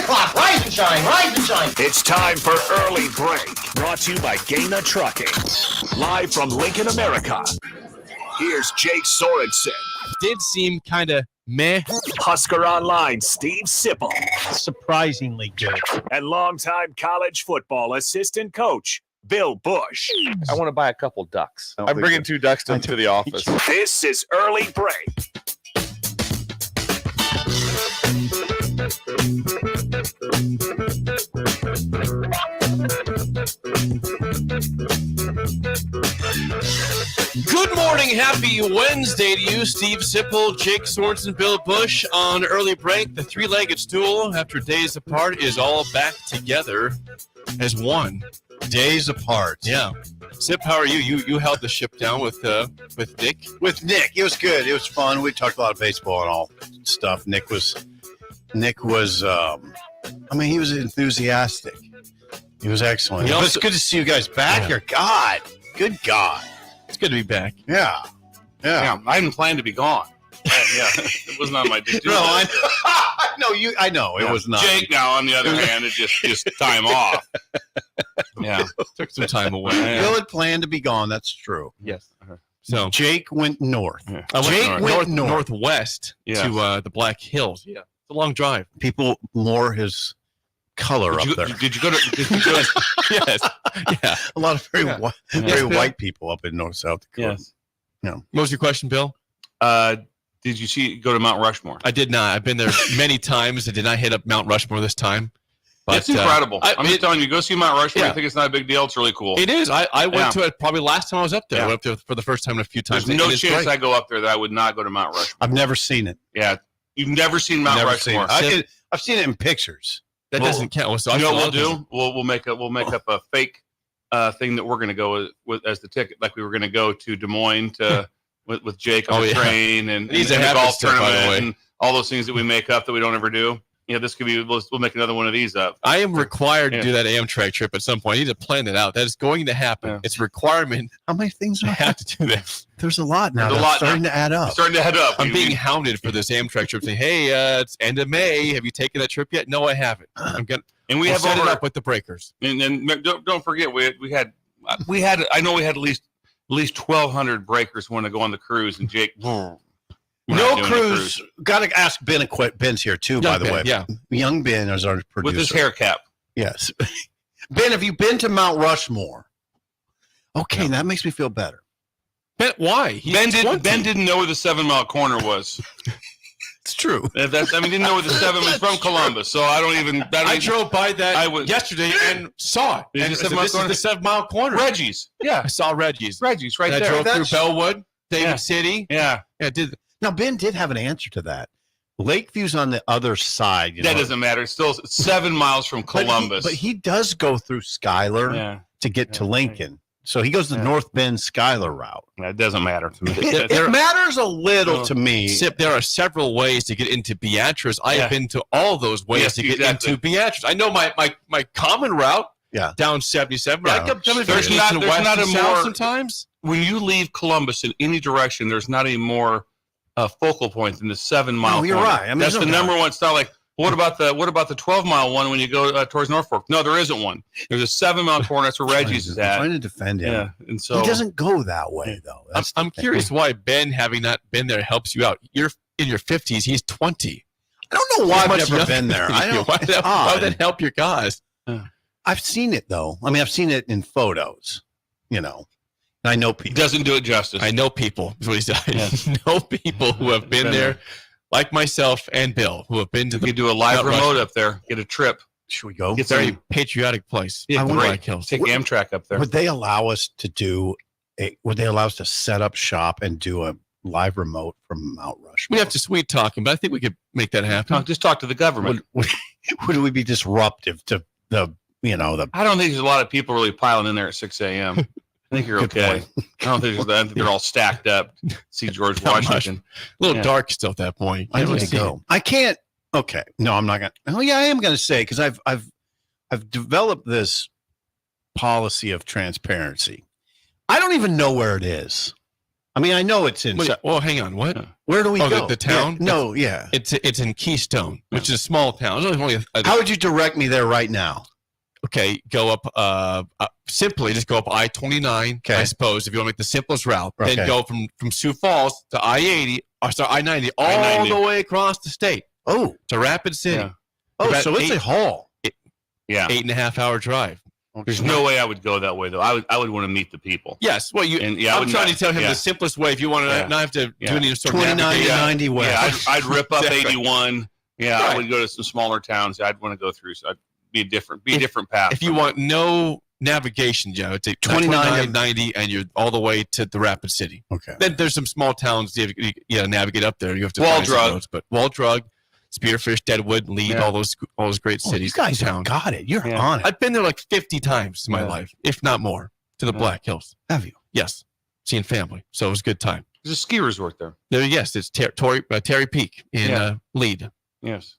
o'clock. Rise and shine, rise and shine. It's time for Early Break, brought to you by Gaina Trucking. Live from Lincoln, America. Here's Jake Sorensen. Did seem kind of meh. Husker Online, Steve Sipple. Surprisingly good. And longtime college football assistant coach, Bill Busch. I want to buy a couple ducks. I'm bringing 2 ducks to the office. This is Early Break. Good morning. Happy Wednesday to you, Steve Sipple, Jake Sorensen, Bill Busch on Early Break. The three-legged stool, after days apart, is all back together as one. Days apart. Yeah. Sip, how are you? You held the ship down with Nick. With Nick, it was good. It was fun. We talked a lot of baseball and all stuff. Nick was. He was enthusiastic. He was excellent. Also, it's good to see you guys back here. God, good God, it's good to be back. Yeah. I didn't plan to be gone. It wasn't on my to-do No, list. I know it was not. Jake, now on the other hand, it just time off. Yeah, Took some time away. Bill had planned to be gone. That's true. Yes. So Jake went north. Yeah. I went northwest to the Black Hills. Yeah, it's a long drive. People more his color up there. Did you go to? Yes. Yeah. A lot of very white people up in North South Dakota. Yes. What was your question, Bill? Did you go to Mount Rushmore? I did not. I've been there many times. I did not hit up Mount Rushmore this time. But, it's incredible. I'm just telling you, go see Mount Rushmore. Yeah. I think it's not a big deal. It's really cool. It is. I went to it probably last time I was up there. Yeah. I went up there for the first time in a few times. There's no chance I go up there that I would not go to Mount Rushmore. I've never seen it. Yeah. You've never seen Mount Rushmore. I've seen it in pictures. That doesn't count. So you know what we'll do? We'll make up a fake thing that we're going to go with as the ticket, like we were going to go to Des Moines with Jake on the train and the golf tournament and all those things that we make up that we don't ever do. This could be. We'll make another one of these up. I am required to do that Amtrak trip at some point. I need to plan that out. That is going to happen. Yeah. It's a requirement. How many things do I have to do that? There's a lot now. Starting to add up. I'm being hounded for this Amtrak trip. Saying, "Hey, it's end of May. Have you taken that trip yet?" No, I haven't. We have set it up with the breakers. And don't forget, we had. I know we had at least 1,200 breakers want to go on the cruise, and Jake. No cruise. Got to ask Ben. Ben's here too, by the way. Yeah, young Ben is our producer with his hair cap. Yes, Ben. Have you been to Mount Rushmore? Okay, that makes me feel better. Ben, why? Ben didn't know where the 7 Mile Corner was. It's true. Didn't know where the 7 was from Columbus, so I don't even. I drove by that yesterday and saw it. And this is the 7 Mile Corner. Reggie's. Yeah, I saw Reggie's. Reggie's right there. I drove through Bellwood, David City. Yeah, did. Now, Ben did have an answer to that. Lakeview's on the other side. That doesn't matter. It's still 7 miles from Columbus. But he does go through Schuyler to get to Lincoln. So he goes the North Bend Schuyler route. That doesn't matter to me. It matters a little to me. There are several ways to get into Beatrice. I have been to all those ways to get into Beatrice. I know my common route down 77. But I kept coming there's not a more sometimes. When you leave Columbus in any direction, there's not a more focal point than the 7 Mile. Oh, you're corner. right. That's the number one. It's not like what about the 12 mile one when you go towards Norfolk? No, there isn't one. There's a 7 Mile corner. That's where Reggie's is at. I'm trying to defend him. Yeah, and so he doesn't go that way though. I'm curious why Ben, having not been there, helps you out. You're in your 50s. He's 20. I don't know why I've never been there. I don't. Why would that help your guys? I've seen it though. I've seen it in photos. I know people. Doesn't do it justice. I know people. Is what he said. Yes. Know people who have been there, like myself and Bill, who have been to the. You do a live remote up there. Get a trip. Should we go? It's a very patriotic place. Yeah, Black Hills. Take Amtrak up there. Would they allow us to set up shop and do a live remote from Mount Rushmore? We have to sweet talk him, but I think we could make that happen. Just talk to the government. Would we be disruptive to the? I don't think there's a lot of people really piling in there at 6 a.m. I think you're okay. I don't think they're all stacked up. See George Washington. A little dark still at that point. I need to go. I can't. Okay. No, I'm not going to. Oh, yeah, I am going to say because I've developed this policy of transparency. I don't even know where it is. I mean, I know it's in. Well, hang on. What? Where do we go? The town? Yeah, It's in Keystone, which is a small town. It's only How would you direct me there right now? Okay, go up. Simply just go up I-29. Okay. I suppose if you want to make the simplest route, Okay. then go from Sioux Falls to I-80 or sorry I-90 all the way across the state. Oh, to Rapid City. Yeah. Oh, so it's a haul. Yeah. 8.5 hour drive. There's no way I would go that way though. I would want to meet the people. Yes. Well, I'm trying to tell him the simplest way. If you want to not have to do any sort of 29 to 90 west. Yeah, I'd rip up Exactly. 81. Yeah, I would go to some smaller towns. I'd want to go through. So I'd be a different path. If you want no navigation, Joe, take 29 90, and you're all the way to the Rapid City. Okay. Then there's some small towns you navigate up there. You have to Wall find some Drug. roads, but Wall Drug, Spearfish, Deadwood, Lead, all those great cities. You guys have got it. You're on it. I've been there like 50 times in my life, if not more, to the Black Hills. Have you? Yes. Seeing family. So it was a good time. There's a ski resort there. Yes, it's Terry Peak in Lead. Yes.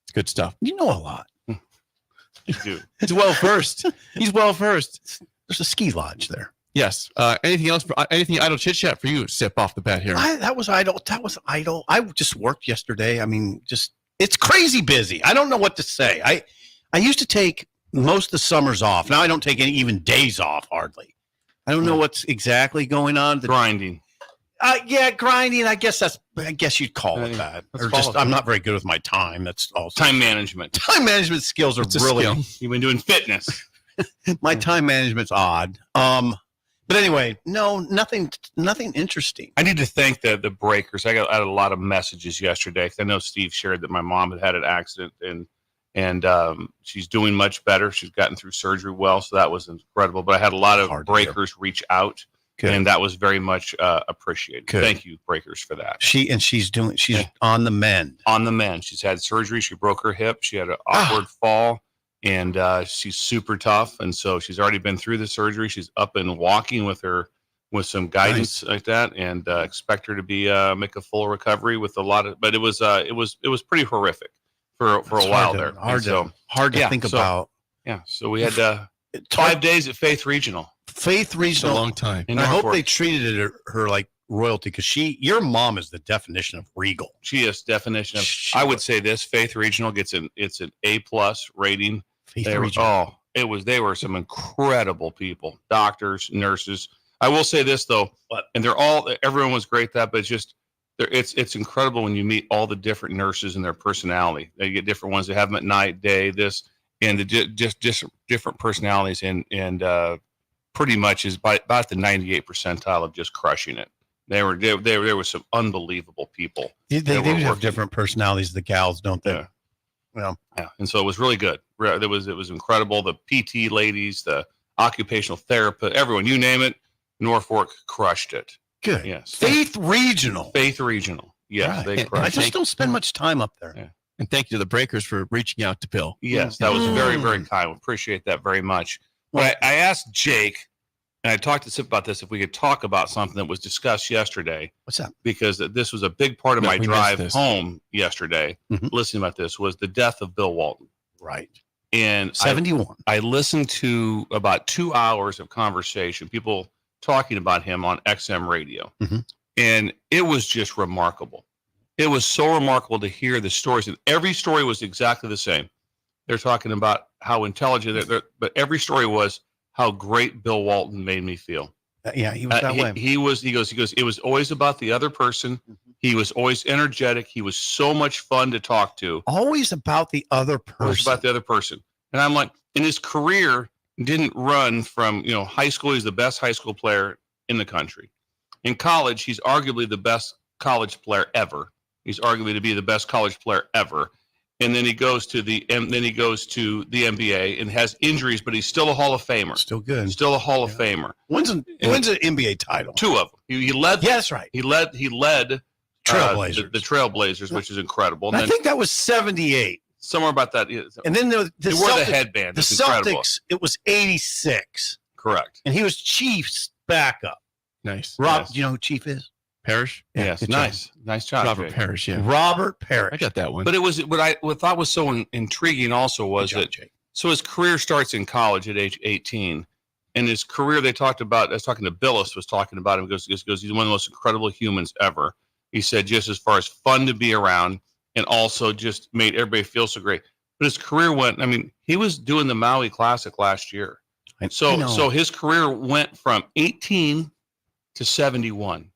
It's good stuff. You know a lot. You do. He's well versed. He's well versed. There's a ski lodge there. Yes. Anything else? Anything idle chit chat for you? Sip off the bat here. That was idle. I just worked yesterday. I mean, it's crazy busy. I don't know what to say. I used to take most of the summers off. Now I don't take any even days off hardly. I don't know what's exactly going on. Grinding. Grinding. I guess you'd call it that. Or just I'm not very good with my time. That's also Time management. Time management skills are really. You've been doing fitness. My time management's odd. But anyway, no, nothing interesting. I need to thank the breakers. I had a lot of messages yesterday because I know Steve shared that my mom had an accident and she's doing much better. She's gotten through surgery well, so that was incredible. But I had a lot of breakers reach out, and that was very much appreciated. Good. Thank you, breakers, for that. She's on the mend. On the mend. She's had surgery. She broke her hip. She had an awkward fall. And she's super tough, and so she's already been through the surgery. She's up and walking with some guidance like that, and expect her to be make a full recovery with a lot of. But it was pretty horrific for a while there. Hard to think about. Yeah, so we had 5 days at Faith Regional. Faith Regional, a long time. And I hope they treated her like royalty because your mom is the definition of regal. She is definition of. I would say this Faith Regional gets an A+ rating. They were some incredible people, doctors, nurses. I will say this though, and everyone was great but it's incredible when you meet all the different nurses and their personality. They get different ones. They have them at night, day, and just different personalities and pretty much is about the 98th percentile of just crushing it. There were some unbelievable people. They do have different personalities, the gals, don't they? Yeah. Well, yeah, and so it was really good. It was incredible. The PT ladies, the occupational therapist, everyone, you name it, Norfolk crushed it. Good. Yes. Faith Regional. Yes, right. they crushed. I just don't spend much time up there. Yeah. And thank you to the breakers for reaching out to Bill. Yes, that was very, very kind. We appreciate that very much. But I asked Jake, and I talked to Sip about this, if we could talk about something that was discussed yesterday. What's that? Because this was a big part of my drive home yesterday. Listening about this was the death of Bill Walton. Right. And 71. I listened to about 2 hours of conversation, people talking about him on XM radio. And it was just remarkable. It was so remarkable to hear the stories. And every story was exactly the same. They're talking about how intelligent, but every story was how great Bill Walton made me feel. Yeah, he was that way. He goes, it was always about the other person. He was always energetic. He was so much fun to talk to. Always about the other person. Always about the other person. And I'm like, and his career didn't run from, high school. He's the best high school player in the country. In college, he's arguably the best college player ever. He's arguably to be the best college player ever. And then he goes to the NBA and has injuries, but he's still a Hall of Famer. Still good. Still a Hall of Famer. Wins an NBA title. 2 of them. He led. Yeah, that's right. He led Trailblazers. The Trailblazers, which is incredible. And I think that was 78. Somewhere about that. And then the they wore the headband. The Celtics, it was 86. Correct. And he was Chief's backup. Nice. Rob, Yes. do you know who Chief is? Parrish? Yeah, Yes, nice job, Robert Jake. Parrish, yeah. Robert Parrish. I got that one. But it was what I thought was so intriguing also was that Jake. so his career starts in college at age 18, in his career, they talked about. I was talking to Billis, was talking about him. Goes, he's one of the most incredible humans ever. He said, just as far as fun to be around, and also just made everybody feel so great. But his career went. I mean, he was doing the Maui Classic last year, so his career went from 18 to 71.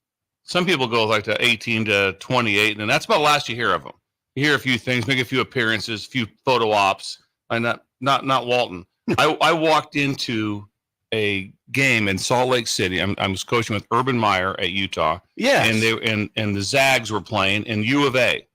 Some people go like to 18 to 28, and that's about the last you hear of him. You hear a few things, make a few appearances, a few photo ops, and not Walton. I walked into a game in Salt Lake City. I was coaching with Urban Meyer at Utah. Yeah, and the Zags were playing, and U of A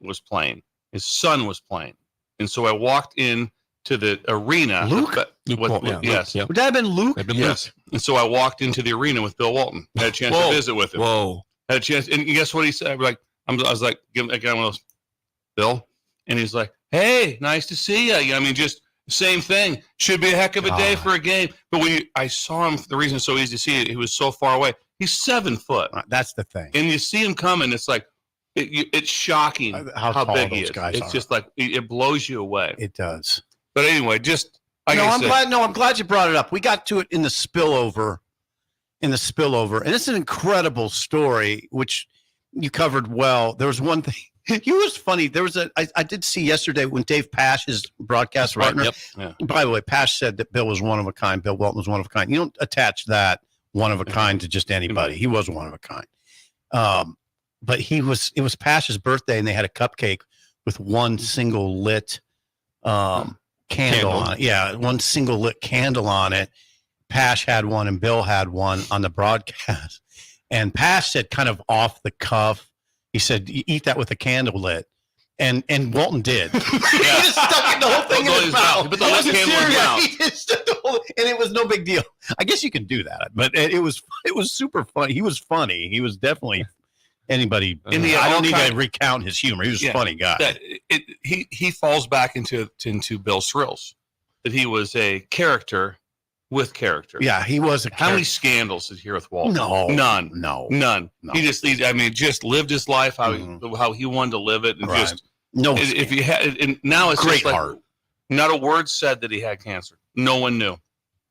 was playing. His son was playing, and so I walked in to the arena. Luke? Yes. Would that have been Luke? Yes. And so I walked into the arena with Bill Walton. Had a chance to visit with him. Had a chance, and guess what he said? I was like, give him one of those, Bill, and he's like, "Hey, nice to see you." I mean, just same thing. Should be a heck of a day for a game. But I saw him, the reason it's so easy to see it, he was so far away. He's 7 foot. That's the thing. And you see him coming, it's like, it's shocking how big he is. It's just like, it blows you away. It does. But anyway, I'm glad you brought it up. We got to it in the spillover, and it's an incredible story, which you covered well. There was one thing. It was funny. There was I did see yesterday when Dave Pash, his broadcast partner. Yep. Yeah. By the way, Pash said that Bill was one of a kind. Bill Walton was one of a kind. You don't attach that one of a kind to just anybody. He was one of a kind. But it was Pash's birthday, and they had a cupcake with one single lit candle on it. Yeah, one single lit candle on it. Pash had one, and Bill had one on the broadcast. And Pash said, kind of off the cuff, he said, "You eat that with a candle lit," and Walton did. He just stuck the whole thing in his mouth. But the lit candle in his mouth. He just stuck the whole, and it was no big deal. I guess you can do that, but it was super funny. He was funny. He was definitely anybody. I don't need to recount his humor. He was a funny guy. He falls back into Bill's thrills, that he was a character with character. Yeah, he was. How many scandals did he hear with Walton? None. None. He just lived his life how he wanted to live it, and if he had, and now it's great just like, heart. Not a word said that he had cancer. No one knew.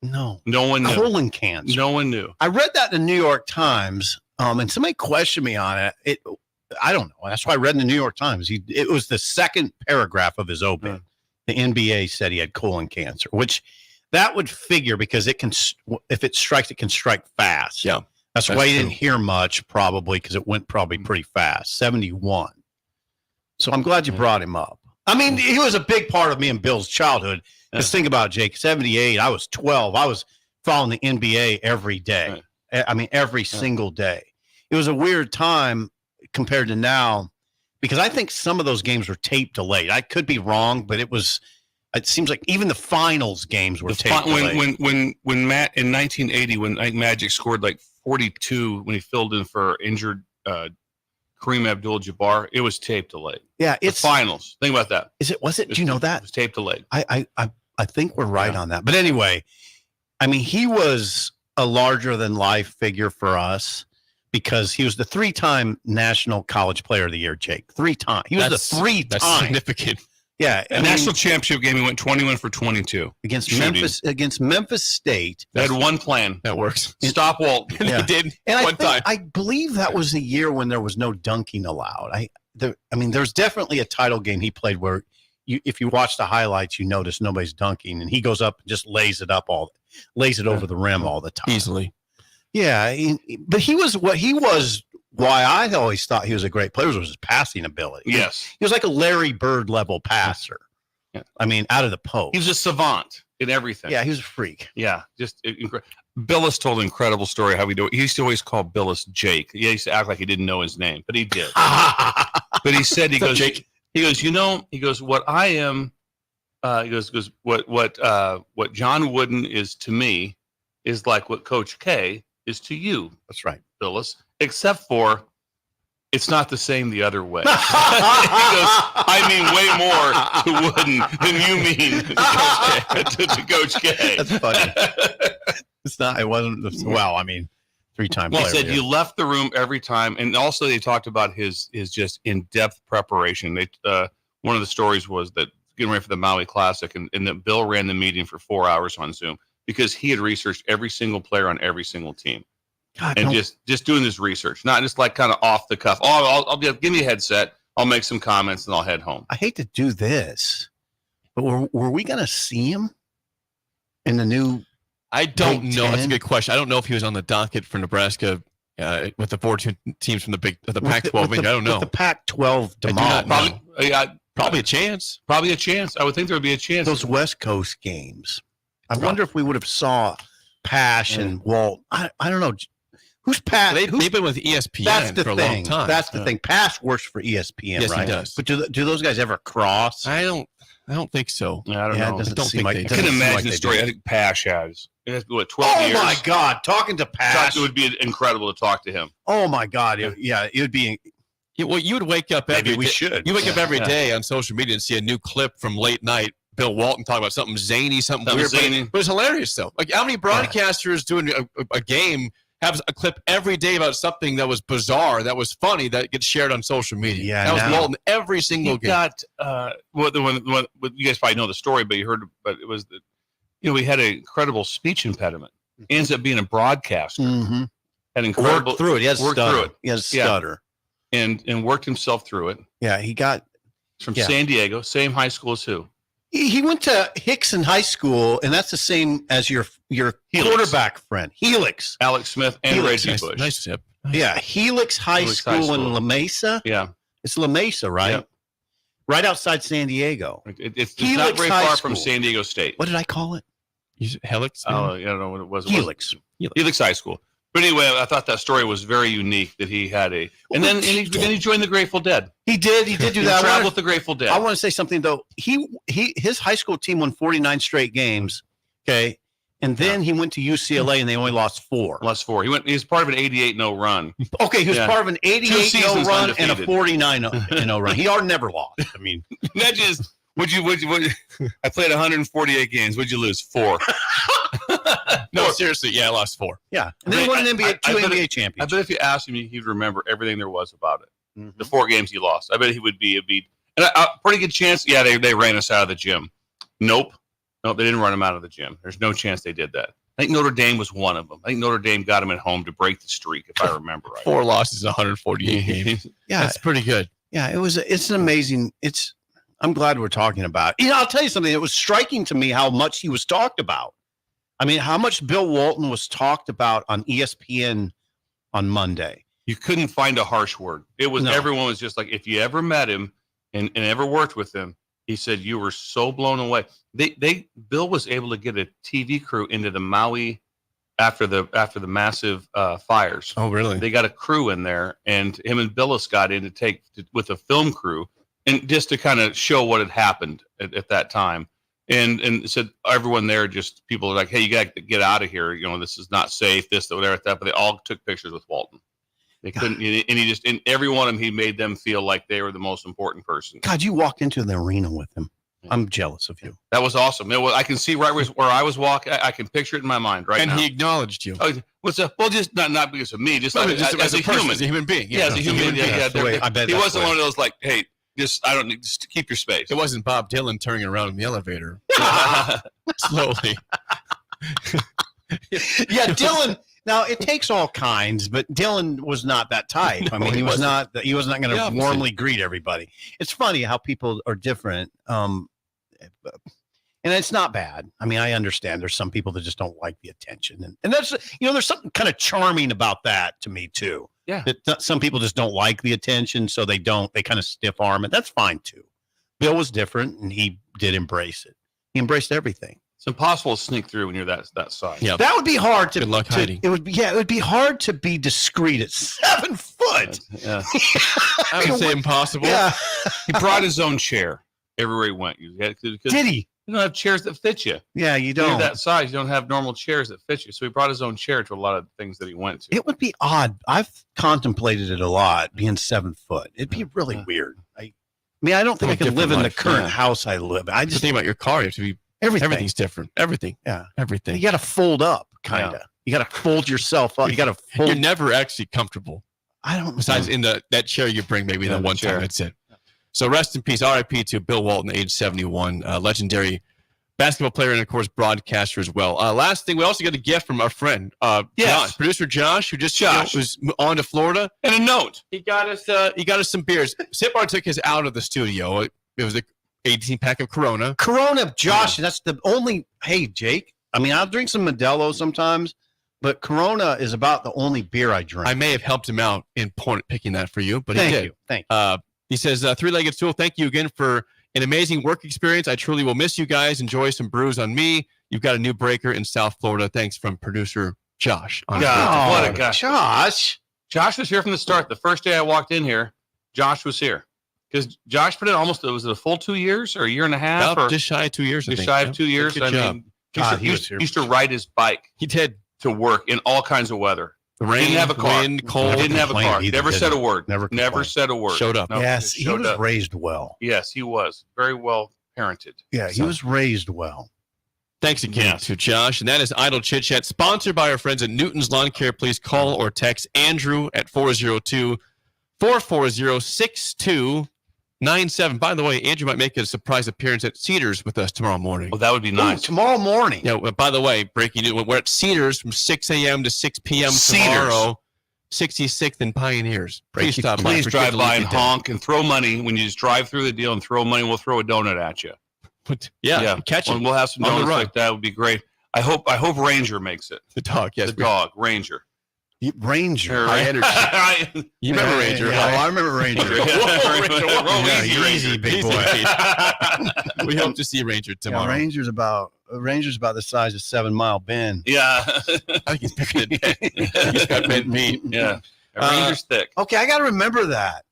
No one knew. Colon cancer. No one knew. I read that in the New York Times, and somebody questioned me on it. I don't know. That's why I read in the New York Times. It was the second paragraph of his open. The NBA said he had colon cancer, which that would figure because it can, if it strikes, it can strike fast. Yeah. That's why you didn't hear much, probably, because it went probably pretty fast. 71. So I'm glad you brought him up. I mean, he was a big part of me and Bill's childhood. Just think about Jake. 78. I was 12. I was following the NBA every day. I mean, every single day. It was a weird time compared to now, because I think some of those games were tape delayed. I could be wrong, but it seems like even the finals games were tape delayed. When Matt in 1980, when Magic scored like 42 when he filled in for injured Kareem Abdul-Jabbar, it was tape delayed. Yeah, it's the finals. Think about that. Was it? Do you know that? It was tape delayed. I think we're right on that. But anyway, I mean, he was a larger than life figure for us because he was the 3-time National College Player of the Year, Jake. 3 times. He was the 3-time. That's significant. Yeah, national championship game, he went 21 for 22 against Memphis State. They had one plan that works. Stop Walton. He did. And one time. I believe that was the year when there was no dunking allowed. There's definitely a title game he played where if you watch the highlights, you notice nobody's dunking, and he goes up and just lays it over the rim all the time easily. Yeah, but he was why I always thought he was a great player was his passing ability. Yes. He was like a Larry Bird level passer. Yeah. I mean, out of the post. He was a savant in everything. Yeah, he was a freak. Yeah, just incredible. Billis told an incredible story how we do it. He used to always call Billis Jake. He used to act like he didn't know his name, but he did. But he said, Jake. He goes, what I am, what John Wooden is to me is like what Coach K is to you. That's right, Billis. Except for, it's not the same the other way. He goes, I mean way more to Wooden than you mean to Coach K. That's funny. It's not. It wasn't. Well, I mean, 3-time player. He said you left the room every time, and also they talked about his just in-depth preparation. One of the stories was that getting ready for the Maui Classic, and that Bill ran the meeting for 4 hours on Zoom. because he had researched every single player on every single team. God, and just doing this research, not just like kind of off the cuff. Oh, I'll give me a headset. I'll make some comments and I'll head home. I hate to do this, but were we going to see him in the new? I don't know. That's a good question. I don't know if he was on the docket for Nebraska with the 14 teams from the Pac-12. I don't know. With the Pac-12 tomorrow. Probably a chance. Probably a chance. I would think there would be a chance. Those West Coast games. I wonder if we would have saw Pash and Walt. I don't know. Who's Pash? They've been with ESPN for a long time. That's the thing. Pash works for ESPN, yes, right? He does. But do those guys ever cross? I don't think so. I don't know. It doesn't seem like I can imagine the story. I think Pash has. It has what, 12 years? Oh my God! Talking to Pash, it would be incredible to talk to him. Oh my God! It would be. Well, you would wake up every Maybe we day. should. You wake up every day on social media and see a new clip from late night. Bill Walton talking about something zany, something weird, but it's hilarious though. Like how many broadcasters doing a game have a clip every day about something that was bizarre, that was funny, that gets shared on social media? Yeah, that was Walton every single game. Got you guys probably know the story, but you heard. But it was he had an incredible speech impediment. He ends up being a broadcaster. Mm-hmm. Had incredible worked through it. He has worked through it. He has a stutter. And worked himself through it. Yeah, he got from San Diego, same high school as who? He went to Hickson High School, and that's the same as your quarterback friend, Helix. Alex Smith and Helix. Reggie Busch. Nice tip. Yeah, Helix High School in La Mesa. Yeah. It's La Mesa, right? Yep. Right outside San Diego. It's not very far from San Diego State. What did I call it? Helix? Oh, I don't know what it was. Helix. Helix High School. But anyway, I thought that story was very unique that he had then he joined the Grateful Dead. He did do that. Traveled with the Grateful Dead. I want to say something though. His high school team won 49 straight games. Okay. And then he went to UCLA and they only lost 4. He was part of an 88-0 run. Okay, he was part of an 88-0 run undefeated. and a 49-0 run. He never lost. I mean, that just would you I played 148 games. Would you lose 4? No, seriously, I lost 4. Yeah. And then he won an NBA championships. I bet if you asked him, he'd remember everything there was about it. Mm-hmm. The 4 games he lost. I bet he would be and a pretty good chance. Yeah, they ran us out of the gym. Nope, they didn't run him out of the gym. There's no chance they did that. I think Notre Dame was one of them. I think Notre Dame got him at home to break the streak, if I remember right. 4 losses, 148 games. Yeah, that's pretty good. Yeah, it's an amazing. I'm glad we're talking about it. I'll tell you something. It was striking to me how much he was talked about. I mean, how much Bill Walton was talked about on ESPN on Monday. You couldn't find a harsh word. It was everyone was just like, if you ever met him and ever worked with him, he said you were so blown away. Bill was able to get a TV crew into the Maui after the massive fires. Oh, really? They got a crew in there, and him and Billis got in with a film crew, and just to kind of show what had happened at that time. And said everyone there, just people are like, hey, you got to get out of here. This is not safe. This, whatever, that. But they all took pictures with Walton. They couldn't, and every one of them, he made them feel like they were the most important person. God, you walked into the arena with him. I'm jealous of you. That was awesome. I can see right where I was walking. I can picture it in my mind right now. And he acknowledged you. Oh, what's up? Well, just not because of me, just as a human, as a human being. Yeah, as a human being. I bet he wasn't one of those like, hey. Just keep your space. It wasn't Bob Dylan turning around in the elevator slowly. Yeah, Dylan. Now it takes all kinds, but Dylan was not that type. I mean, he was not going to warmly greet everybody. It's funny how people are different, and it's not bad. I mean, I understand there's some people that just don't like the attention, and that's there's something kind of charming about that to me too. Yeah, that some people just don't like the attention, so they kind of stiff arm it. That's fine too. Bill was different, and he did embrace it. He embraced everything. It's impossible to sneak through when you're that size. Yeah, that would be hard to. Good luck hiding. It would be hard to be discreet at 7 foot. Yeah. I would say impossible. Yeah, he brought his own chair everywhere he went. Did he? You don't have chairs that fit you. Yeah, you don't. You're that size. You don't have normal chairs that fit you. So he brought his own chair to a lot of things that he went to. It would be odd. I've contemplated it a lot, being 7 foot. It'd be really weird. I mean, I don't think I could live in the current house I live in. I just think about your car. You have to be everything's different. Everything. Yeah, everything. You got to fold up, kind of. Yeah. You got to fold yourself up. You got to fold. You're never actually comfortable. I don't. Besides in that chair you bring, maybe the one time. That's it. So rest in peace, R.I.P. to Bill Walton, age 71, legendary basketball player and, of course, broadcaster as well. Last thing, we also got a gift from our friend, Josh, producer Josh, who just was on to Florida. And a note. He got us some beers. Sipar took his out of the studio. It was the 18-pack of Corona. Corona, Josh, that's the only, hey, Jake, I mean, I'll drink some Modelo sometimes, but Corona is about the only beer I drink. I may have helped him out in picking that for you, but he did. Thank you. He says, Three-Legged Stool, thank you again for an amazing work experience. I truly will miss you guys. Enjoy some brews on me. You've got a new breaker in South Florida. Thanks from producer Josh. What a guy. Josh. Josh was here from the start. The first day I walked in here, Josh was here. Because Josh put in was it a full 2 years or a year and a half? Or just shy of 2 years. Just shy of 2 years. Good job. He used to ride his bike. He did. To work in all kinds of weather. Rain, didn't have a car. wind, cold. Didn't have a car. Never said a word. Never said a word. Showed up. No, yes, he was raised well. Yes, he was. Very well parented. Yeah, he was raised well. Thanks again to Josh. And that is Idle Chit Chat, sponsored by our friends at Newton's Lawn Care. Please call or text Andrew at 402-440-6297. By the way, Andrew might make a surprise appearance at Cedars with us tomorrow morning. Oh, that would be nice. Tomorrow morning. Yeah. By the way, breaking news: we're at Cedars from 6 a.m. to 6 p.m. tomorrow. 66th and Pioneers. Please stop by. Please drive by and honk and throw money. When you just drive through the deal and throw money, we'll throw a donut at you. Yeah. Catch it. We'll have some donuts like that. Would be great. I hope Ranger makes it. The dog, yes. The dog, Ranger. Ranger. High energy. You remember Ranger? Yeah, I remember Ranger. Easy, big boy. We hope to see Ranger tomorrow. Yeah, Ranger's about the size of 7 Mile Bend. Yeah. I think he's bigger than Ben. He's got bent meat. Yeah. Ranger's thick. Okay, I got to remember that.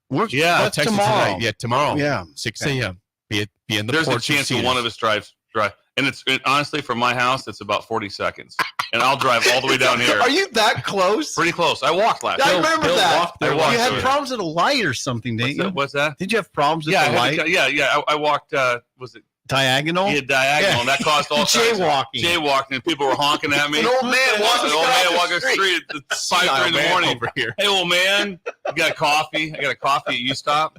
What's tomorrow? Tonight. Yeah, tomorrow. Yeah. 6 a.m. Be in the There's a porch chance that one of us drives. And honestly, from my house, it's about 40 seconds. And I'll drive all the way down here. Are you that close? Pretty close. I walked last I remember that. You had problems at a light or something, didn't you? What's that? Did you have problems at the light? I walked, was it? Diagonal? Yeah, diagonal. And that caused all kinds of jaywalking. And people were honking at me. An old man walking the street at 5:30 in the morning. Over here. Hey, old man, you got a coffee? I got a coffee at U-Stop.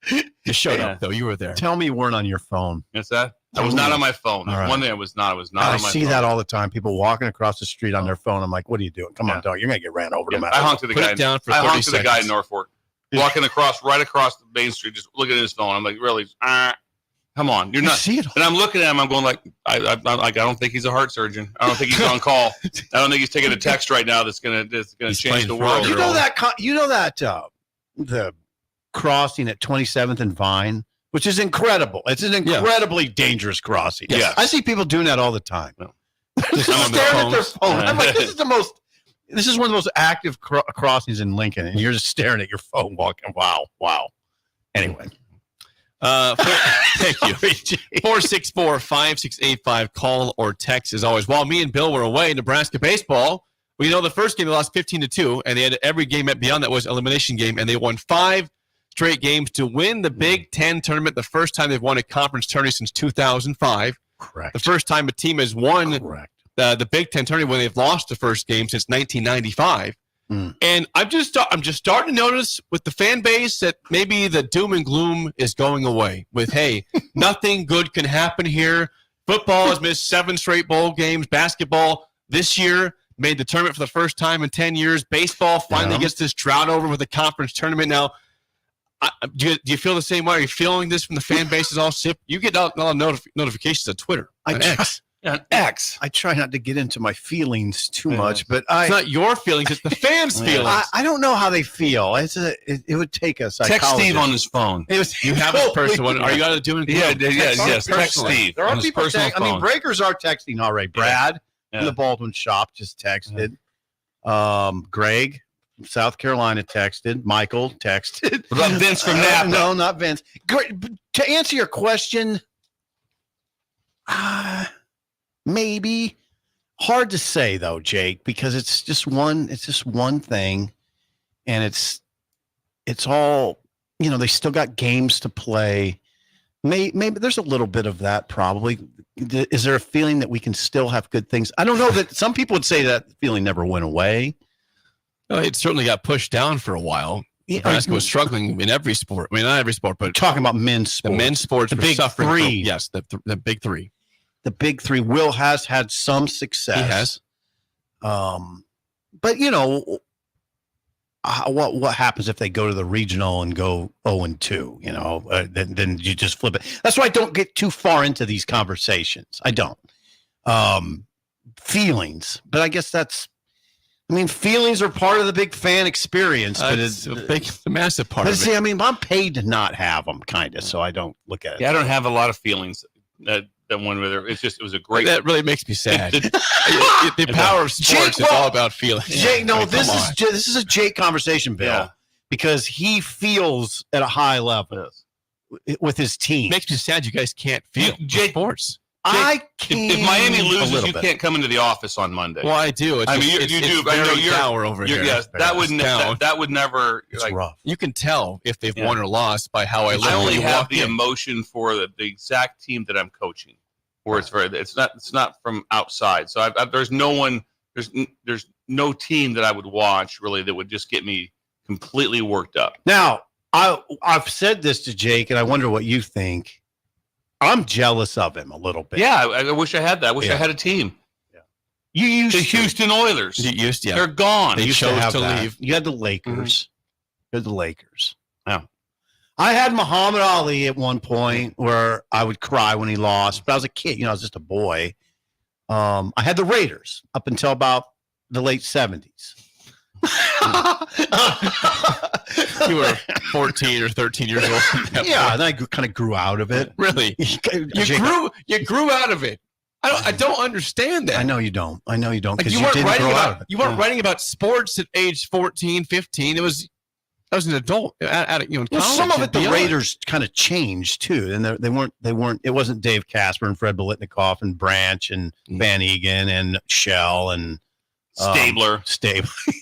You showed up, though. You were there. Tell me you weren't on your phone. What's that? I was not on my phone. Right. One thing I was not on my phone. I see that all the time. People walking across the street on their phone. I'm like, what are you doing? Come on, dog. You're going to get ran over. I honked to the guy. I honked to the guy in Norfolk. Walking right across the Main Street, just looking at his phone. I'm like, really? Come on. You're not. See it. And I'm looking at him. I'm going like, I don't think he's a heart surgeon. I don't think he's on call. I don't think he's taking a text right now that's going to change the world. You know that the crossing at 27th and Vine, which is incredible. It's an incredibly dangerous crossing. Yes. I see people doing that all the time. Just staring at their phone. I'm like, this is one of the most active crossings in Lincoln, and you're just staring at your phone walking. Wow. Anyway. Thank you. 464-5685. Call or text as always. While me and Bill were away, Nebraska baseball, we know the first game they lost 15-2, and they had every game beyond that was elimination game, and they won 5 straight games to win the Big Ten tournament. The first time they've won a conference tournament since 2005. Correct. The first time a team has won the Big Ten tournament when they've lost the first game since 1995. And I'm just starting to notice with the fan base that maybe the doom and gloom is going away. With nothing good can happen here. Football has missed 7 straight bowl games. Basketball this year made the tournament for the first time in 10 years. Baseball finally gets this drought over with the conference tournament now. Do you feel the same way? Are you feeling this from the fan bases all sip? You get all notifications on Twitter. X. I try not to get into my feelings too much, but it's not your feelings; it's the fans' feelings. I don't know how they feel. It would take a psychologist. Text Steve on his phone. You have a personal one. Are you out doing it? Yes. Text Steve. There are people texting. Breakers are texting already. Brad in the Baldwin shop just texted. Greg from South Carolina texted. Michael texted. What about Vince from Napa? No, not Vince. To answer your question, maybe. Hard to say though, Jake, because it's just one thing, and it's all, they still got games to play. Maybe there's a little bit of that probably. Is there a feeling that we can still have good things? I don't know that some people would say that feeling never went away. It certainly got pushed down for a while. Nebraska was struggling in every sport. I mean, not every sport, but talking about men's sports. The men's sports, the big 3. Yes, the big 3. the big three. Will has had some success. He has. But what happens if they go to the regional and go 0-2? Then you just flip it. That's why I don't get too far into these conversations. I don't. Feelings, but I guess feelings are part of the big fan experience. But it's a massive part. But see, I'm paid to not have them, kind of, so I don't look at it. Yeah, I don't have a lot of feelings. That one with her. It was a great. That really makes me sad. The power of sports is all about feelings. Jake, this is a Jake conversation, Bill, because he feels at a high level with his team. It makes me sad you guys can't feel sports. I can't. If Miami loses, you can't come into the office on Monday. Well, I do. You do. I know you're dour over here. Yes, that would never. It's rough. You can tell if they've won or lost by how I look. I only have the emotion for the exact team that I'm coaching, where it's not from outside. So there's no one. There's no team that I would watch really that would just get me completely worked up. Now I've said this to Jake, and I wonder what you think. I'm jealous of him a little bit. Yeah, I wish I had that. I wish I had a team. Yeah. You used the Houston Oilers. They're gone. They chose to leave. You had the Lakers. Mm-hmm. You had the Lakers. Yeah. I had Muhammad Ali at one point where I would cry when he lost, but I was a kid. I was just a boy. I had the Raiders up until about the late 70s. You were 14 or 13 years old. Yeah, and I kind of grew out of it. Really? You grew out of it. I don't understand that. I know you don't. Because you weren't writing about sports at age 14, 15. I was an adult in college. Some of it the Raiders kind of changed too, and they weren't. It wasn't Dave Casper and Fred Biletnikoff and Branch and Van Egan and Shell and Stabler.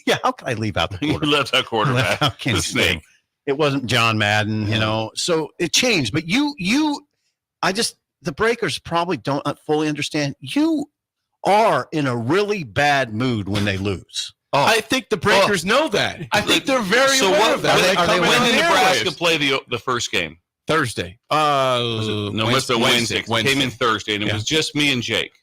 Yeah, how can I leave out the quarterback? You left that quarterback. How can you? It wasn't John Madden, So it changed. But the Breakers probably don't fully understand. You are in a really bad mood when they lose. I think the Breakers know that. I think they're very aware of that. When did Nebraska play the first game? Thursday. Wednesday. Came in Thursday, and it was just me and Jake.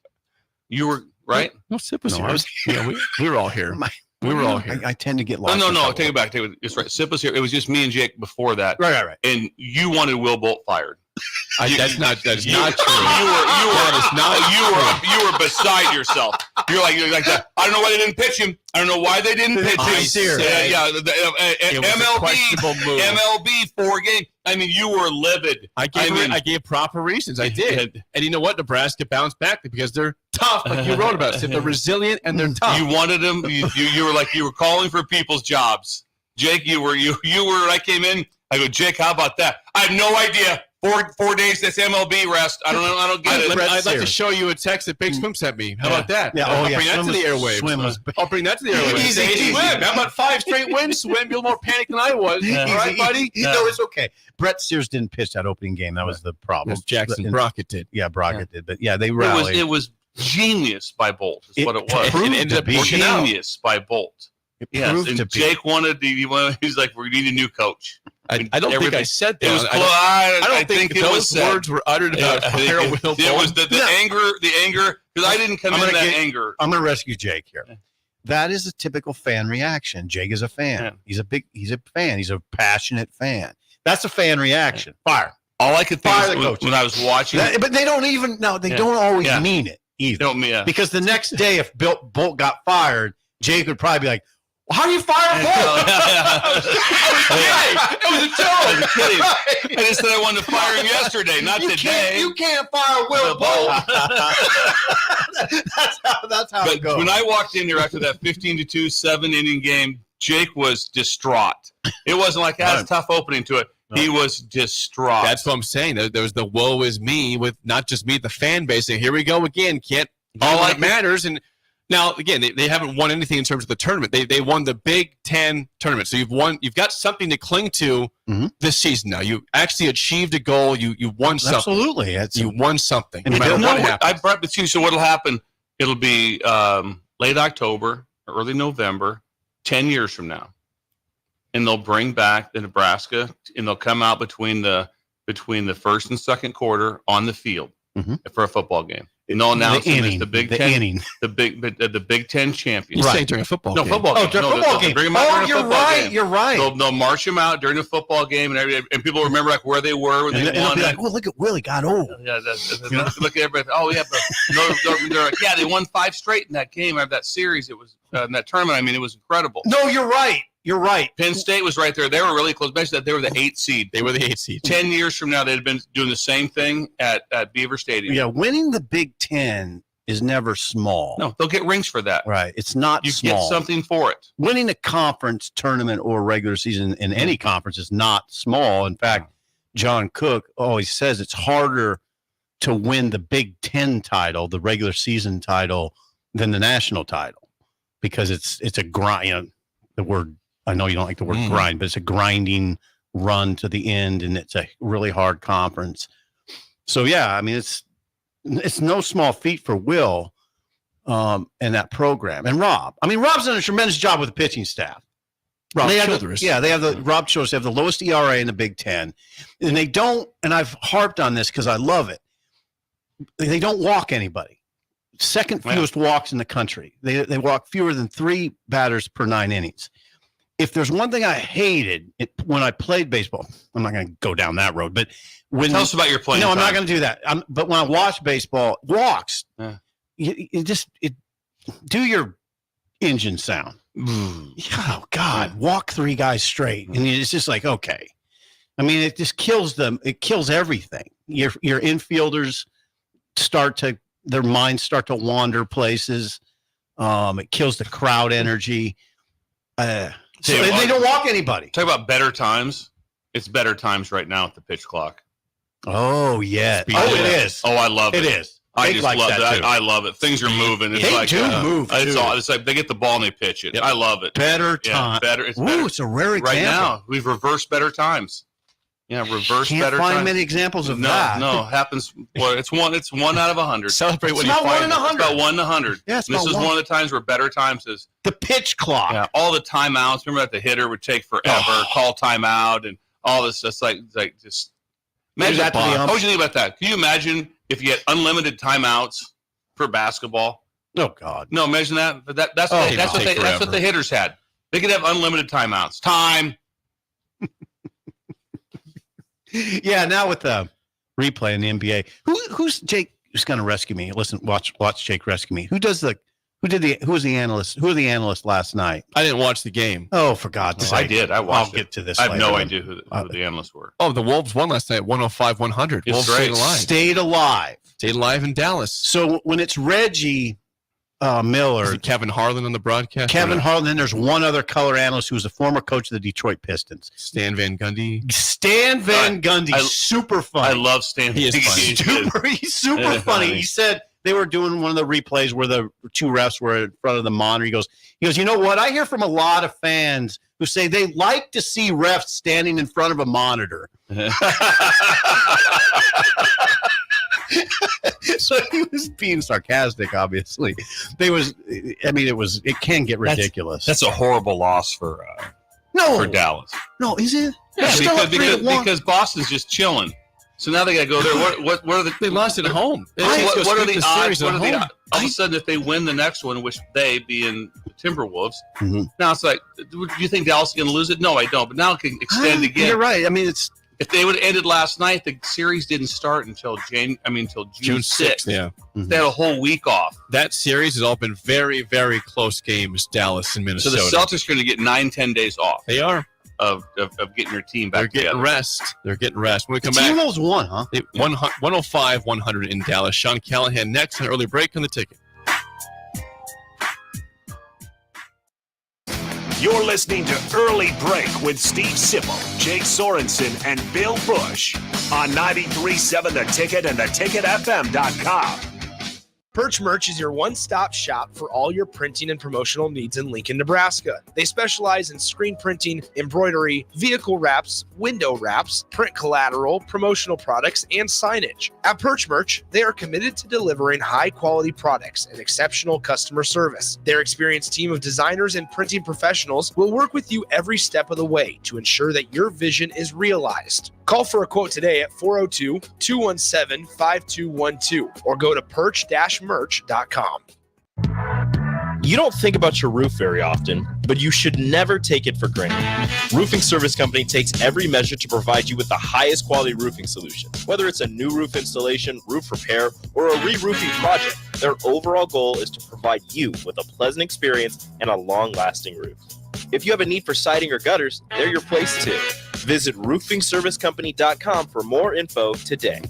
You were right. No, Sip was here. We were all here. We were all here. I tend to get lost. No. Take it back. It's right. Sip was here. It was just me and Jake before that. Right. And you wanted Will Bolt fired. That's not true. You were beside yourself. You're like that. I don't know why they didn't pitch him. I don't know why they didn't pitch him. MLB 4 games. I mean, you were livid. I gave proper reasons. I did. And you know what? Nebraska bounced back because they're tough, like you wrote about. They're resilient and they're tough. You wanted them. You were like you were calling for people's jobs. Jake, you were. I came in. I go, Jake, how about that? I have no idea. 4 days. That's MLB rest. I don't know. I don't get it. I'd like to show you a text that Big Swim sent me. How about that? Yeah. I'll bring that to the airwaves. I'll bring that to the airwaves. Easy. Swim. How about 5 straight wins? Swim. You're more panicked than I was. All right, buddy. No, it's okay. Brett Sears didn't pitch that opening game. That was the problem. Jackson Brockett did. Yeah, Brockett did. But yeah, they rallied. It was genius by Bolt. Is what it was. It ended up genius by Bolt. Yes, and Jake wanted he's like, we need a new coach. I don't think I said that. It was I think those words were uttered about Will Bolt. It was the anger, because I didn't come in that anger. I'm going to rescue Jake here. That is a typical fan reaction. Jake is a fan. Yeah. He's a fan. He's a passionate fan. That's a fan reaction. Fire. All I could think when I was watching but they don't even they don't always mean it either. Because the next day, if Bolt got fired, Jake would probably be like, how do you fire Bolt? It was a joke. I just said I wanted to fire him yesterday, not today. You can't fire Will Bolt. That's how it goes. When I walked in here after that 15-2 7-inning game, Jake was distraught. It wasn't like I had a tough opening to it. He was distraught. That's what I'm saying. There was the woe is me with not just me, the fan base. And here we go again. Can't all that matters. And now, again, they haven't won anything in terms of the tournament. They won the Big Ten tournament. So you've got something to cling to this season now. You actually achieved a goal. You won something. Absolutely. You won something. No matter what happens. I brought this to you. So what'll happen, it'll be late October, early November, 10 years from now. And they'll bring back the Nebraska, and they'll come out between the first and second quarter on the field. for a football game. No announcement is the Big Ten, the Big Ten champions. You're saying during a football game? Football game. During football game. Bring them out You're right. Game. You're right. They'll march them out during the football game, and people remember like where they were when they won. Be like, look at Willie got old. Yeah, look at everybody. Oh yeah, but they're like, they won 5 straight in that game of that series. It was in that tournament. I mean, it was incredible. No, you're right. You're right. Penn State was right there. They were really close. Mention that they were the 8th seed. They were the 8th seed. 10 years from now, they'd have been doing the same thing at Beaver Stadium. Yeah, winning the Big Ten is never small. No, they'll get rings for that. Right. It's not small. You get something for it. Winning a conference tournament or regular season in any conference is not small. In fact, John Cook always says it's harder to win the Big Ten title, the regular season title, than the national title because it's a grind. The word, I know you don't like the word grind, but it's a grinding run to the end, and it's a really hard conference. So, yeah, I mean, it's no small feat for Will and that program. And Rob. I mean, Rob's done a tremendous job with the pitching staff. Rob Childress. They have Rob Childress. They have the lowest ERA in the Big Ten. And they don't, and I've harped on this because I love it, they don't walk anybody. Second fewest walks in the country. They walk fewer than 3 batters per 9 innings. If there's one thing I hated when I played baseball, I'm not going to go down that road, but tell us about your playing. No, I'm time. not going to do that. But when I watch baseball, walks, do your engine sound. Oh God, walk 3 guys straight, and it's just like okay. I mean, it just kills them. It kills everything. Your infielders their minds start to wander places. It kills the crowd energy. So they don't walk anybody. Talk about better times. It's better times right now at the pitch clock. Oh, yeah. It is. Oh, I love it. It is. I just love that. I love it. Things are moving. It's move. It's like they get the ball and they pitch it. Yep. I love it. Better time. Better. It's better. It's a rare example. Right now, we've reversed better times. Yeah, reverse better times. Can't find many examples of that. No, happens. Well, it's one out of 100. Celebrate when you find it. It's about 1 in 100. Yeah, this is one of the times where better times is the pitch clock. Yeah, all the timeouts. Remember that the hitter would take forever, call timeout, and all this. It's like just. Imagine that. What would you think about that? Can you imagine if you had unlimited timeouts for basketball? Oh God. No, imagine that. But that's what the hitters had. They could have unlimited timeouts. Time. Yeah, now with the replay in the NBA, who's Jake? Who's going to rescue me? Listen, watch Jake rescue me. Who was the analyst? Who were the analysts last night? I didn't watch the game. Oh, for God's sake! I did. I watched. I'll get to this. I have no idea who the analysts were. Oh, the Wolves won last night, 105-100. Wolves stayed alive. Stayed alive in Dallas. So when it's Reggie Miller, Kevin Harlan on the broadcast. Kevin Harlan. Then there's one other color analyst who's a former coach of the Detroit Pistons. Stan Van Gundy. Super funny. I love Stan. He's super funny. He said they were doing one of the replays where the 2 refs were in front of the monitor. He goes, you know what? I hear from a lot of fans who say they like to see refs standing in front of a monitor. So he was being sarcastic, obviously. It can get ridiculous. That's a horrible loss for Dallas. No, is it? Yeah, because Boston's just chilling. So now they got to go there. What are the? They lost at home. What are the odds? All of a sudden, if they win the next one, which they being the Timberwolves, now it's like, do you think Dallas is going to lose it? No, I don't. But now it can extend again. You're right. I mean, if they would have ended last night, the series didn't start until June 6th. Yeah, they had a whole week off. That series has all been very, very close games. Dallas and Minnesota. So the Celtics are going to get 9-10 days off. They are. Of getting your team back together. They're getting rest. When we come back, T-Wolves won, huh? 105-100 in Dallas. Sean Callahan next on Early Break on the Ticket. You're listening to Early Break with Steve Sipple, Jake Sorensen, and Bill Busch on 93.7 The Ticket and theticketfm.com. Perch Merch is your one-stop shop for all your printing and promotional needs in Lincoln, Nebraska. They specialize in screen printing, embroidery, vehicle wraps, window wraps, print collateral, promotional products, and signage. At Perch Merch, they are committed to delivering high-quality products and exceptional customer service. Their experienced team of designers and printing professionals will work with you every step of the way to ensure that your vision is realized. Call for a quote today at 402-217-5212 or go to perch-merch.com. You don't think about your roof very often, but you should never take it for granted. Roofing Service Company takes every measure to provide you with the highest quality roofing solution. Whether it's a new roof installation, roof repair, or a re-roofing project, their overall goal is to provide you with a pleasant experience and a long-lasting roof. If you have a need for siding or gutters, they're your place too. Visit roofingservicecompany.com for more info today.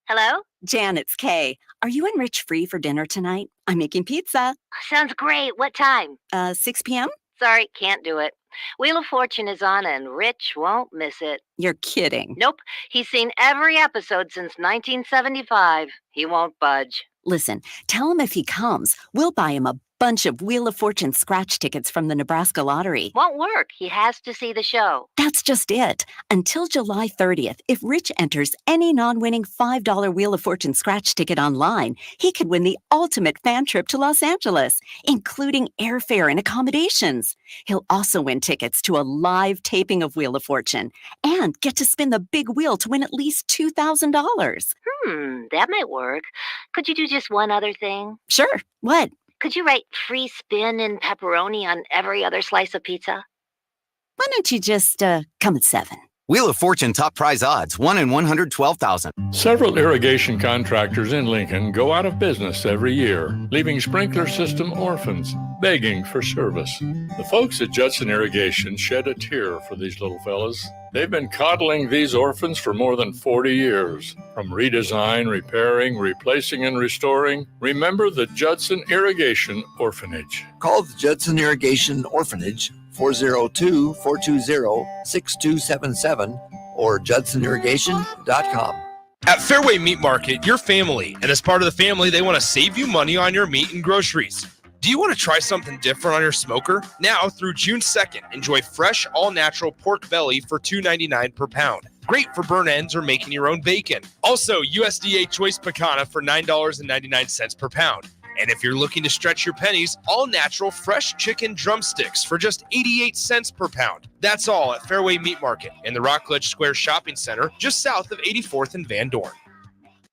Hello? Jan, it's Kay. Are you and Rich free for dinner tonight? I'm making pizza. Sounds great. What time? 6 p.m.? Sorry, can't do it. Wheel of Fortune is on and Rich won't miss it. You're kidding. Nope. He's seen every episode since 1975. He won't budge. Listen, tell him if he comes, we'll buy him a bunch of Wheel of Fortune scratch tickets from the Nebraska lottery. Won't work. He has to see the show. That's just it. Until July 30th, if Rich enters any non-winning $5 Wheel of Fortune scratch ticket online, he could win the ultimate fan trip to Los Angeles, including airfare and accommodations. He'll also win tickets to a live taping of Wheel of Fortune and get to spin the big wheel to win at least $2,000. That might work. Could you do just one other thing? Sure. What? Could you write free spin and pepperoni on every other slice of pizza? Why don't you just come at 7? Wheel of Fortune top prize odds, 1 in 112,000. Several irrigation contractors in Lincoln go out of business every year, leaving sprinkler system orphans, begging for service. The folks at Judson Irrigation shed a tear for these little fellas. They've been coddling these orphans for more than 40 years. From redesign, repairing, replacing, and restoring, remember the Judson Irrigation Orphanage. Call the Judson Irrigation Orphanage, 402-420-6277 or judsonirrigation.com. At Fairway Meat Market, your family, and as part of the family, they want to save you money on your meat and groceries. Do you want to try something different on your smoker? Now through June 2nd, enjoy fresh, all-natural pork belly for $2.99 per pound. Great for burn ends or making your own bacon. Also, USDA Choice Pecana for $9.99 per pound. And if you're looking to stretch your pennies, all-natural fresh chicken drumsticks for just 88 cents per pound. That's all at Fairway Meat Market in the Rockledge Square Shopping Center, just south of 84th and Van Dorn.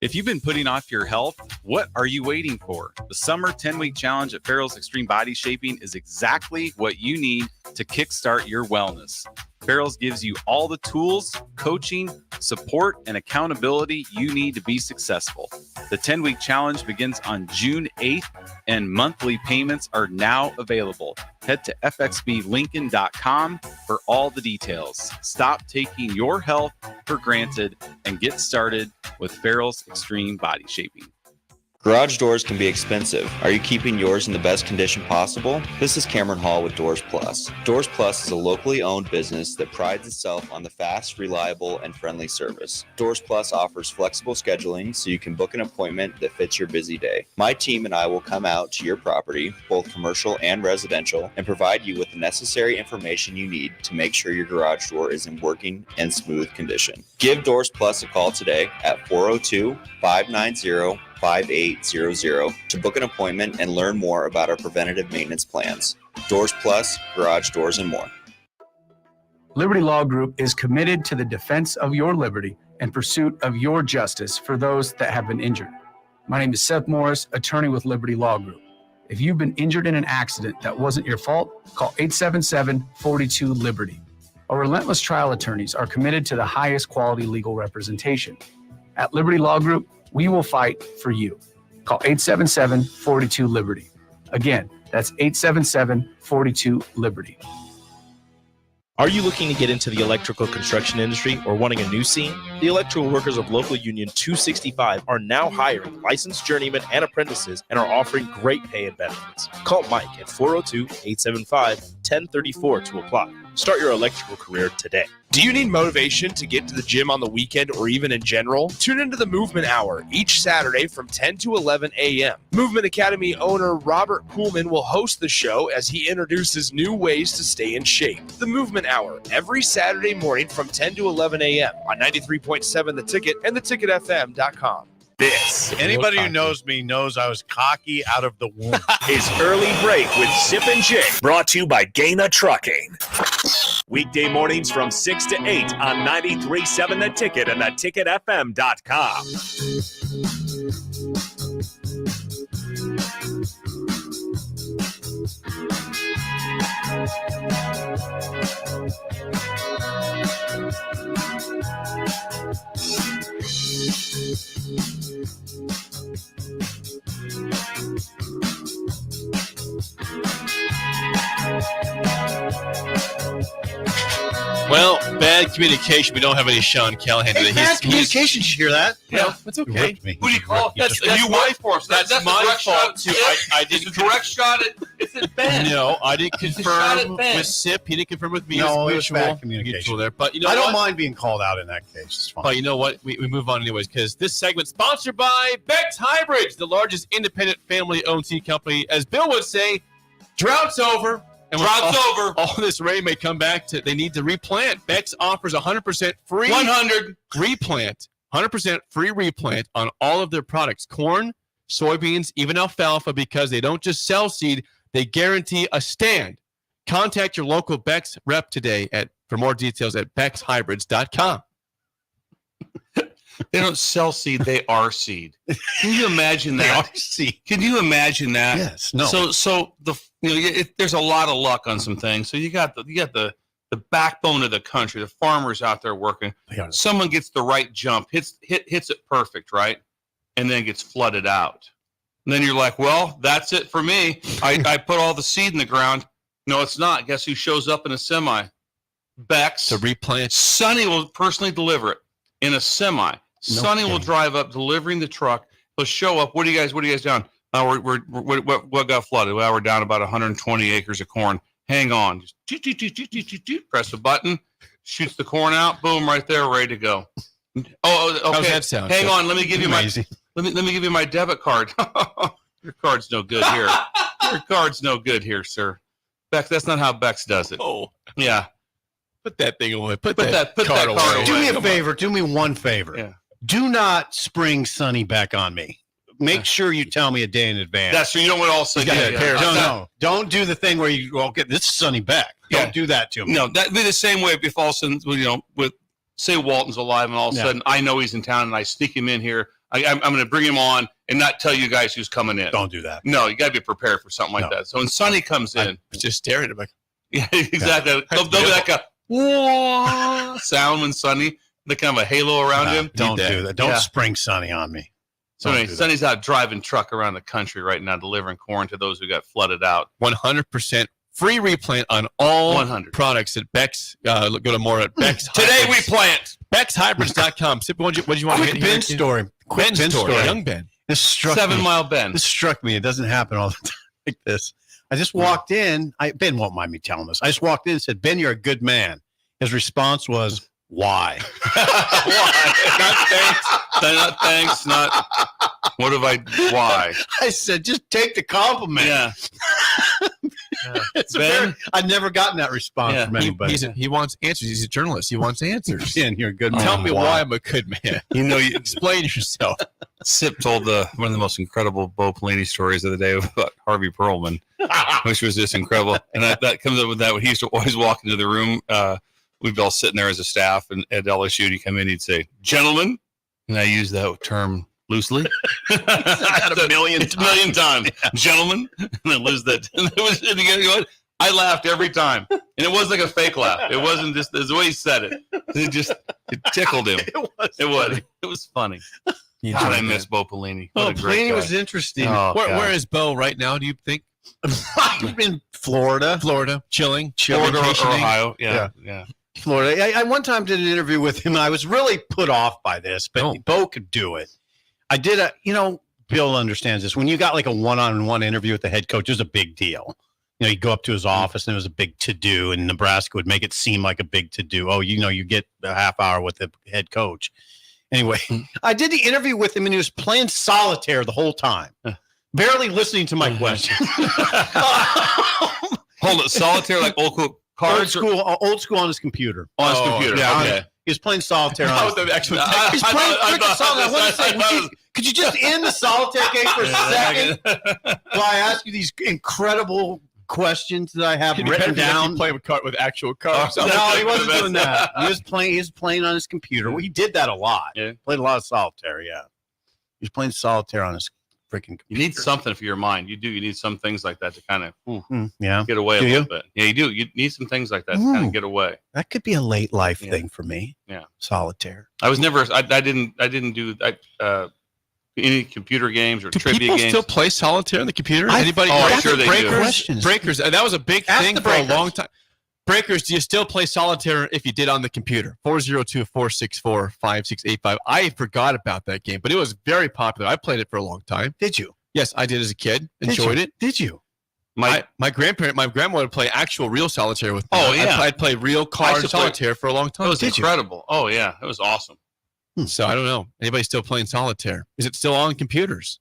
If you've been putting off your health, what are you waiting for? The Summer 10-Week Challenge at Farrell's Extreme Body Shaping is exactly what you need to kickstart your wellness. Farrell's gives you all the tools, coaching, support, and accountability you need to be successful. The 10-week challenge begins on June 8th, and monthly payments are now available. Head to fxblincoln.com for all the details. Stop taking your health for granted and get started with Farrell's Extreme Body Shaping. Garage doors can be expensive. Are you keeping yours in the best condition possible? This is Cameron Hall with Doors Plus. Doors Plus is a locally owned business that prides itself on the fast, reliable, and friendly service. Doors Plus offers flexible scheduling so you can book an appointment that fits your busy day. My team and I will come out to your property, both commercial and residential, and provide you with the necessary information you need to make sure your garage door is in working and smooth condition. Give Doors Plus a call today at 402-590-5800 to book an appointment and learn more about our preventative maintenance plans. Doors Plus, garage doors, and more. Liberty Law Group is committed to the defense of your liberty and pursuit of your justice for those that have been injured. My name is Seth Morris, attorney with Liberty Law Group. If you've been injured in an accident that wasn't your fault, call 877-42-LIBERTY. Our relentless trial attorneys are committed to the highest quality legal representation. At Liberty Law Group, we will fight for you. Call 877-42-LIBERTY. Again, that's 877-42-LIBERTY. Are you looking to get into the electrical construction industry or wanting a new scene? The electrical workers of Local Union 265 are now hiring licensed journeymen and apprentices and are offering great pay and benefits. Call Mike at 402-875-1034 to apply. Start your electrical career today. Do you need motivation to get to the gym on the weekend or even in general? Tune into the Movement Hour each Saturday from 10 to 11 a.m. Movement Academy owner Robert Kuhlman will host the show as he introduces new ways to stay in shape. The Movement Hour every Saturday morning from 10 to 11 a.m. on 93.7 The Ticket and theticketfm.com. This Anybody who knows me knows I was cocky out of the womb. is Early Break with Sip and Jake, brought to you by Gaina Trucking. Weekday mornings from 6 to 8 on 93.7 The Ticket and theticketfm.com. Well, bad communication. We don't have any Sean Callahan today. Bad communication. Did you hear that? Yeah, that's okay. Who do you call? That's my fault. That's my fault too. I didn't It's a direct shot at. It's at Ben. No, I didn't It's a shot confirm at Ben. with Sip. He didn't confirm with me. No, It it was was bad communication. mutual there. But you know I don't what? mind being called out in that case. It's fine. But you know what? We move on anyways because this segment's sponsored by Beck's Hybrids, the largest independent family-owned seed company. As Bill would say, drought's over. And Drought's over. All this rain may come back to. They need to replant. Beck's offers 100% free 100 replant, 100% free replant on all of their products: corn, soybeans, even alfalfa. Because they don't just sell seed; they guarantee a stand. Contact your local Beck's rep today for more details at beckshybrids.com. They don't sell seed; they are seed. Can you imagine that? They are seed. Can you imagine that? Yes. No. So there's a lot of luck on some things. So you got the backbone of the country, the farmers out there working. Someone gets the right jump, hits it perfect, right, and then gets flooded out. And then you're like, well, that's it for me. I put all the seed in the ground. No, it's not. Guess who shows up in a semi? Beck's. To replant. Sonny will personally deliver it in a semi. Sonny will drive up, delivering the truck. He'll show up. What are you guys doing? What got flooded? Well, we're down about 120 acres of corn. Hang on. Just press a button, shoots the corn out. Boom, right there, ready to go. Oh, okay. How's that sound? Hang on. Let me give you Amazing. let me give you my debit card. Your card's no good here. Your card's no good here, sir. Bex, that's not how Bex does it. Oh, yeah. Put that thing away. Put that card away. Do me a favor. Do me one favor. Yeah. Do not spring Sonny back on me. Make sure you tell me a day in advance. That's true. You don't want all Sonny. Don't do the thing where you get this is Sonny back. Don't do that to me. No, that'd be the same way if all of a sudden, with say Walton's alive and all of a sudden I know he's in town and I sneak him in here. I'm going to bring him on and not tell you guys who's coming in. Don't do that. No, you got to be prepared for something like that. So when Sonny comes in, just staring at him like, yeah, exactly. There'll be like a whoa sound when Sonny, the kind of a halo around him. Don't do that. Don't spring Sonny on me. So anyway, Sonny's out driving truck around the country right now, delivering corn to those who got flooded out. 100% free replant on all 100 products at Beck's. Go to more at Beck's. Today we plant. Beck'sHybrids.com. What did you want to Quick hit Ben here? story. Quick Ben story. Young Ben. This struck 7 me. Mile Ben. This struck me. It doesn't happen all the time like this. I just walked in. Ben won't mind me telling this. I just walked in and said, Ben, you're a good man. His response was, why? Why? Not thanks. Not thanks. Not what have I? Why? I said, just take the compliment. Yeah. Ben, I've never gotten that response from anybody. He wants answers. He's a journalist. He wants answers. And you're a good man. Tell me why I'm a good man. You explain yourself. Sip told one of the most incredible Bo Pelini stories of the day about Harvey Perlman, which was just incredible. And that comes up with that. When he used to always walk into the room, we'd be all sitting there as a staff, and at LSU, and he'd come in, he'd say, "Gentlemen," and I use that term loosely. a million times. Yeah. Gentlemen, and then lose that. And I laughed every time, and it was like a fake laugh. It wasn't just the way he said it. It tickled him. It was funny. God, I miss Bo Pelini. Oh, Pelini was interesting. Oh, where is Bo right now? Do you think? In Florida, chilling, Florida or Ohio. Yeah. Florida. I one time did an interview with him. I was really put off by this, but Bo could do it. I did Bill understands this. When you got like a one-on-one interview with the head coach, it was a big deal. You go up to his office and it was a big to-do, and Nebraska would make it seem like a big to-do. Oh, you get a half hour with the head coach. Anyway, I did the interview with him, and he was playing solitaire the whole time, barely listening to my question. Hold it, solitaire like old school cards? Old school on his computer. On his computer, yeah, okay. He was playing solitaire. That was the actual text. He's playing freaking solitaire. I want to say, could you just end the solitaire game for a second while I ask you these incredible questions that I have written down? Playing with actual cards. No, he wasn't doing that. He was playing on his computer. Well, he did that a lot. Yeah. Played a lot of solitaire. Yeah, he was playing solitaire on his freaking computer. You need something for your mind. You do. You need some things like that to kind of yeah, get away Do a you? little bit. Yeah, you do. You need some things like that to kind of get away. That could be a late life thing for me. Yeah, solitaire. I was never. I didn't do any computer games or Do trivia people games. still play solitaire on the computer? Anybody? Oh, I'm sure they Breakers? do. Breakers. That was a big Ask thing the for a Breakers. long time. Breakers, do you still play solitaire if you did on the computer? 402-464-5685. I forgot about that game, but it was very popular. I played it for a long time. Did you? Yes, I did as a kid. Enjoyed it. Did you? My grandma would play actual real solitaire with me. Oh, yeah. I'd play real card solitaire for a long time. It was incredible. Oh yeah, it was awesome. So I don't know. Anybody still playing solitaire? Is it still on computers?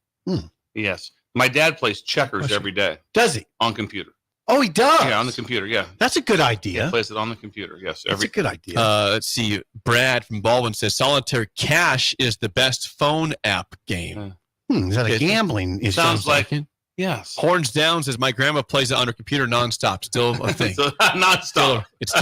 Yes, my dad plays checkers every day. Does he? On computer. Oh, he does. Yeah, on the computer. Yeah, that's a good idea. He plays it on the computer. Yes, That's a good idea. Let's see. Brad from Baldwin says Solitaire Cash is the best phone app game. Is that a gambling issue? Sounds like yes. Horns Down says my grandma plays it on her computer nonstop. Still a thing. Nonstop. It's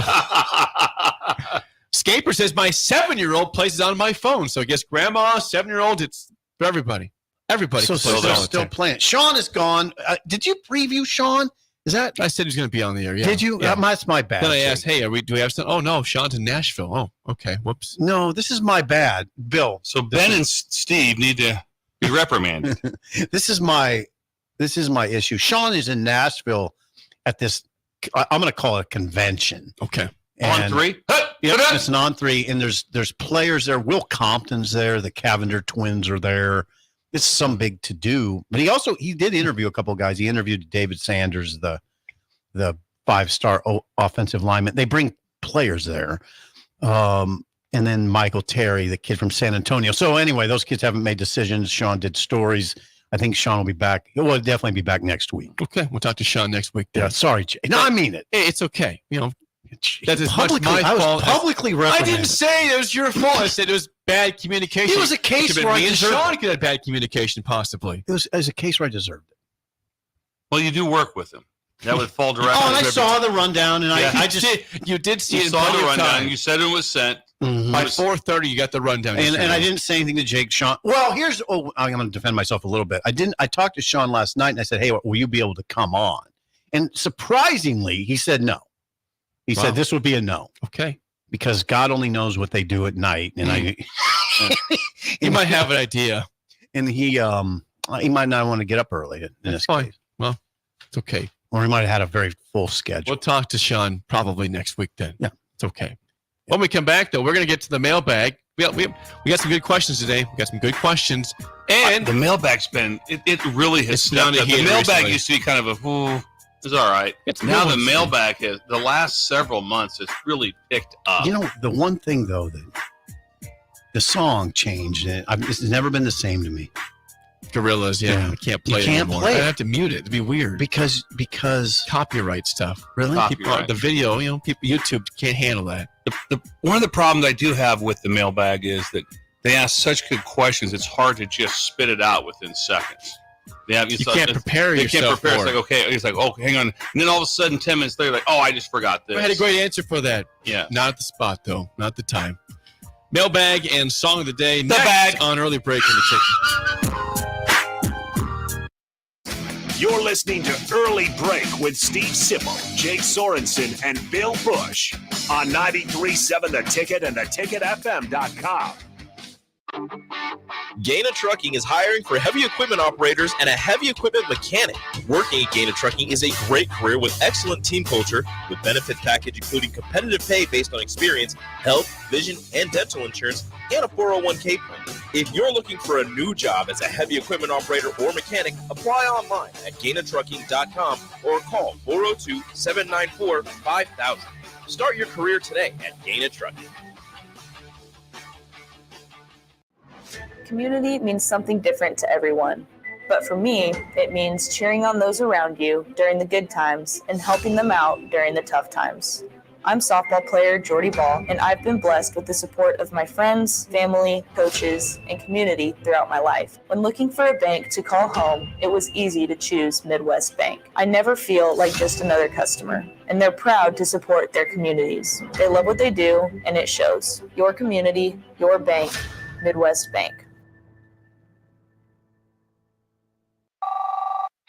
Scaper says my 7-year-old plays it on my phone. So I guess grandma, 7-year-old, it's for everybody. Everybody So can play they're solitaire. still playing. Sean is gone. Did you preview Sean? Is that? I said he was going to be on the air. Yeah. Did you? Yeah. That's my bad. Then I asked, "Hey, do we have something?" Oh no, Sean's in Nashville. Oh, okay. Whoops. No, this is my bad, Bill. So Ben and Steve need to be reprimanded. This is my issue. Sean is in Nashville at this. I'm going to call it a convention. Okay. On three. Yeah, it's an on three, and there's players there. Will Compton's there. The Cavender twins are there. It's some big to do. But he did interview a couple of guys. He interviewed David Sanders, the 5-star offensive lineman. They bring players there. And then Michael Terry, the kid from San Antonio. So anyway, those kids haven't made decisions. Sean did stories. I think Sean will be back. He will definitely be back next week. Okay, we'll talk to Sean next week. Then. Yeah, sorry, Jay. No, I mean it. Hey, it's okay. That's as much Publicly, my I was fault. publicly I reprimanded. didn't say it was your fault. I said it was bad communication. It was a case It could have where been I me and deserved Sean it. could have bad communication, possibly. It was a case where I deserved it. Well, you do work with him. That would fall directly. Oh, and I saw the rundown, and Yeah. I just you did see You it in saw plenty the of rundown. time. You said it was sent. By 4:30, you got the rundown. and I didn't say anything to Jake. Sean. Well, I'm going to defend myself a little bit. I talked to Sean last night, and I said, "Hey, will you be able to come on?" And surprisingly, he said no. He said this would be a no. Okay. Because God only knows what they do at night, and You might have an idea. And he might not want to get up early in this fine. case. Well, it's okay. Or he might have had a very full schedule. We'll talk to Sean probably next week then. Yeah. It's okay. When we come back, though, we're going to get to the mailbag. We got some good questions today. We got some good questions. And the mailbag's been, it really has It's down stepped to up. The heat mailbag recently. used to be kind of it's all right. It's Now new the ones. mailbag has, the last several months, has really picked up. You know, the one thing though that the song changed, and it's never been the same to me. Gorillas, yeah. I can't play You it can't anymore. play I it. have to mute it. It'd be weird. Because copyright stuff. Really? People, the video, YouTube can't handle that. One of the problems I do have with the mailbag is that they ask such good questions. It's hard to just spit it out within seconds. Yeah, You can't prepare yourself They can't prepare. for It's like, okay, it's like, oh, hang on. And then all of a sudden, 10 minutes later, like, oh, I just forgot this. I had a great answer for that. Yeah. Not at the spot, though. Not the time. Mailbag and song of the day. The next bag. on Early Break in the Ticket. You're listening to Early Break with Steve Sipple, Jake Sorensen, and Bill Busch on 93.7 The Ticket and theticketfm.com. Gaina Trucking is hiring for heavy equipment operators and a heavy equipment mechanic. Working at Gaina Trucking is a great career with excellent team culture, with benefit package including competitive pay based on experience, health, vision, and dental insurance, and a 401k plan. If you're looking for a new job as a heavy equipment operator or mechanic, apply online at GainaTrucking.com or call 402-794-5000. Start your career today at Gaina Trucking. Community means something different to everyone. But for me, it means cheering on those around you during the good times and helping them out during the tough times. I'm softball player Jordy Ball, and I've been blessed with the support of my friends, family, coaches, and community throughout my life. When looking for a bank to call home, it was easy to choose Midwest Bank. I never feel like just another customer, and they're proud to support their communities. They love what they do, and it shows. Your community, your bank, Midwest Bank.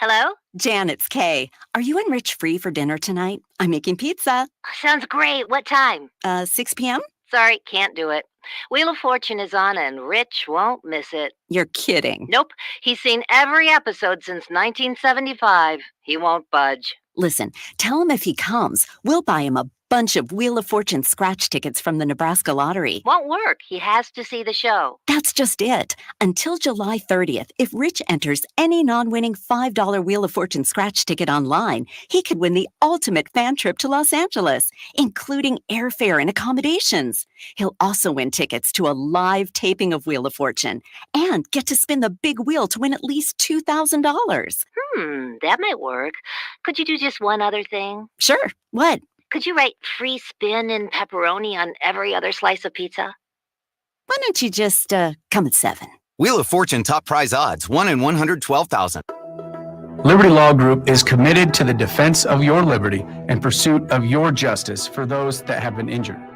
Hello? Jan, it's Kay. Are you and Rich free for dinner tonight? I'm making pizza. Sounds great. What time? 6 p.m.? Sorry, can't do it. Wheel of Fortune is on and Rich won't miss it. You're kidding. Nope. He's seen every episode since 1975. He won't budge. Listen, tell him if he comes, we'll buy him a bunch of Wheel of Fortune scratch tickets from the Nebraska lottery. Won't work. He has to see the show. That's just it. Until July 30th, if Rich enters any non-winning $5 Wheel of Fortune scratch ticket online, he could win the ultimate fan trip to Los Angeles, including airfare and accommodations. He'll also win tickets to a live taping of Wheel of Fortune and get to spin the big wheel to win at least $2,000. That might work. Could you do just one other thing? Sure. What? Could you write free spin and pepperoni on every other slice of pizza? Why don't you just come at 7? Wheel of Fortune top prize odds, 1 in 112,000. Liberty Law Group is committed to the defense of your liberty and pursuit of your justice for those that have been injured.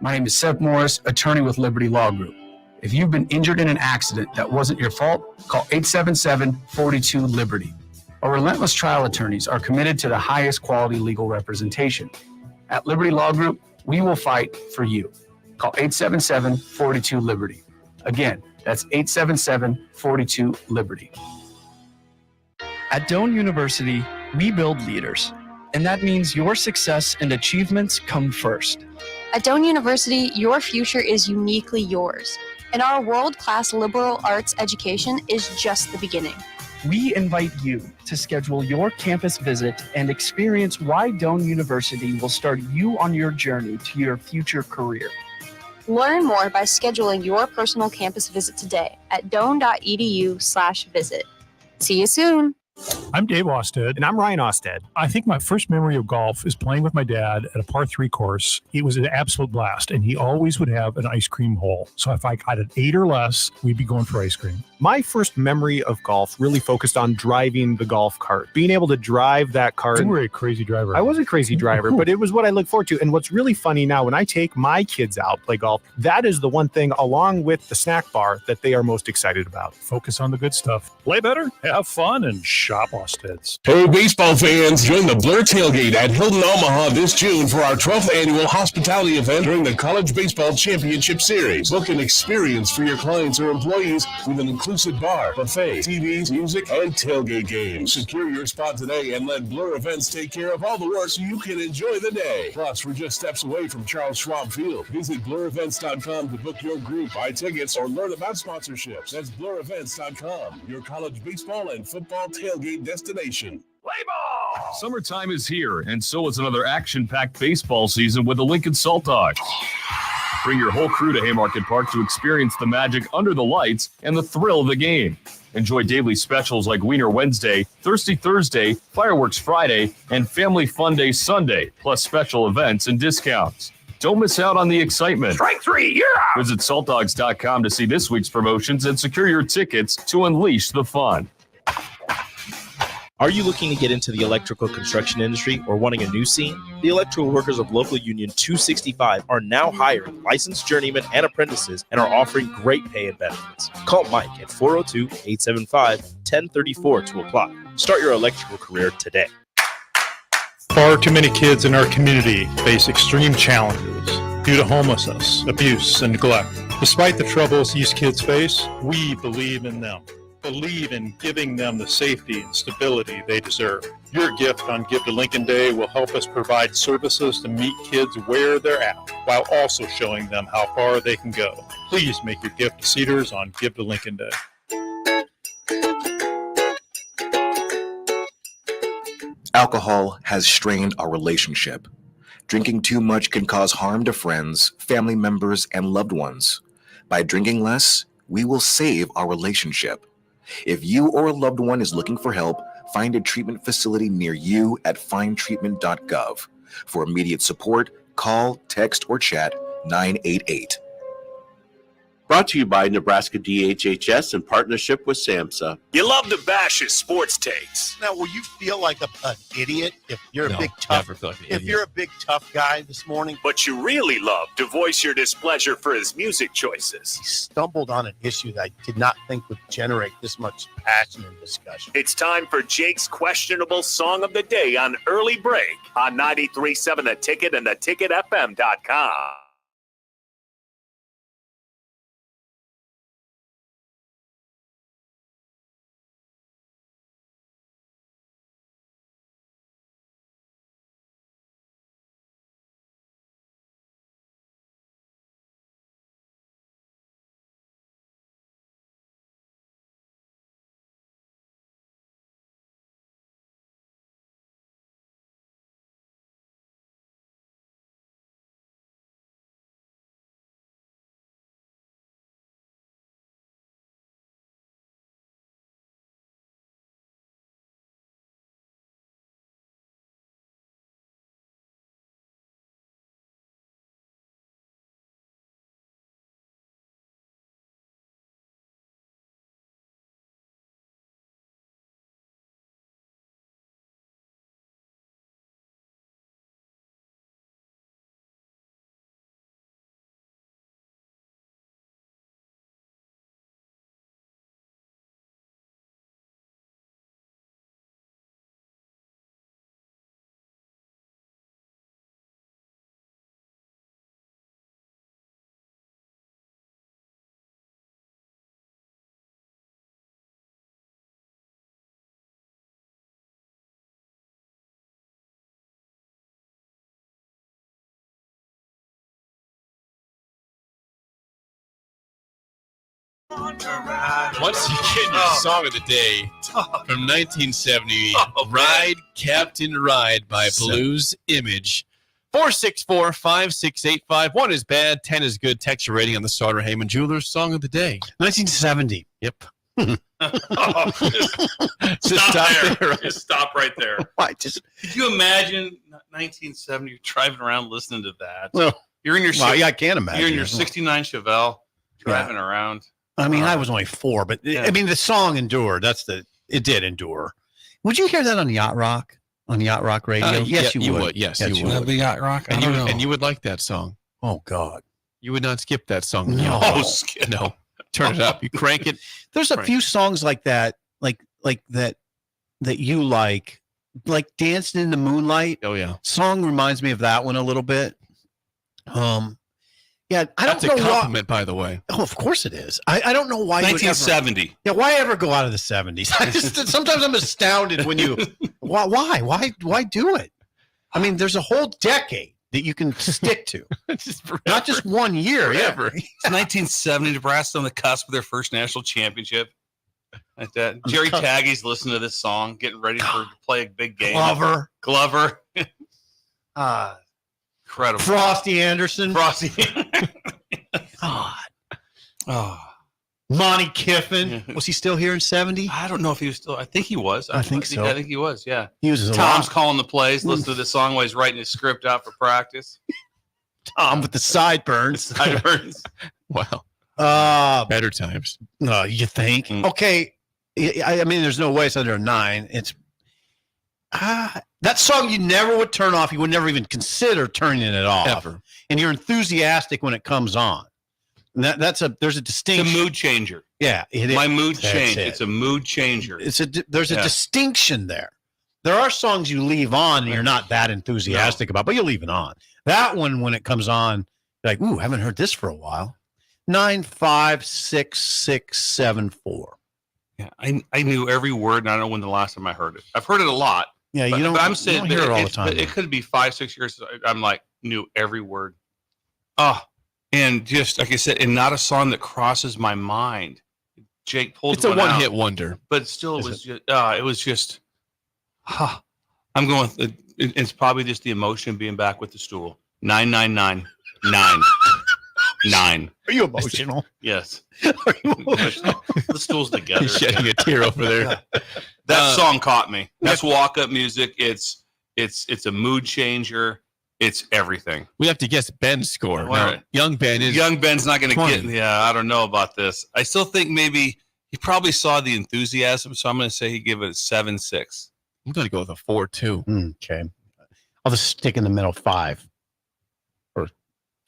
My name is Seth Morris, attorney with Liberty Law Group. If you've been injured in an accident that wasn't your fault, call 877-42-LIBERTY. Our relentless trial attorneys are committed to the highest quality legal representation. At Liberty Law Group, we will fight for you. Call 877-42-LIBERTY. Again, that's 877-42-LIBERTY. At Doane University, we build leaders, and that means your success and achievements come first. At Doane University, your future is uniquely yours, and our world-class liberal arts education is just the beginning. We invite you to schedule your campus visit and experience why Doane University will start you on your journey to your future career. Learn more by scheduling your personal campus visit today at doane.edu/visit. See you soon. I'm Dave Osted. And I'm Ryan Osted. I think my first memory of golf is playing with my dad at a par 3 course. It was an absolute blast, and he always would have an ice cream hole. So if I got an 8 or less, we'd be going for ice cream. My first memory of golf really focused on driving the golf cart, being able to drive that cart. You were a crazy driver. I was a crazy driver, but it was what I look forward to. And what's really funny now, when I take my kids out play golf, that is the one thing, along with the snack bar, that they are most excited about. Focus on the good stuff. Play better, have fun, and shop Osted's. Hey, baseball fans, join the Blur Tailgate at Hilton Omaha this June for our 12th annual hospitality event during the College Baseball Championship Series. Book an experience for your clients or employees with an inclusive bar, buffet, TVs, music, and tailgate games. Secure your spot today and let Blur Events take care of all the work so you can enjoy the day. Plus, we're just steps away from Charles Schwab Field. Visit blurevents.com to book your group, buy tickets, or learn about sponsorships. That's blurevents.com, your college baseball and football tailgate destination. Play ball! Summertime is here, and so is another action-packed baseball season with the Lincoln Salt Dogs. Bring your whole crew to Haymarket Park to experience the magic under the lights and the thrill of the game. Enjoy daily specials like Wiener Wednesday, Thirsty Thursday, Fireworks Friday, and Family Fun Day Sunday, plus special events and discounts. Don't miss out on the excitement. Strike 3, you're out! Visit saltdogs.com to see this week's promotions and secure your tickets to unleash the fun. Are you looking to get into the electrical construction industry or wanting a new scene? The electrical workers of Local Union 265 are now hiring licensed journeymen and apprentices and are offering great pay and benefits. Call Mike at 402-875-1034 to apply. Start your electrical career today. Far too many kids in our community face extreme challenges due to homelessness, abuse, and neglect. Despite the troubles these kids face, we believe in them. Believe in giving them the safety and stability they deserve. Your gift on Give to Lincoln Day will help us provide services to meet kids where they're at, while also showing them how far they can go. Please make your gift to Cedars on Give to Lincoln Day. Alcohol has strained our relationship. Drinking too much can cause harm to friends, family members, and loved ones. By drinking less, we will save our relationship. If you or a loved one is looking for help, find a treatment facility near you at findtreatment.gov. For immediate support, Call, text, or chat 988. Brought to you by Nebraska DHHS in partnership with SAMHSA. You love to bash his sports takes. Now, will you feel like an idiot if you're a big tough? Never feel like an If idiot. you're a big tough guy this morning, But you really love to voice your displeasure for his music choices. he stumbled on an issue that I did not think would generate this much passion and discussion. It's time for Jake's questionable song of the day on Early Break on 93.7 The Ticket and theticketfm.com. Once you get your song of the day from 1970, Ride, Captain Ride by Blues Image. 464-5685. 1 is bad, 10 is good. Text your rating on the Sauter Heyman Jewelers song of the day. 1970. Yep. Just stop right there. I just Could you imagine 1970? You're driving around listening to that. well, You're in your well, I can't imagine. you're in your '69 Chevelle driving around. I mean, I was only 4, but I mean, the song endured. It did endure. Would you hear that on Yacht Rock? On Yacht Rock Radio? Yes, you would. Yes, you would. Yacht Rock. And you would like that song. Oh God, you would not skip that song. No. No. Turn it up. You crank it. There's a few songs like that, like that you like "Dancing in the Moonlight." Oh yeah, song reminds me of that one a little bit. Yeah, I don't That's know a compliment, by the way. Oh, of course it is. I don't know why. 1970. Why ever go out of the 70s? Sometimes I'm astounded when you. Why do it? I mean, there's a whole decade that you can stick to, not just 1 year. Forever. It's 1970. Nebraska on the cusp of their first national championship. Like that. Jerry Taggy's listening to this song, getting ready to play a big game. Glover. Incredible. Frosty Anderson. God. Oh. Monty Kiffin. Was he still here in 70? I don't know if he was still. I think he was. I think so. I think he was. Yeah. He was Tom's calling the plays. Listen to this song while he's writing his script out for practice. Tom with the sideburns. Wow. Better times. No, you think? Okay. I mean, there's no way it's under a 9. It's that song you never would turn off. You would never even consider turning it off. Ever. And you're enthusiastic when it comes on. And there's a distinction. It's a mood changer. Yeah, it is. My mood That's changed. it. It's a mood changer. There's a distinction there. There are songs you leave on and you're not that enthusiastic about, but you leave it on. That one, when it comes on, you're like, ooh, haven't heard this for a while. 956-674. Yeah, I knew every word, and I don't know when the last time I heard it. I've heard it a lot. Yeah, but, you don't. But I'm you saying don't hear it all the time. It could be 5-6 years. I'm like knew every word. And just like I said, and not a song that crosses my mind. Jake pulled. It's a one-hit out, wonder, but still, it was just. I'm going. It's probably just the emotion of being back with the stool. 99999. Are you emotional? Yes. Are you emotional? The stool's together. He's shedding a tear over there. That song caught me. That's walk-up music. It's a mood changer. it's everything. We have to guess Ben's score. Well, Now, young Ben's not going to get. Yeah, I don't know about this. I still think maybe he probably saw the enthusiasm, so I'm going to say he give it a 7-6. I'm going to go with a 4-2. Okay, I'll just stick in the middle 5 or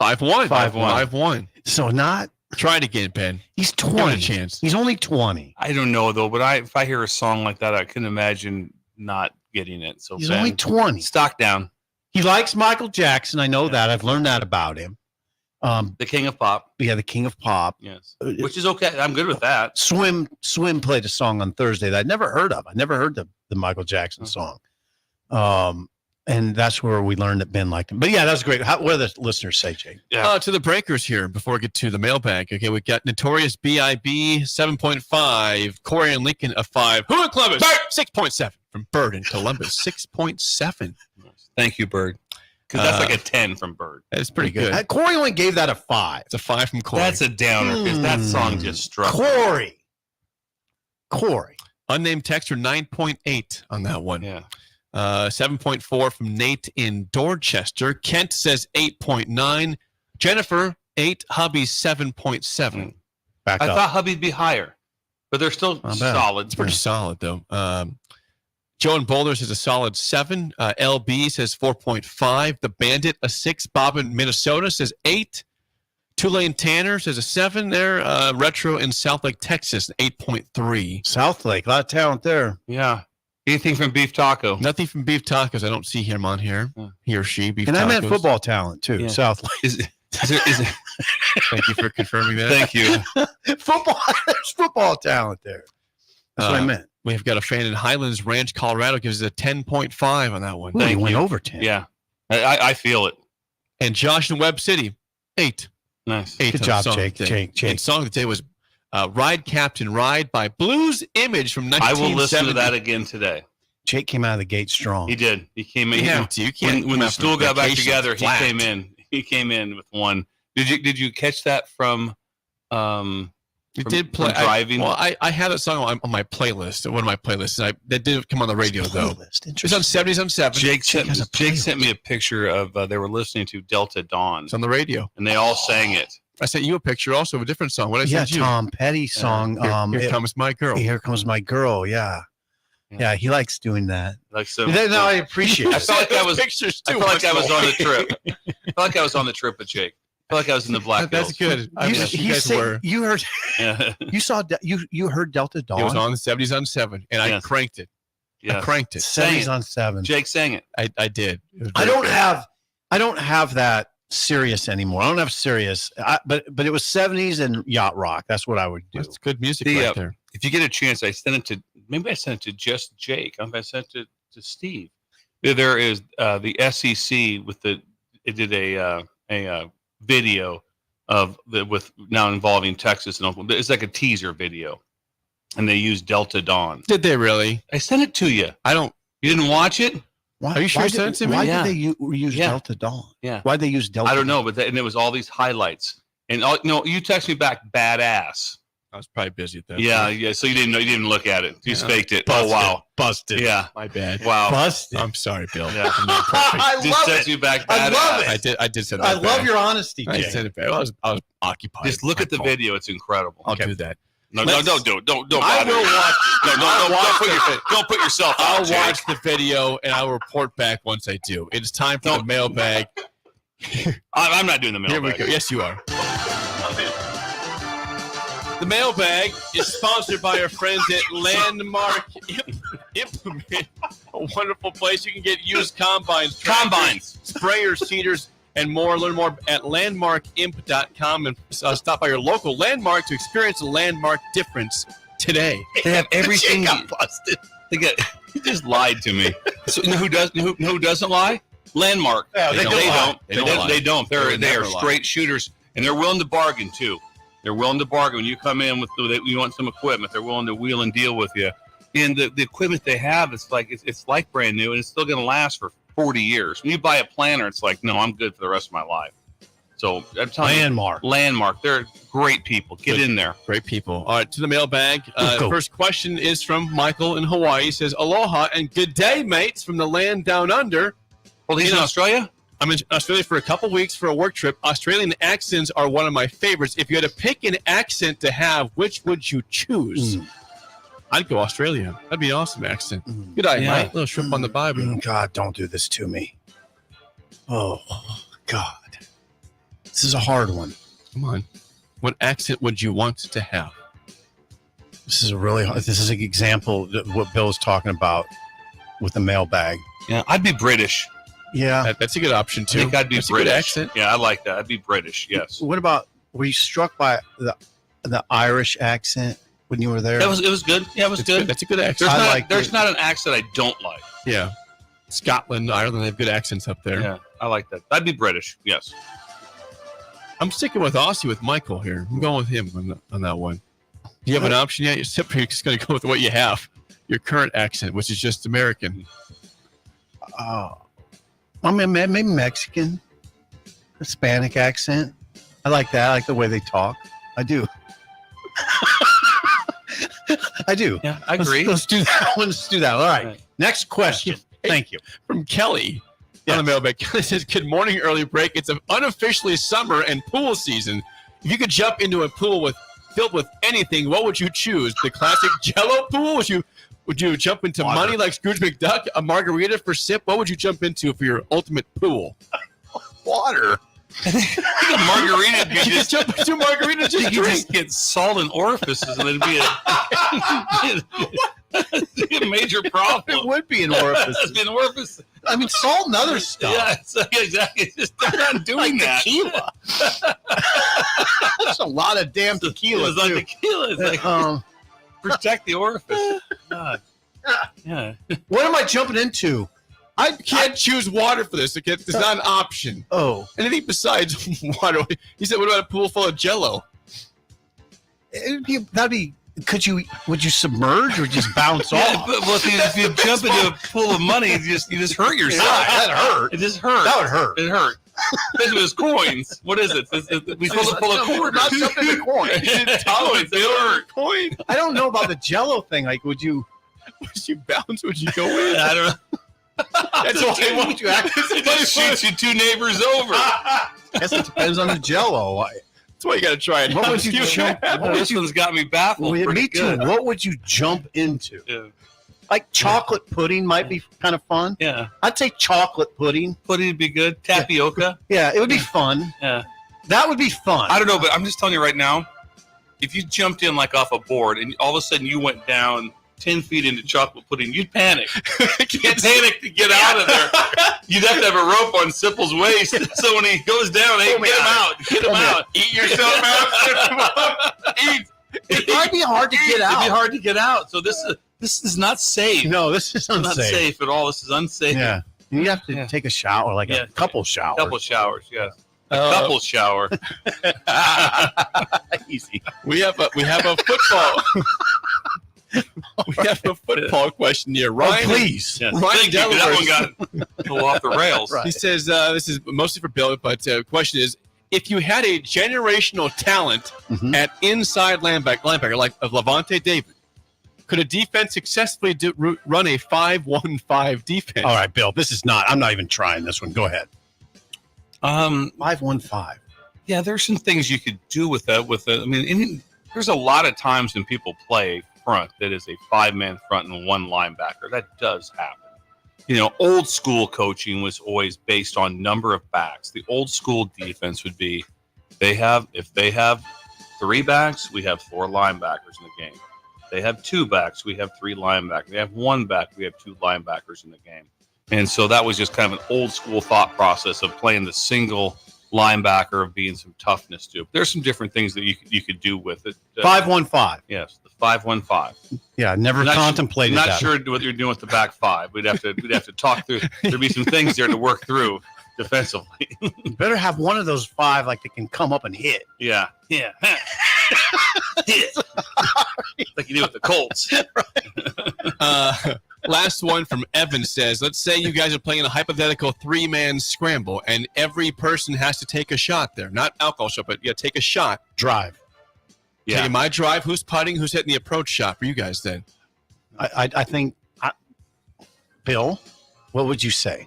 5-1. 5-1. 5-1. So not. Try it again, Ben. He's Give it 20. a chance. He's only 20. I don't know though, but if I hear a song like that, I can imagine not getting it. So He's Ben, only 20. Stock down. He likes Michael Jackson. I know that. I've learned that about him. The King of Pop. Yeah, the King of Pop. Yes, which is okay. I'm good with that. Swim played a song on Thursday that I'd never heard of. I never heard the Michael Jackson song. And that's where we learned that Ben liked him. But yeah, that's great. What do the listeners say, Jake? Yeah. To the breakers here before we get to the mailbag. Okay, we got Notorious B.I.B. 7.5, Corey and Lincoln a 5. Who in Columbus? 6.7 from Bird in Columbus. 6.7. Thank you, Bird. Because that's like a 10 from Bird. That's pretty good. Corey only gave that a 5. It's a 5 from Corey. That's a downer because that song just struck. Corey. Unnamed texter 9.8 on that one. Yeah. 7.4 from Nate in Dorchester. Kent says 8.9. Jennifer 8. Hubby 7.7. Back I up. thought Hubby'd be higher, but they're still solid. It's pretty solid though. Joe in Boulder says a solid 7. LB says 4.5. The Bandit a 6. Bob in Minnesota says 8. Tulane Tanner says a 7 there. Retro in South Lake, Texas, 8.3. South Lake, a lot of talent there. Yeah. Anything from Beef Taco? Nothing from Beef Tacos. I don't see him on here. He or she. Beef And Tacos. I meant football talent too. Yeah. South Lake. Is it, Thank you for confirming that. Thank you. Football. There's football talent there. That's what I meant. We've got a fan in Highlands Ranch, Colorado, gives us a 10.5 on that one. Ooh, he went over 10. Yeah. I feel it. And Josh in Webb City, 8. Nice. 8 Good on job, song Jake. of the day. Jake. And song of the day was Ride Captain Ride by Blues Image from 1970. I will listen to that again today. Jake came out of the gate strong. He did. He came in. You have to. You can't when come the out from stool got back vacation together, flat. he came in. He came in with one. Did you catch that from It did play. driving? I had that song on my playlist, one of my playlists. That did come on the radio, though. It's on 70s on 7. Jake sent me a picture of they were listening to Delta Dawn. It's on the radio. And they all sang it. I sent you a picture also of a different song. What did I send you? Tom Petty song. Here Comes My Girl. Here Comes My Girl. Yeah. Yeah, he likes doing that. Like so. No, I appreciate it. I felt like I was. Pictures I too. felt like I was on the trip. I felt like I was on the trip with Jake. I felt like I was in the Black That's Hills. good. I wish you guys were. You heard. Yeah. You saw. You heard Delta Dawn. It was on the 70s on 7, and I Yes. cranked it. Yes. I cranked it. Sang 70s it. on 7. Jake sang it. I did. It was I very don't good. have that Sirius anymore. I don't have Sirius. But it was 70s and yacht rock. That's what I would do. That's good music The, right there. If you get a chance, I sent it to. Maybe I sent it to just Jake. I sent it to Steve. There is the SEC with the. It did a video of with now involving Texas and Oklahoma. It's like a teaser video, and they used Delta Dawn. Did they really? I sent it to you. You didn't watch it? Why, Are you sure why you sent it to me? Why Yeah. did they use Yeah. Delta Dawn? Yeah. Why'd they use Delta? I don't know, but and it was all these highlights. And you text me back, badass. I was probably busy at that Yeah, point. yeah. So you didn't know, you didn't look at it. You just faked it. Busted. Oh wow, Busted. yeah. My bad. Wow. Busted. I'm sorry, Bill. Yeah. I'm not perfect. I Just love text it. me back, I badass. love it. I did send that I love back. your honesty, I Jake. sent it back. I was occupied. Just look My at the fault. video. It's incredible. I'll do that. No, Let's- don't do it. Don't I bother. will watch. Don't put yourself out. I'll Jake. watch the video and I'll report back once I do. It's time for the mailbag. I'm not doing the Here we mailbag. go. Yes, you are. The mailbag is sponsored by our friends at Landmark Implement, a wonderful place you can get used combines, Combines. sprayers, seeders, and more. Learn more at landmarkimp.com and stop by your local Landmark to experience the Landmark difference today. They have everything. Jake got busted. They got. He just lied to me. So you know who doesn't lie? Landmark. Yeah, they don't lie. They don't. They would They are never lie. straight shooters, and they're willing to bargain too. They're willing to bargain when you come in with you want some equipment. They're willing to wheel and deal with you. And the equipment they have, it's like brand new, and it's still going to last for 40 years. When you buy a planter, it's like, no, I'm good for the rest of my life. So I'm telling Landmark, they're great people. Get in there. Great people. All right, to the mailbag. Go. First question is from Michael in Hawaii. He says, aloha and good day, mates, from the land down under. Well, he's in Australia? I'm in Australia for a couple weeks for a work trip. Australian accents are one of my favorites. If you had to pick an accent to have, which would you choose? I'd go Australia. That'd be an awesome accent. Good day, mate. Little shrimp on the Bible. God, don't do this to me. Oh, God. This is a hard one. Come on. What accent would you want to have? This is an example of what Bill's talking about with the mailbag. Yeah, I'd be British. Yeah. That's a good option, too. I think I'd be That's British. A good accent. Yeah, I like that. I'd be British, yes. What about, were you struck by the Irish accent when you were there? It was good. Yeah, it was good. That's a good accent. There's not an accent I don't like. Yeah. Scotland, Ireland, they have good accents up there. Yeah, I like that. I'd be British, yes. I'm sticking with Aussie with Michael here. I'm going with him on that one. Do you have an option yet? You're just going to go with what you have. Your current accent, which is just American. I mean, maybe Mexican, Hispanic accent. I like that. I like the way they talk. I do. I do. Yeah, I agree. Let's do that. Let's do that. All right. Next question. Thank you. From Kelly on the mailbag. Kelly says, good morning, early break. It's unofficially summer and pool season. If you could jump into a pool filled with anything, what would you choose? The classic Jello pool? Would you jump into money like Scrooge McDuck? A margarita for sip? What would you jump into for your ultimate pool? Water. I think a margarita could just jump into margarita. You could just get salt in orifices, and it'd be a major problem. It would be an orifice. It'd be an orifice. I mean, salt and other stuff. Yeah, exactly. They're not doing that. Tequila. That's a lot of damn tequila. It's like tequila. It's like protect the orifice. God. Yeah. What am I jumping into? I can't choose water for this. It's not an option. Oh. Anything besides water. He said, what about a pool full of Jello? Would you submerge or just bounce off? But if you jump into a pool of money, you just hurt yourself. Yeah, that hurt. It just hurt. That would hurt. It hurt. Especially with coins. What is it? We supposed to pull a quarter. Not jumping into coins. Coins. They hurt. Coin. I don't know about the Jello thing. Like, would you bounce? Would you go in? I don't know. That's why I want you act. It just shoots you two neighbors over. I guess it depends on the Jello. That's why you got to try it. What would you jump? This one's got me baffled. Me too. What would you jump into? Yeah. Like chocolate pudding might be kind of fun. Yeah. I'd say chocolate pudding. Pudding would be good. Tapioca. Yeah, it would be fun. Yeah. That would be fun. I don't know, but I'm just telling you right now, if you jumped in like off a board and all of a sudden you went down 10 feet into chocolate pudding, you'd panic. You'd panic to get out of there. You'd have to have a rope on Sipple's waist. So when he goes down, hey, get him out. Get him out. Eat yourself out. Eat. It might be hard to get out. It'd be hard to get out. So this is not safe. No, this is unsafe. Not safe at all. This is unsafe. Yeah. You have to take a shower, like a couple showers. Couple showers, yes. A couple shower. Easy. We have a football. We have a football question here. Ryan, please. Yes. Ryan that one got go off the rails. Right. He says this is mostly for Bill, but the question is: if you had a generational talent at inside linebacker like of Levante David, could a defense successfully run a 5-1-5 defense? All right, Bill. I'm not even trying this one. Go ahead. 5-1-5. Yeah, there's some things you could do with that. I mean, there's a lot of times when people play front that is a 5-man front and one linebacker. That does happen. You know, old school coaching was always based on number of backs. The old school defense would be if they have 3 backs, we have 4 linebackers in the game. They have 2 backs, we have 3 linebackers. They have 1 back, we have 2 linebackers in the game. And so that was just kind of an old school thought process of playing the single linebacker, of being some toughness to it. There's some different things that you could do with it. 5-1-5. Yes, the 5-1-5. Yeah, never contemplated that. Not sure what you're doing with the back 5. We'd have to talk through. There'd be some things there to work through defensively. You better have one of those 5 like that can come up and hit. Yeah. Hit. Like you do with the Colts. Last one from Evan says, let's say you guys are playing a hypothetical 3-man scramble, and every person has to take a shot there. Not alcohol shot, but take a shot. Drive. Yeah. Okay, my drive, who's putting, who's hitting the approach shot for you guys then? I think, Bill, what would you say?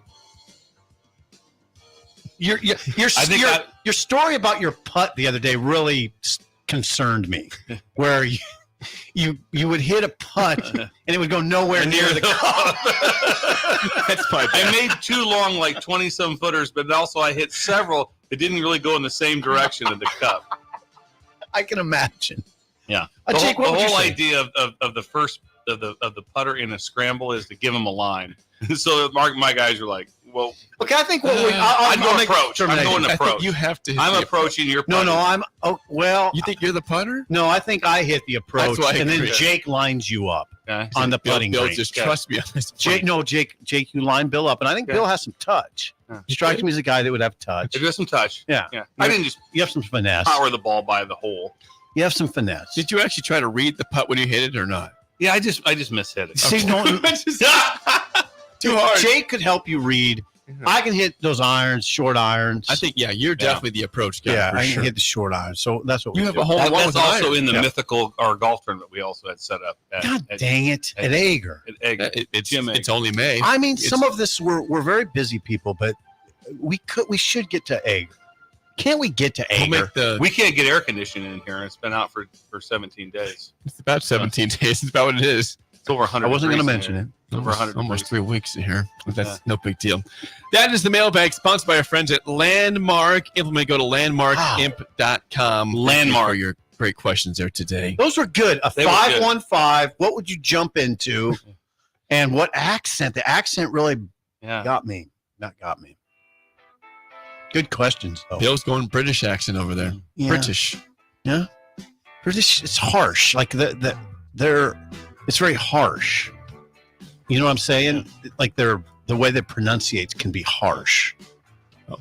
Your story about your putt the other day really concerned me, where you would hit a putt and it would go nowhere near the cup. That's I made 2 long, like 20-some footers, but also I hit several that didn't really go in the same direction of the cup. I can imagine. Yeah, Jake, the whole idea of the first of the putter in a scramble is to give them a line. So my guys are like, well, okay, I think what I'm going approach. I'm going approach. You have to. I'm approaching your putter. No, You think you're the putter? No, I think I hit the approach, and then agree. Jake lines you up on the putting Bill green. just trust me on this. Jake, you line Bill up, and I think Bill has some touch. He strikes me as a guy that would have touch. If you have some touch, yeah. I didn't just you have some finesse. power the ball by the hole. You have some finesse. Did you actually try to read the putt when you hit it or not? Yeah, I just mishit it. See, too hard. Jake could help you read. I can hit those irons, short irons. I think, you're definitely the approach guy. Yeah, for I sure. can hit the short irons. So that's what You we have do. a whole one That's with also iron. in the mythical or golf tournament we also had set up. God dang it! At Ager. It's only May. I mean, some of this we're very busy people, but we should get to Ager. Can't we get to Ager? We can't get air conditioning in here. It's been out for 17 days. It's about 17 days. It's about what it is. It's over 100. I wasn't going to degrees in mention here. it. Over 100. Almost 3 weeks in here. But that's no big deal. That is the mailbag sponsored by our friends at Landmark. Implement. Go to landmarkimp.com. Landmark. For your great questions there today. Those were good. A 515. What would you jump into? And what accent? The accent really got me. Not got me. Good questions, though. Bill's going British accent over there. Yeah. British. Yeah. British. It's harsh. Like it's very harsh. You know what I'm saying? Like the way they pronunciate can be harsh. Oh.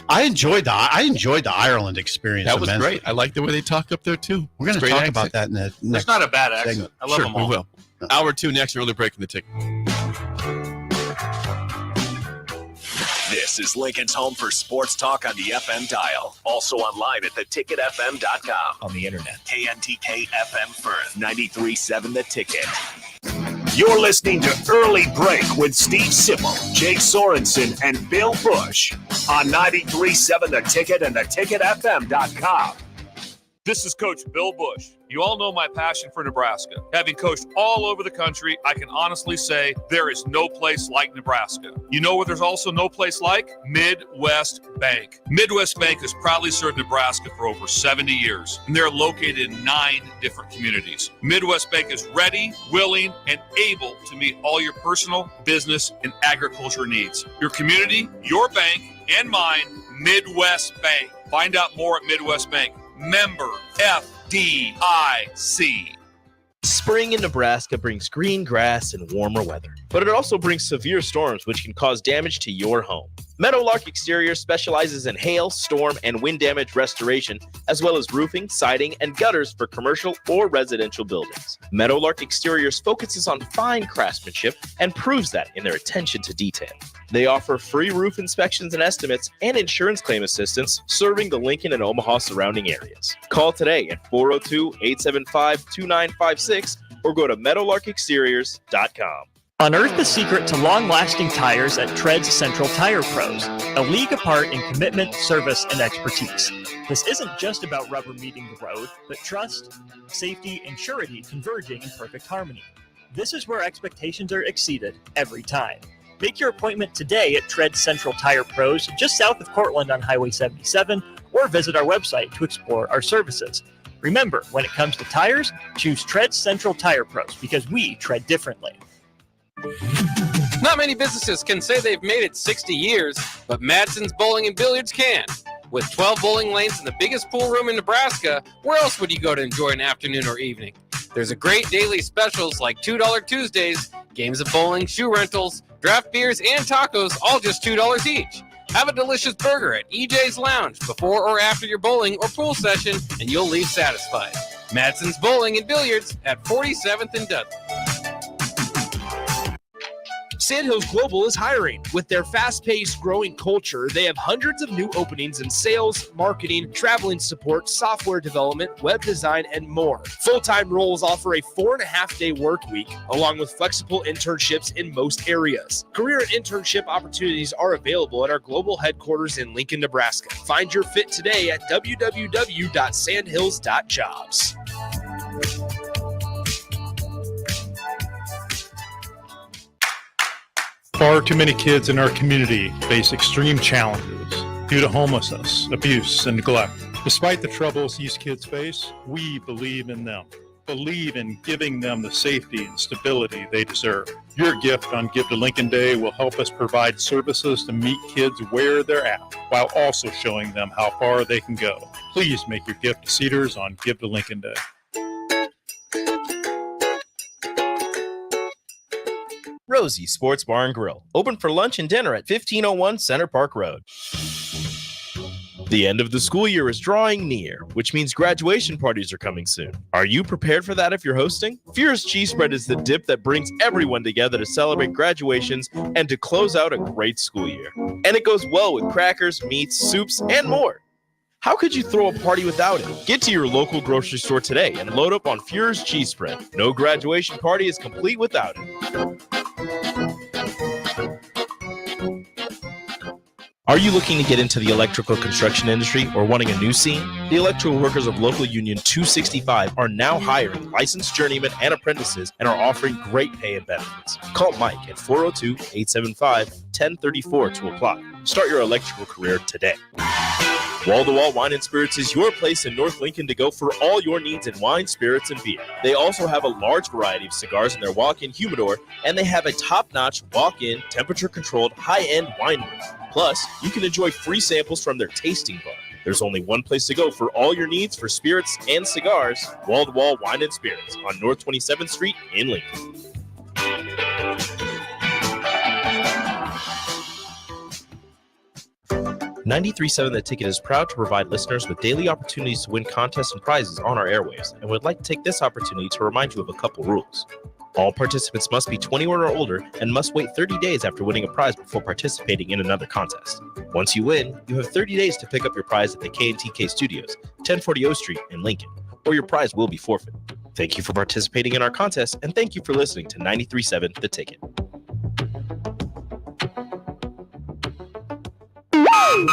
I enjoyed the Ireland experience. That was immensely. great. I like the way they talk up there too. We're going to talk about that in the next It's not a bad accent. segment. I love them all. We will. Hour 2 next. We're really breaking the ticket. This is Lincoln's home for sports talk on the FM dial. Also online at theticketfm.com. On the internet. KNTK FM Firth, 93.7 The Ticket. You're listening to Early Break with Steve Sipple, Jake Sorensen, and Bill Busch on 93.7 The Ticket and theticketfm.com. This is Coach Bill Busch. You all know my passion for Nebraska. Having coached all over the country, I can honestly say there is no place like Nebraska. You know where there's also no place like? Midwest Bank. Midwest Bank has proudly served Nebraska for over 70 years, and they're located in 9 different communities. Midwest Bank is ready, willing, and able to meet all your personal, business, and agriculture needs. Your community, your bank, and mine, Midwest Bank. Find out more at Midwest Bank. Member FDIC. Spring in Nebraska brings green grass and warmer weather, but it also brings severe storms which can cause damage to your home. Meadowlark Exterior specializes in hail, storm, and wind damage restoration, as well as roofing, siding, and gutters for commercial or residential buildings. Meadowlark Exteriors focuses on fine craftsmanship and proves that in their attention to detail. They offer free roof inspections and estimates and insurance claim assistance, serving the Lincoln and Omaha surrounding areas. Call today at 402-875-2956 or go to meadowlarkexteriors.com. Unearth the secret to long-lasting tires at Tread's Central Tire Pros, a league apart in commitment, service, and expertise. This isn't just about rubber meeting the road, but trust, safety, and surety converging in perfect harmony. This is where expectations are exceeded every time. Make your appointment today at Tread's Central Tire Pros, just south of Cortland on Highway 77, or visit our website to explore our services. Remember, when it comes to tires, choose Tread's Central Tire Pros because we tread differently. Not many businesses can say they've made it 60 years, but Madsen's Bowling and Billiards can. With 12 bowling lanes and the biggest pool room in Nebraska, where else would you go to enjoy an afternoon or evening? There's a great daily specials like $2 Tuesdays, games of bowling, shoe rentals, draft beers, and tacos, all just $2 each. Have a delicious burger at EJ's Lounge before or after your bowling or pool session, and you'll leave satisfied. Madsen's Bowling and Billiards at 47th and Dudley. Sandhills Global is hiring. With their fast-paced, growing culture, they have hundreds of new openings in sales, marketing, traveling support, software development, web design, and more. Full-time roles offer a 4.5-day work week, along with flexible internships in most areas. Career and internship opportunities are available at our global headquarters in Lincoln, Nebraska. Find your fit today at www.sandhills.jobs. Far too many kids in our community face extreme challenges due to homelessness, abuse, and neglect. Despite the troubles these kids face, we believe in them. Believe in giving them the safety and stability they deserve. Your gift on Give to Lincoln Day will help us provide services to meet kids where they're at, while also showing them how far they can go. Please make your gift to Cedars on Give to Lincoln Day. Rosie Sports Bar and Grill, open for lunch and dinner at 1501 Center Park Road. The end of the school year is drawing near, which means graduation parties are coming soon. Are you prepared for that if you're hosting? Fierce Cheese Spread is the dip that brings everyone together to celebrate graduations and to close out a great school year. And it goes well with crackers, meats, soups, and more. How could you throw a party without it? Get to your local grocery store today and load up on Fierce Cheese Spread. No graduation party is complete without it. Are you looking to get into the electrical construction industry or wanting a new scene? The electrical workers of Local Union 265 are now hiring licensed journeymen and apprentices and are offering great pay and benefits. Call Mike at 402-875-1034 to apply. Start your electrical career today. Wall to Wall Wine and Spirits is your place in North Lincoln to go for all your needs in wine, spirits, and beer. They also have a large variety of cigars in their walk-in humidor, and they have a top-notch walk-in, temperature-controlled, high-end wine room. Plus, you can enjoy free samples from their tasting bar. There's only one place to go for all your needs for spirits and cigars. Wall to Wall Wine and Spirits on North 27th Street in Lincoln. 93.7 The Ticket is proud to provide listeners with daily opportunities to win contests and prizes on our airwaves, and would like to take this opportunity to remind you of a couple rules. All participants must be 21 or older and must wait 30 days after winning a prize before participating in another contest. Once you win, you have 30 days to pick up your prize at the K&TK Studios, 1040 O Street in Lincoln, or your prize will be forfeit. Thank you for participating in our contest, and thank you for listening to 93.7 The Ticket. Wake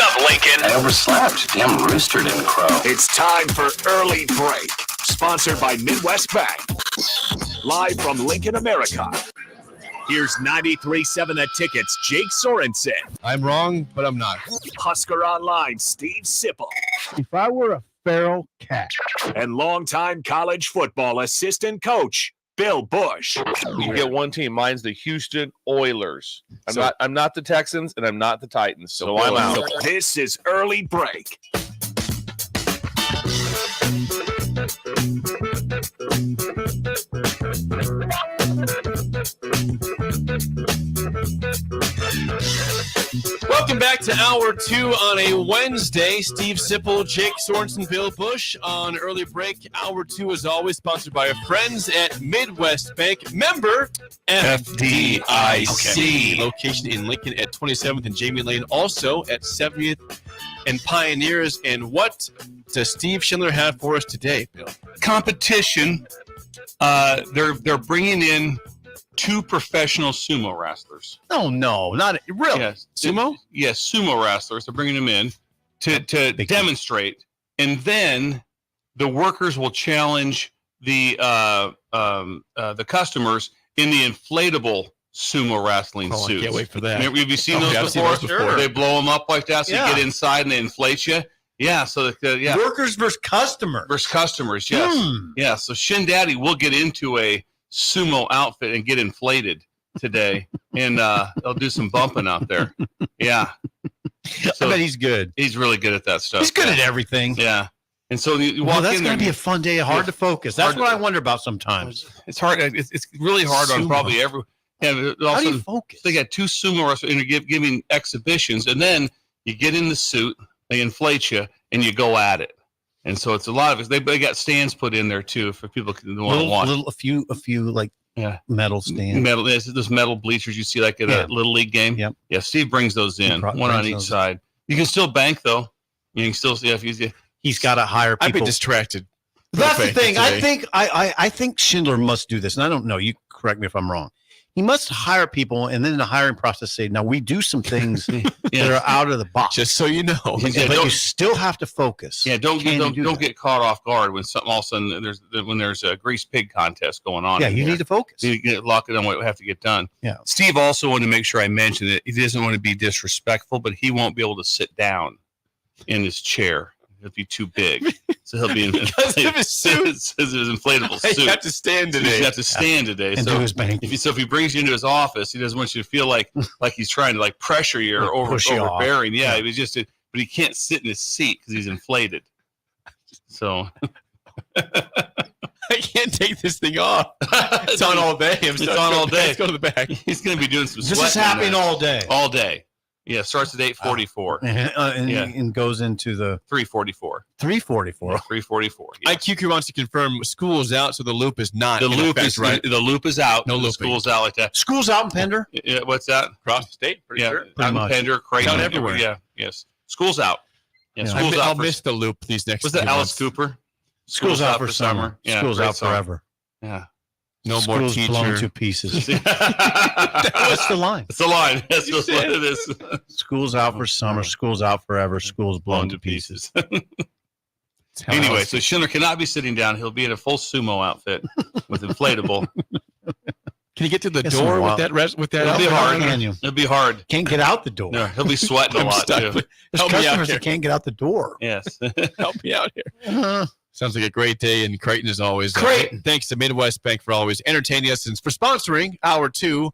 up, Lincoln. I overslept. Damn rooster didn't crow. It's time for Early Break, sponsored by Midwest Bank. Live from Lincoln, America. Here's 93.7 The Ticket's Jake Sorensen. I'm wrong, but I'm not. Husker Online, Steve Sipple. If I were a feral cat. And longtime college football assistant coach, Bill Busch. You get one team. Mine's the Houston Oilers. I'm not the Texans, and I'm not the Titans. So I'm out. This is Early Break. Welcome back to Hour 2 on a Wednesday. Steve Sipple, Jake Sorensen, Bill Busch on Early Break. Hour 2 is always sponsored by our friends at Midwest Bank. Member FDIC. Okay. Location in Lincoln at 27th and Jamie Lane. Also at 70th and Pioneers. And what does Steve Schindler have for us today, Bill? Competition. They're bringing in 2 professional sumo wrestlers. No, not really. Yes. Sumo? Yes, sumo wrestlers. They're bringing them in to demonstrate, and then the workers will challenge the customers in the inflatable sumo wrestling suits. I can't wait for that. Have you seen those before? Sure. They blow them up like that, so you get inside and they inflate you. Yeah, so Workers versus customers. Yes. Yeah, so Shin Daddy will get into a sumo outfit and get inflated today, and they'll do some bumping out there. Yeah. So I bet he's good. He's really good at that stuff. He's good at everything. Yeah. And so you walk that's in going there. to be a fun day. Hard to focus. That's what I wonder about sometimes. It's hard. It's really hard on probably every. Yeah, how do you focus? They got 2 sumo wrestlers and they're giving exhibitions, and then you get in the suit, they inflate you, and you go at it. And so it's a lot of it. They got stands put in there too for people who want to watch. A few like metal stand. Metal. Those metal bleachers you see like at a Little League game. Yep. Yeah, Steve brings those in, one on each side. You can still bank, though. You can still see if he's got to hire people. I'd be distracted. That's the thing. I think Schindler must do this, and I don't know. You correct me if I'm wrong. He must hire people, and then in the hiring process say, "Now we do some things that are out of the box." Just so you know, but you still have to focus. Yeah, don't get caught off guard when something all of a sudden there's a grease pig contest going on. Yeah, you need to focus. You get locked in on what we have to get done. Yeah. Steve also wanted to make sure I mentioned it. He doesn't want to be disrespectful, but he won't be able to sit down in his chair. It'll be too big, so he'll be in because of his suit. His inflatable suit. You have to stand today. You have to stand today. And do his banking. If he brings you into his office, he doesn't want you to feel like he's trying to like pressure you or overbearing. Yeah, it was just, but he can't sit in his seat because he's inflated. So I can't take this thing off. It's on all day. It's on all day. Let's go to the back. He's going to be doing some. This is happening all day. All day. Yeah, starts at 8:44 and goes into the 3:44. 3:44. 3:44. IQQ wants to confirm school is out, so the loop is not. The loop is right. The loop is out. No looping. School's out like that. School's out in Pender. Yeah, what's that? Across the state, pretty sure. Out in Pender, Creighton, Out everywhere. Yeah, yes. School's out. Yeah, Yeah. school's out. I'll miss the loop these next. Was that few Alice months. Cooper? School's out for summer. Yeah, School's great out song. forever. Yeah. No more School's teacher. blown to pieces. That's the line. It's the line. That's what it is. School's out for summer. School's out forever. School's blown to pieces. Anyway, so Schindler cannot be sitting down. He'll be in a full sumo outfit with inflatable. Can you get to the door with that? It'll be hard. It'll be hard. Can't get out the door. No, he'll be sweating a lot too. There's customers that can't get out the door. Yes. Help me out here. Sounds like a great day in Creighton as always. Creighton. Thanks to Midwest Bank for always entertaining us and for sponsoring Hour 2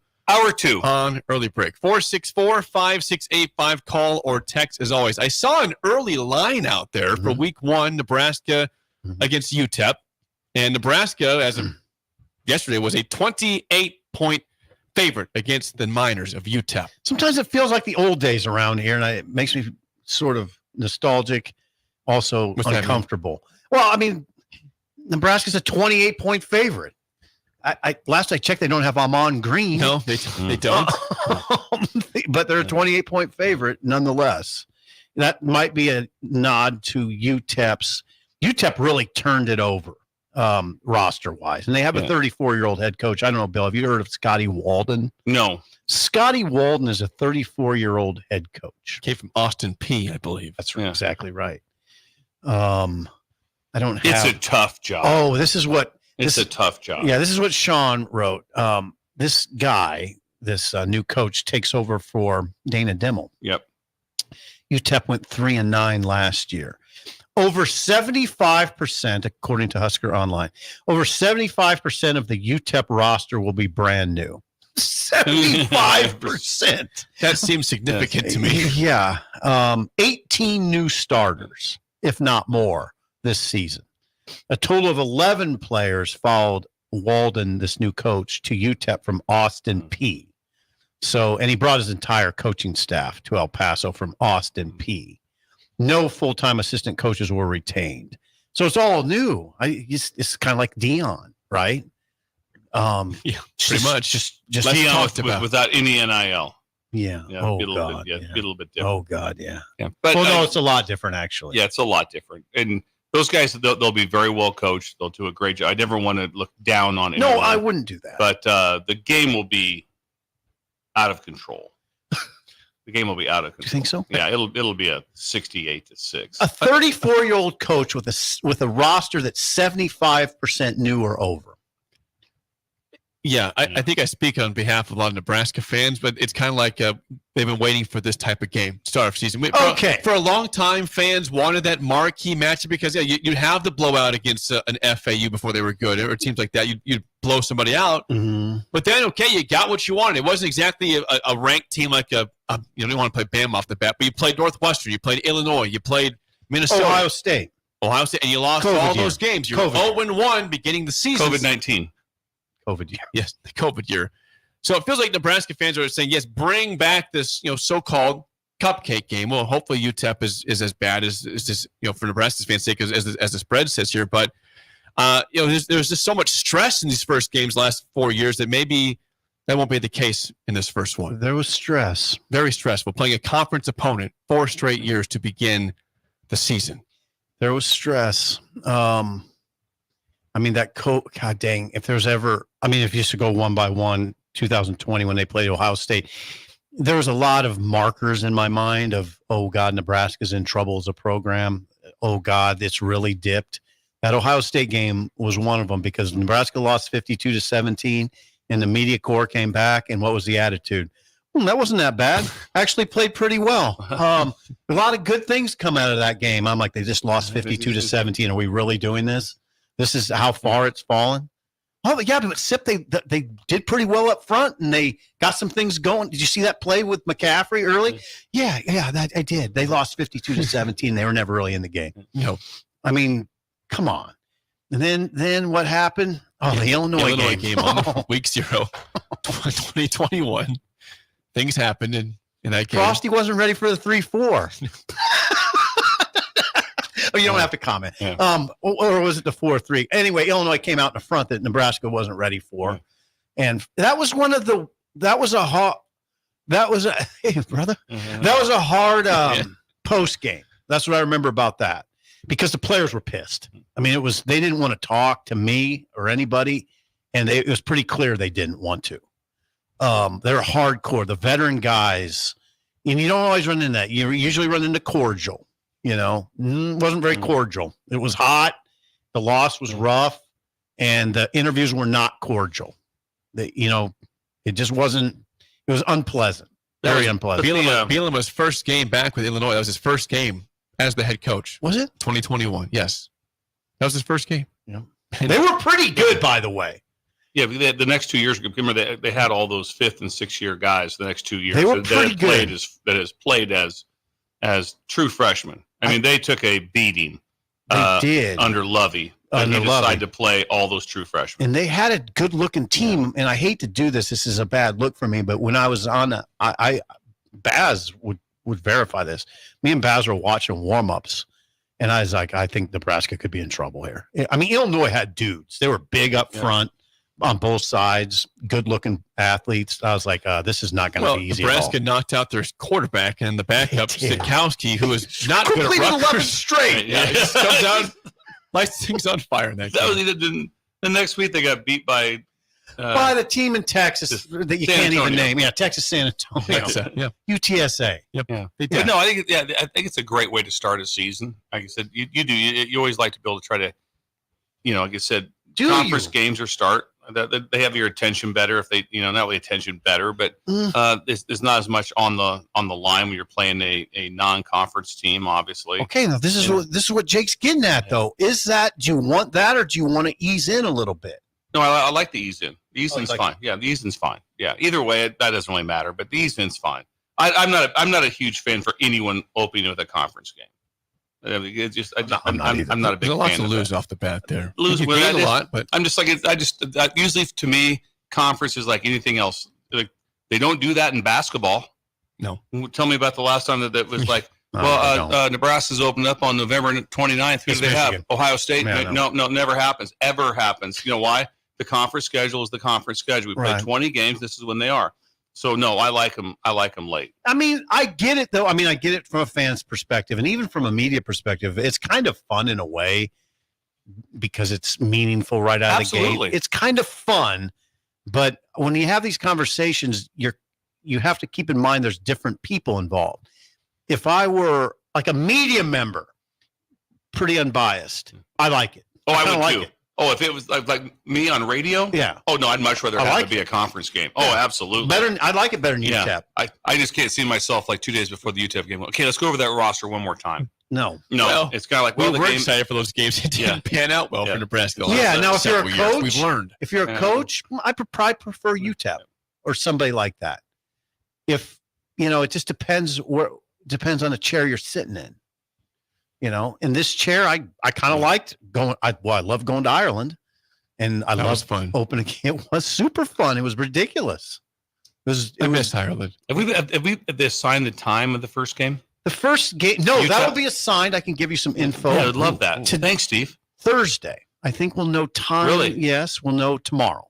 on Early Break. 464-5685. Call or text as always. I saw an early line out there for week 1, Nebraska against UTEP. And Nebraska, as of yesterday, was a 28-point favorite against the Miners of UTEP. Sometimes it feels like the old days around here, and it makes me sort of nostalgic, also uncomfortable. Well, I mean, Nebraska's a 28-point favorite. Last I checked, they don't have Amon Green. No, they don't. But they're a 28-point favorite nonetheless. That might be a nod to UTEP's. UTEP really turned it over roster-wise. And they have a 34-year-old head coach. I don't know, Bill, have you heard of Scotty Walton? No. Scotty Walton is a 34-year-old head coach. Came from Austin P, I believe. That's exactly right. I don't have. It's a tough job. Oh, this is what. It's a tough job. Yeah, this is what Sean wrote. This guy, this new coach, takes over for Dana Dimmel. Yep. UTEP went 3-9 last year. Over 75%, according to Husker Online, over 75% of the UTEP roster will be brand new. 75%. That seems significant to me. Yeah. 18 new starters, if not more, this season. A total of 11 players followed Walden, this new coach, to UTEP from Austin P. So, and he brought his entire coaching staff to El Paso from Austin P. No full-time assistant coaches were retained. So it's all new. It's kind of like Dion, right? Yeah, pretty much. Just Dion without any NIL. Yeah. Yeah, Oh, be a little God. bit, Yeah. be a little bit different. Oh, God, yeah. Yeah. But Well, no, it's a lot different, actually. Yeah, it's a lot different. And those guys, they'll be very well coached. They'll do a great job. I never want to look down on anyone. No, I wouldn't do that. But the game will be out of control. The game will be out of control. You think so? Yeah, it'll be a 68-6. A 34-year-old coach with a roster that's 75% new or over. Yeah, I think I speak on behalf of a lot of Nebraska fans, but it's kind of like they've been waiting for this type of game, start of season. For a long time, fans wanted that marquee matchup because you'd have the blowout against an FAU before they were good, or teams like that. You'd blow somebody out, but then you got what you wanted. It wasn't exactly a ranked team like you don't want to play Bama off the bat, but you played Northwestern, you played Illinois, you played Minnesota, Ohio State, and you lost all those games. You're 0-1 beginning the season. COVID-19. COVID year. Yes, the COVID year. So it feels like Nebraska fans are saying, yes, bring back this, so-called cupcake game. Well, hopefully UTEP is as bad as this, for Nebraska's fans' sake as the spread says here. But There's just so much stress in these first games last 4 years that maybe that won't be the case in this first one. There was stress. Very stressful. Playing a conference opponent 4 straight years to begin the season. There was stress. God dang, if there's ever, if you used to go one by one, 2020 when they played Ohio State, there was a lot of markers in my mind of, oh God, Nebraska's in trouble as a program. Oh God, it's really dipped. That Ohio State game was one of them because Nebraska lost 52-17 and the media corps came back. And what was the attitude? That wasn't that bad. Actually played pretty well. A lot of good things come out of that game. I'm like, they just lost 52-17. Are we really doing this? This is how far it's fallen. Oh, yeah, but SIP, they did pretty well up front, and they got some things going. Did you see that play with McCaffrey early? Yeah, I did. They lost 52-17. They were never really in the game. No. Come on. And then what happened? Oh, the Illinois game on week 0, 2021. Things happened in that game. Frosty wasn't ready for the 3-4. Oh, you don't have to comment. Yeah. Or was it the 4-3? Anyway, Illinois came out in the front that Nebraska wasn't ready for. Yeah. And that was that was a hard post game. That's what I remember about that. Because the players were pissed. They didn't want to talk to me or anybody, and it was pretty clear they didn't want to. They're hardcore, the veteran guys, and you don't always run into that. You usually run into cordial. It wasn't very cordial. It was hot. The loss was rough, and the interviews were not cordial. It just wasn't. It was unpleasant. Very unpleasant. Bielema's first game back with Illinois. That was his first game as the head coach. Was it 2021? Yes, that was his first game. Yeah, they were pretty good, by the way. Yeah, the next 2 years. Remember, they had all those 5th and 6th year guys. The next 2 years, they were pretty good. That has played as true freshmen. They took a beating. They did under Lovey. And he decided to play all those true freshmen. And they had a good-looking team. And I hate to do this. This is a bad look for me. But when I was on, Baz would verify this. Me and Baz were watching warm-ups. And I was like, I think Nebraska could be in trouble here. Illinois had dudes. They were big up front on both sides, good-looking athletes. I was like, this is not going to be easy Nebraska at all. knocked out their quarterback and the backup, Sikowski, who was not good at Rutgers. 11 straight. Yeah, he just comes out, lights things on fire in that game. That was the next week they got beat by the team in Texas that you can't even name. Yeah, Texas San Antonio. UTSA. Yep. Yeah. But no, I think it's a great way to start a season. Like I said, you always like to be able to try to, like I said, conference games start. They have your attention better if they, not only attention better, but there's not as much on the line when you're playing a non-conference team, obviously. Okay, now this is what Jake's getting at, though. Is that, do you want that, or do you want to ease in a little bit? No, I like the ease in. The ease in's fine. Yeah, the ease in's fine. Yeah, either way, that doesn't really matter. But the ease in's fine. I'm not a huge fan for anyone opening with a conference game. It's just I'm not a big fan. There's a lot to lose off the bat there. Lose a lot, but I'm just like usually to me, conference is like anything else. Like, they don't do that in basketball. No. Tell me about the last time that was like. Nebraska's opened up on November 29th. Who do they have? Ohio State. No, never happens. Ever happens. You know why? The conference schedule is the conference schedule. We play 20 games. This is when they are. So no, I like them. I like them late. I get it though. I get it from a fan's perspective, and even from a media perspective. It's kind of fun in a way because it's meaningful right out of the gate. It's kind of fun, but when you have these conversations, you have to keep in mind there's different people involved. If I were like a media member, pretty unbiased, I like it. Oh, I would too. Oh, if it was like me on radio? Yeah. Oh, no, I'd much rather have it be a conference game. Oh, absolutely. Better. I like it better than UTEP. Yeah. I just can't see myself like 2 days before the UTEP game. Okay, let's go over that roster one more time. No. It's kind of like, we're excited for those games. It didn't pan out well for Nebraska. Now if you're a coach, we've learned. If you're a coach, I probably prefer UTEP or somebody like that. If, it just depends on the chair you're sitting in. In this chair, I kind of liked going. I love going to Ireland, and I loved fun. Opening. It was super fun. It was ridiculous. I missed Ireland. Have they assigned the time of the first game? The first game? No, that'll be assigned. I can give you some info. Yeah, I'd love that. Thanks, Steve. Thursday. I think we'll know time. Really? Yes, we'll know tomorrow.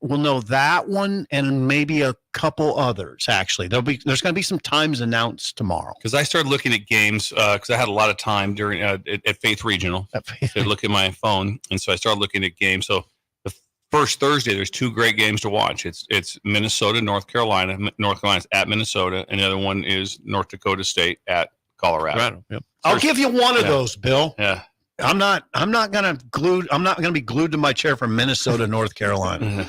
We'll know that one and maybe a couple others. Actually, there's going to be some times announced tomorrow. Because I started looking at games because I had a lot of time during at Faith Regional. To look at my phone, and so I started looking at games. So the first Thursday, there's 2 great games to watch. It's Minnesota, North Carolina. North Carolina's at Minnesota, and the other one is North Dakota State at Colorado. Yep. I'll give you one of those, Bill. Yeah. I'm not gonna be glued to my chair from Minnesota, North Carolina.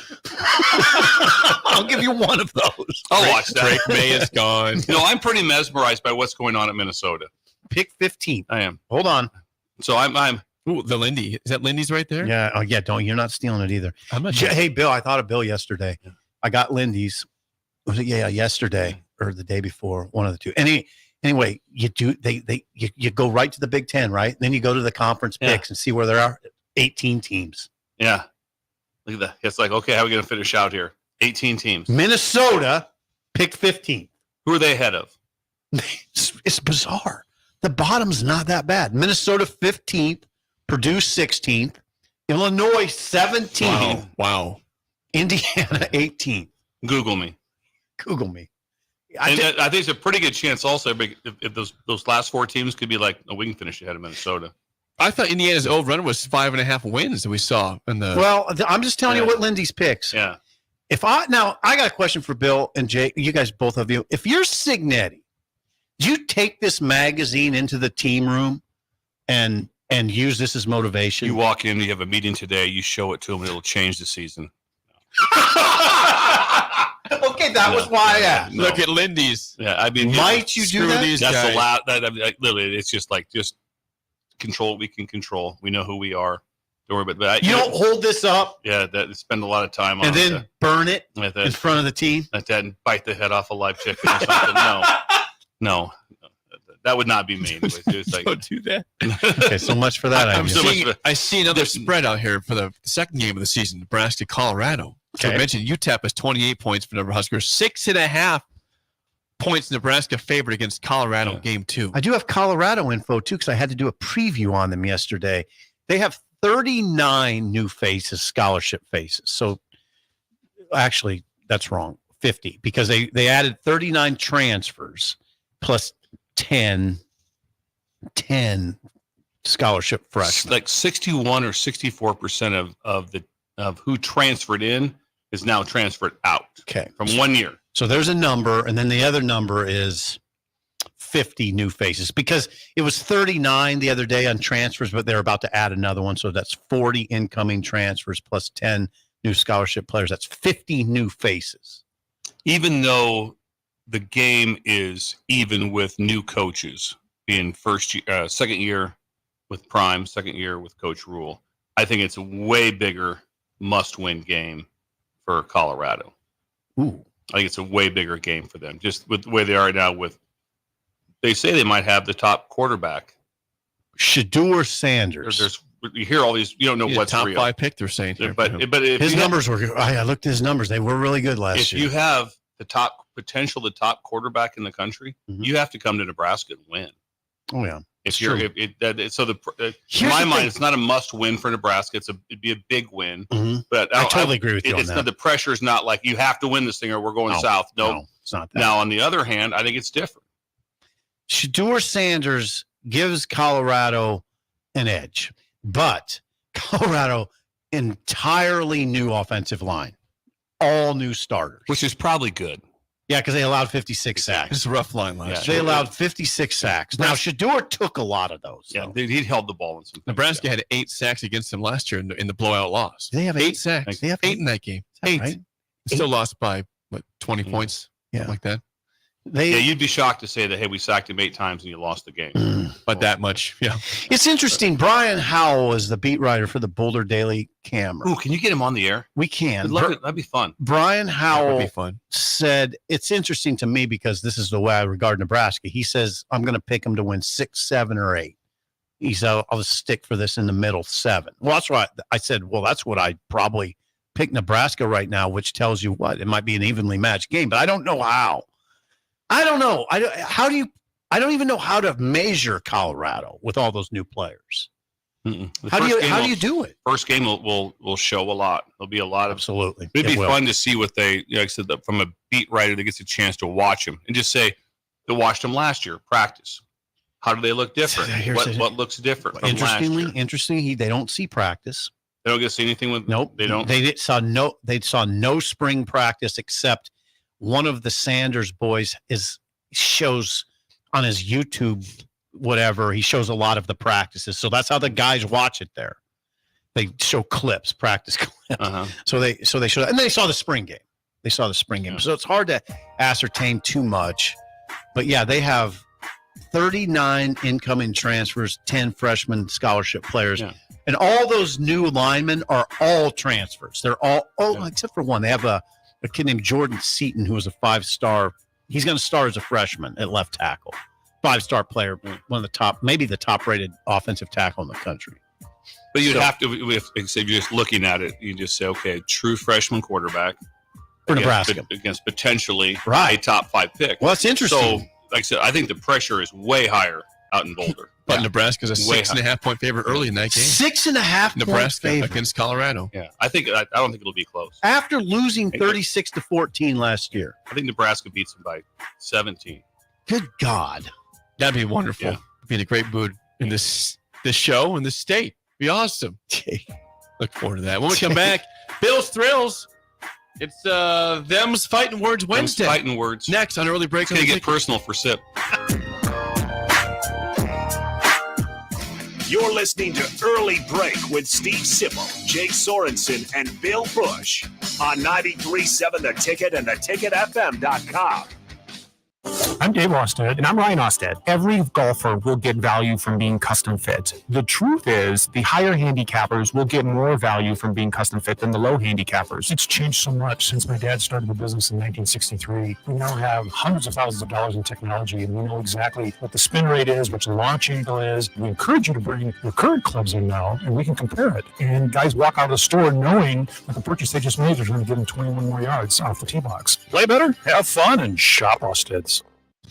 I'll give you one of those. I'll watch that. Drake May is gone. I'm pretty mesmerized by what's going on at Minnesota. Pick 15. I am. Hold on. So I'm. Ooh, the Lindy. Is that Lindy's right there? Yeah. Oh, yeah. You're not stealing it either. I'm not Hey, Bill. I thought of Bill yesterday. Yeah. I got Lindy's. Was it? Yeah, yesterday or the day before. One of the two. Anyway, you go right to the Big Ten, right? Then you go to the conference picks and see where there are 18 teams. Yeah. Look at that. It's like, okay, how are we going to finish out here? 18 teams. Minnesota picked 15. Who are they ahead of? It's bizarre. The bottom's not that bad. Minnesota 15th, Purdue 16th, Illinois 17th. Wow. Indiana 18th. Google me. I think it's a pretty good chance also if those last 4 teams could be like, we can finish ahead of Minnesota. I thought Indiana's old run was 5.5 wins that we saw in the. Well, I'm just telling you what Lindy's picks. Yeah. I got a question for Bill and Jay. You guys, both of you. If you're Signetti, do you take this magazine into the team room and use this as motivation? You walk in, you have a meeting today, you show it to them, and it'll change the season. Okay, that was why I asked. Look at Lindy's. Yeah, I mean, might you do that? That's the last. Literally, it's just control what we can control. We know who we are. Don't worry about that. You don't hold this up. Yeah, spend a lot of time on and it. And then burn it in front of the team. Like that, and bite the head off a live chicken or something. No, that would not be me. It's like, don't do that. Okay, so much for that. I see another spread out here for the second game of the season, Nebraska, Colorado. So I mentioned UTEP has 28 points for Nebraska, 6.5 points Nebraska favored against Colorado game 2. I do have Colorado info too because I had to do a preview on them yesterday. They have 39 new faces, scholarship faces. So actually, that's wrong. 50 because they added 39 transfers plus 10 scholarship freshmen. Like 61 or 64% of who transferred in is now transferred out. Okay. From 1 year. So there's a number, and then the other number is 50 new faces because it was 39 the other day on transfers, but they're about to add another one. So that's 40 incoming transfers plus 10 new scholarship players. That's 50 new faces. Even though the game is even with new coaches being second year with Prime, second year with Coach Rule, I think it's a way bigger must-win game for Colorado. Ooh. I think it's a way bigger game for them, just with the way they are now. They say they might have the top quarterback, Shedeur Sanders. You hear all these, you don't know what's top real. 5 pick they're saying here. But if his numbers were. I looked at his numbers; they were really good last year. If you have the top quarterback in the country, you have to come to Nebraska and win. Oh yeah. In my mind, it's not a must-win for Nebraska. It'd be a big win. Mm-hmm. But I totally agree with you on that. The pressure is not like you have to win this thing or we're going south. No, it's not that. Now, on the other hand, I think it's different. Shedeur Sanders gives Colorado an edge, but Colorado entirely new offensive line, all new starters, which is probably good. Yeah, because they allowed 56 sacks. It's a rough line last year. They allowed 56 sacks. Now, Shedeur took a lot of those. Yeah, he held the ball in some. Nebraska had 8 sacks against them last year in the blowout loss. They have 8 sacks. They have 8 in that game. 8. Right? Still lost by 20 points. Yeah, like that. You'd be shocked to say that, hey, we sacked him 8 times and you lost the game. But that much, yeah. It's interesting. Brian Howell is the beat writer for the Boulder Daily Camera. Ooh, can you get him on the air? We can. That'd be fun. Brian Howell be fun. said, it's interesting to me because this is the way I regard Nebraska. He says, I'm going to pick him to win 6, 7, or 8. He said, I'll stick for this in the middle 7. Well, that's what I said. Well, that's what I'd probably pick Nebraska right now, which tells you what? It might be an evenly matched game, but I don't know how. I don't know. I don't even know how to measure Colorado with all those new players. How do you do it? First game will show a lot. There'll be a lot of absolutely. It'd be fun to see what they, like I said, from a beat writer that gets a chance to watch them and just say they watched them last year practice. How do they look different? What looks different? From Interestingly, they don't see practice. They don't get to see anything with. Nope, they don't. They saw no spring practice except one of the Sanders boys shows on his YouTube. Whatever, he shows a lot of the practices, so that's how the guys watch it there. They show clips, practice clips. So they show, and they saw the spring game. So it's hard to ascertain too much, but yeah, they have 39 incoming transfers, 10 freshman scholarship players, and all those new linemen are all transfers. They're all except for one. They have a kid named Jordan Seaton who was a 5-star. He's going to start as a freshman at left tackle. 5-star player, one of the top, maybe the top-rated offensive tackle in the country. But you'd have to, if you're just looking at it, you just say, okay, true freshman quarterback for Nebraska against potentially a top 5 pick. Well, that's interesting. So, like I said, I think the pressure is way higher out in Boulder. But Nebraska's a 6.5-point favorite early in that game. 6.5 Nebraska against Colorado. Yeah, I don't think it'll be close. After losing 36-14 last year, I think Nebraska beats them by 17. Good God. That'd be wonderful. Yeah. Be in a great mood in this show in the state. Be awesome. Look forward to that. When we come back, Bill's Thrills. It's Them's Fighting Words Wednesday. Fighting Words. Next on Early Break. It's going to get personal for Sip. You're listening to Early Break with Steve Sipple, Jake Sorensen, and Bill Busch on 93.7 The Ticket and theticketfm.com. I'm Dave Osted. And I'm Ryan Osted. Every golfer will get value from being custom fit. The truth is, the higher handicappers will get more value from being custom fit than the low handicappers. It's changed so much since my dad started the business in 1963. We now have hundreds of thousands of dollars in technology, and we know exactly what the spin rate is, what the launch angle is. We encourage you to bring your current clubs in now, and we can compare it. And guys walk out of the store knowing that the purchase they just made is going to give them 21 more yards off the tee box. Play better, have fun, and shop Osted's.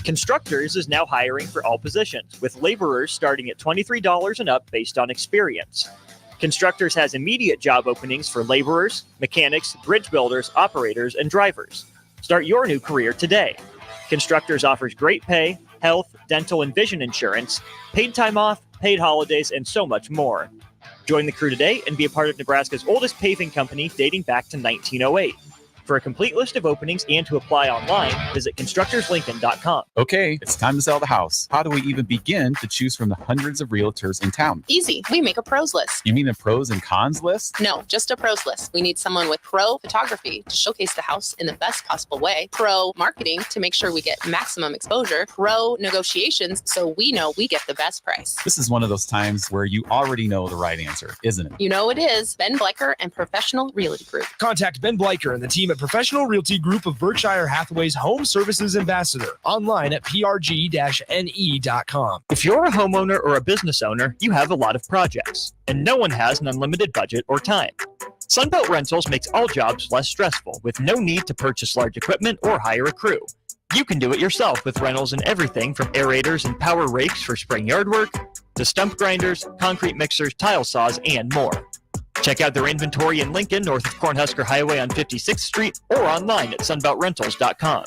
Constructors is now hiring for all positions, with laborers starting at $23 and up based on experience. Constructors has immediate job openings for laborers, mechanics, bridge builders, operators, and drivers. Start your new career today. Constructors offers great pay, health, dental, and vision insurance, paid time off, paid holidays, and so much more. Join the crew today and be a part of Nebraska's oldest paving company dating back to 1908. For a complete list of openings and to apply online, visit constructorslincoln.com. Okay, it's time to sell the house. How do we even begin to choose from the hundreds of realtors in town? Easy. We make a pros list. You mean a pros and cons list? No, just a pros list. We need someone with pro photography to showcase the house in the best possible way, pro marketing to make sure we get maximum exposure, pro negotiations so we know we get the best price. This is one of those times where you already know the right answer, isn't it? You know it is. Ben Blecker and Professional Realty Group. Contact Ben Blecker and the team at Professional Realty Group of Berkshire Hathaway's Home Services Ambassador. Online at prg-ne.com. If you're a homeowner or a business owner, you have a lot of projects, and no one has an unlimited budget or time. Sunbelt Rentals makes all jobs less stressful with no need to purchase large equipment or hire a crew. You can do it yourself with rentals and everything from aerators and power rakes for spring yard work to stump grinders, concrete mixers, tile saws, and more. Check out their inventory in Lincoln, north of Cornhusker Highway on 56th Street, or online at sunbeltrentals.com.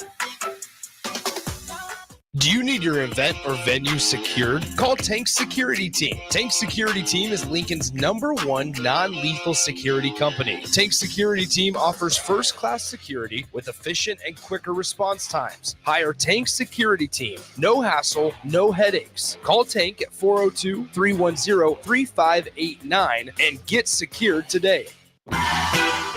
Do you need your event or venue secured? Call Tank Security Team. Tank Security Team is Lincoln's #1 non-lethal security company. Tank Security Team offers first-class security with efficient and quicker response times. Hire Tank Security Team. No hassle, no headaches. Call Tank at 402-310-3589 and get secured today.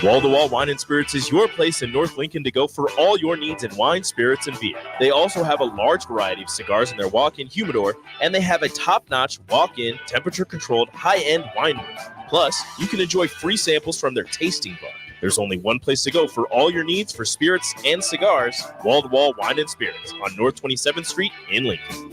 Wall to Wall Wine and Spirits is your place in North Lincoln to go for all your needs in wine, spirits, and beer. They also have a large variety of cigars in their walk-in humidor, and they have a top-notch walk-in, temperature-controlled, high-end wine room. Plus, you can enjoy free samples from their tasting bar. There's only one place to go for all your needs for spirits and cigars. Wall to Wall Wine and Spirits on North 27th Street in Lincoln.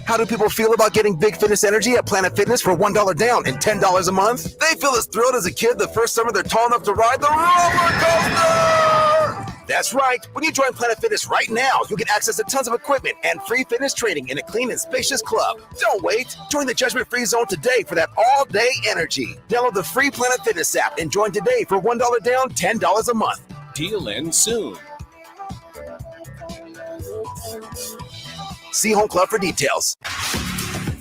How do people feel about getting Big Fitness Energy at Planet Fitness for $1 down and $10 a month? They feel as thrilled as a kid the first summer they're tall enough to ride the roller coaster! That's right. When you join Planet Fitness right now, you'll get access to tons of equipment and free fitness training in a clean and spacious club. Don't wait. Join the judgment-free zone today for that all-day energy. Download the free Planet Fitness app and join today for $1 down, $10 a month. Deal ends soon. See Home Club for details.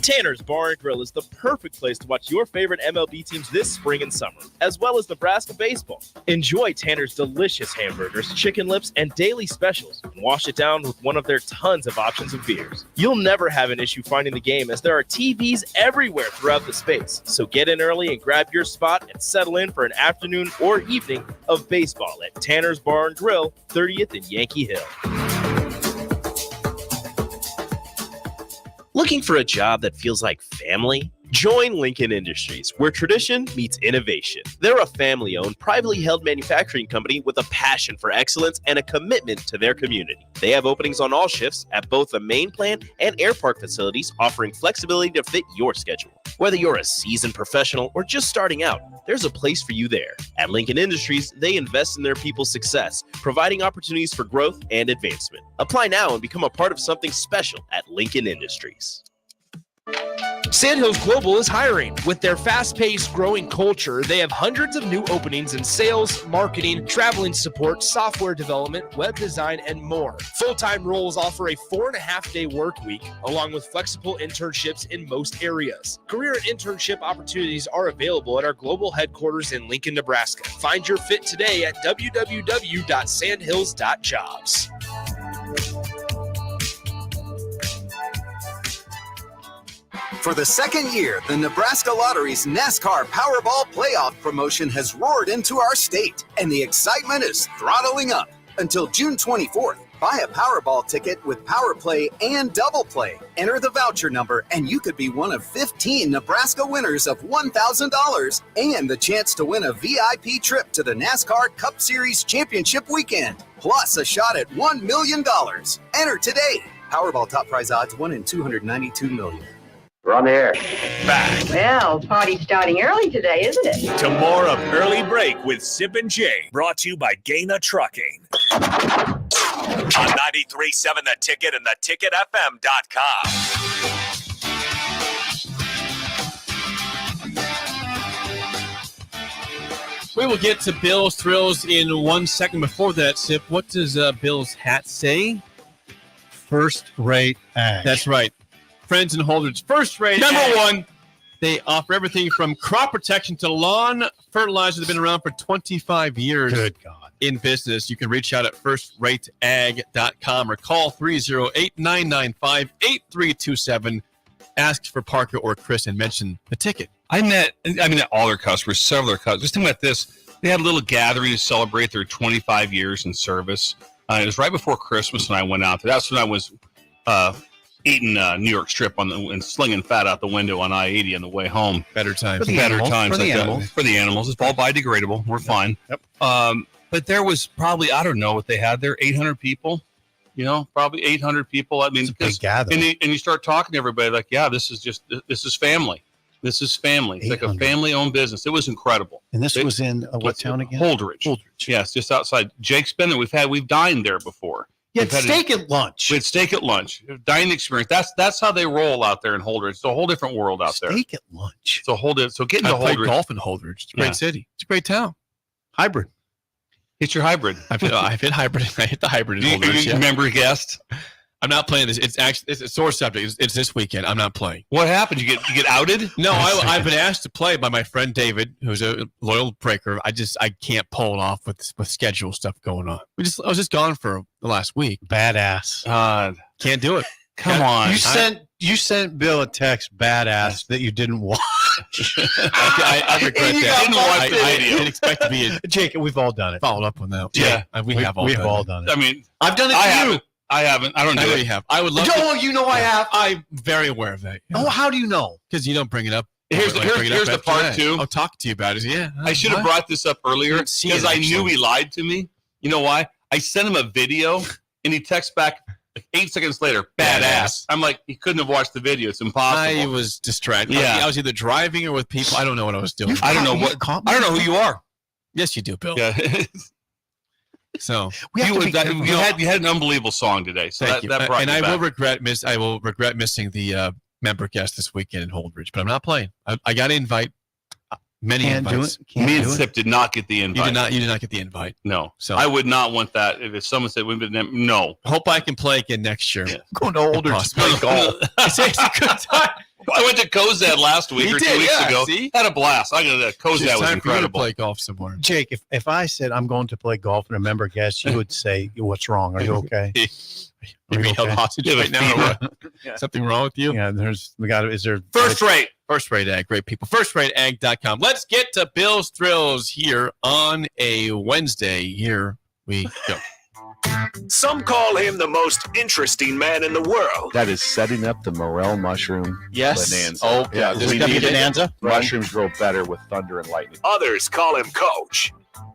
Tanner's Bar and Grill is the perfect place to watch your favorite MLB teams this spring and summer, as well as Nebraska baseball. Enjoy Tanner's delicious hamburgers, chicken lips, and daily specials, and wash it down with one of their tons of options of beers. You'll never have an issue finding the game, as there are TVs everywhere throughout the space. So get in early and grab your spot and settle in for an afternoon or evening of baseball at Tanner's Bar and Grill, 30th and Yankee Hill. Looking for a job that feels like family? Join Lincoln Industries, where tradition meets innovation. They're a family-owned, privately held manufacturing company with a passion for excellence and a commitment to their community. They have openings on all shifts at both the main plant and air park facilities, offering flexibility to fit your schedule. Whether you're a seasoned professional or just starting out, there's a place for you there. At Lincoln Industries, they invest in their people's success, providing opportunities for growth and advancement. Apply now and become a part of something special at Lincoln Industries. Sandhills Global is hiring. With their fast-paced, growing culture, they have hundreds of new openings in sales, marketing, traveling support, software development, web design, and more. Full-time roles offer a 4.5-day work week, along with flexible internships in most areas. Career and internship opportunities are available at our global headquarters in Lincoln, Nebraska. Find your fit today at www.sandhills.jobs. For the second year, the Nebraska Lottery's NASCAR Powerball Playoff promotion has roared into our state, and the excitement is throttling up. Until June 24th, buy a Powerball ticket with Power Play and Double Play. Enter the voucher number, and you could be one of 15 Nebraska winners of $1,000 and the chance to win a VIP trip to the NASCAR Cup Series Championship weekend, plus a shot at $1 million. Enter today. Powerball top prize odds 1 in 292 million. We're on the air. Back. Well, party's starting early today, isn't it? To more of Early Break with Sip and Jay, brought to you by Gaina Trucking. On 93.7 The Ticket and theticketfm.com. We will get to Bill's Thrills in 1 second. Before that, Sip, what does Bill's hat say? First rate ag. That's right. Friends and Holders, first rate. Number one, they offer everything from crop protection to lawn fertilizer. They've been around for 25 years. Good God. In business. You can reach out at firstrateag.com or call 308-995-8327. Ask for Parker or Chris and mention the ticket. I met all their customers, several of their customers. Just think about this. They had a little gathering to celebrate their 25 years in service. It was right before Christmas when I went out there. That's when I was eating New York strip and slinging fat out the window on I-80 on the way home. Better times. For the animals. It's all biodegradable. We're fine. Yep. But there was probably, I don't know what they had there, 800 people. Probably 800 people. I mean, it's a big gathering. And you start talking to everybody like, yeah, this is family. This is family. It's like a family-owned business. It was incredible. And this was in what town again? Holdridge. Yes, just outside. Jake's been there. We've dined there before. You had steak at lunch. We had steak at lunch. Dining experience. That's how they roll out there in Holdridge. It's a whole different world out there. Steak at lunch. It's a whole different. So getting to I played Holdridge. golf in Holdridge. It's a great city. It's a great town. Hybrid. Hit your hybrid. I've hit hybrid. I hit the hybrid in Holdridge. You remember guest? I'm not playing this. It's a sore subject. It's this weekend. I'm not playing. What happened? You get outed? No, I've been asked to play by my friend David, who's a loyal breaker. I can't pull it off with schedule stuff going on. I was just gone for the last week. Badass. Can't do it. Come on. You sent Bill a text, badass, that you didn't watch. I regret that. I didn't expect to be Jake, we've all done it. Followed up on that. Yeah, we've all done it. I mean, I've done it to you. I haven't. I don't know. I know you have. I would love to. You know I have. I'm very aware of that. Oh, how do you know? Because you don't bring it up. Here's the part two. I'll talk to you about it. Yeah. I should have brought this up earlier because I knew he lied to me. You know why? I sent him a video and he texts back like 8 seconds later, badass. I'm like, he couldn't have watched the video. It's impossible. I was distracted. Yeah. I was either driving or with people. I don't know what I was doing. I don't know who you are. Yes, you do, Bill. Yeah. So you had an unbelievable song today. So Thank that brought and you I back. will regret missing the member guest this weekend in Holdridge, but I'm not playing. I got an invite. Many invites. Me and Sip did not get the invite. You did not get the invite. No. So I would not want that. If someone said no. Hope I can play again next year. Yeah. Going to Holdridge to play golf. It's a good time. I went to Cozad last week 2 weeks ago. See? Had a blast. I got Cozad was incredible. To play golf somewhere. Jake, if I said I'm going to play golf and a member guest, you would say, "What's wrong? Are you okay? You're being held hostage right now. Or what? Something wrong with you? Yeah, is there First Rate Ag, great people. FirstRateAg.com. Let's get to Bill's Thrills here on a Wednesday. Here we go. Some call him the most interesting man in the world. That is setting up the morel mushroom bonanza. Oh, yeah. this is gonna be bonanza? Mushrooms grow better with thunder and lightning. Others call him Coach.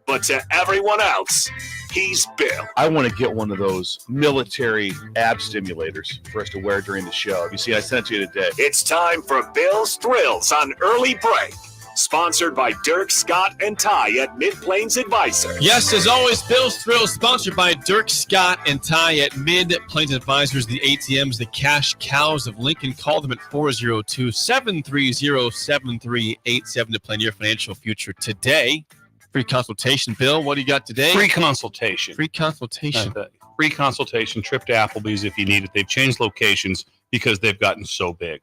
But to everyone else, he's Bill. I want to get one of those military ab stimulators for us to wear during the show. You see, I sent you today. It's time for Bill's Thrills on Early Break. Sponsored by Dirk, Scott, and Ty at Mid-Plains Advisors. Yes, as always, Bill's Thrills sponsored by Dirk, Scott, and Ty at Mid-Plains Advisors, the ATMs, the cash cows of Lincoln. Call them at 402-730-7387 to plan your financial future today. Free consultation. Bill, what do you got today? Free consultation. Free consultation. Free consultation. Trip to Applebee's if you need it. They've changed locations because they've gotten so big,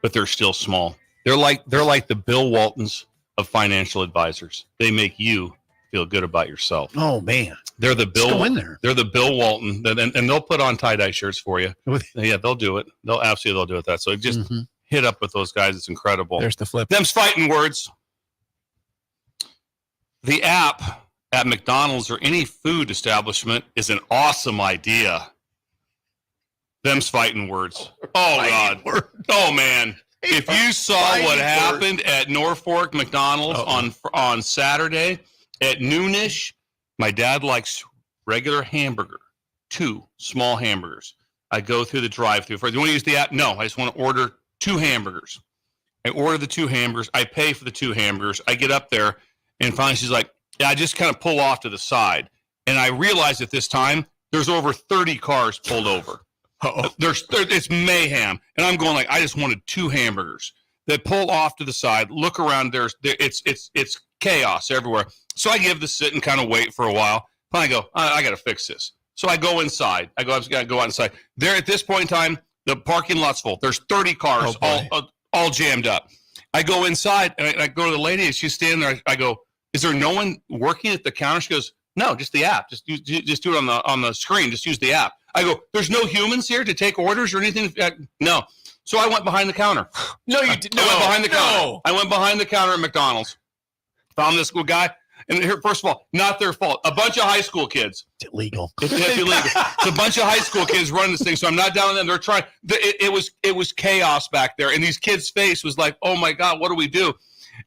but they're still small. They're like the Bill Waltons of financial advisors. They make you feel good about yourself. Oh man, they're the Bill. Let's go in there. They're the Bill Walton, and they'll put on tie-dye shirts for you. Yeah, they'll do it. They'll do it. That so just hit up with those guys. It's incredible. There's the flip. Them's fighting words. The app at McDonald's or any food establishment is an awesome idea. Them's fighting words. Oh God. Oh man. If you saw what happened at Norfolk McDonald's on Saturday at noonish, my dad likes regular hamburger, 2 small hamburgers. I go through the drive-thru. Do you want to use the app? No, I just want to order 2 hamburgers. I order the 2 hamburgers. I pay for the 2 hamburgers. I get up there, and finally she's like, yeah, I just kind of pull off to the side. And I realize at this time, there's over 30 cars pulled over. It's mayhem, and I'm going like I just wanted 2 hamburgers. They pull off to the side, look around. It's chaos everywhere. So I give the sit and kind of wait for a while. Finally, I go, I got to fix this. So I go inside. I just got to go outside. There at this point in time, the parking lot's full. There's 30 cars all jammed up. I go inside and I go to the lady, and she's standing there. I go, is there no one working at the counter? She goes, no, just the app. Just do it on the screen. Just use the app. I go, there's no humans here to take orders or anything? No. So I went behind the counter. No, you didn't. I went behind the counter. I went behind the counter at McDonald's. Found this guy. And here, first of all, not their fault. A bunch of high school kids. It's illegal. It's illegal. It's a bunch of high school kids running this thing. So I'm not down on them. They're trying. It was chaos back there. And these kids' face was like, oh my God, what do we do?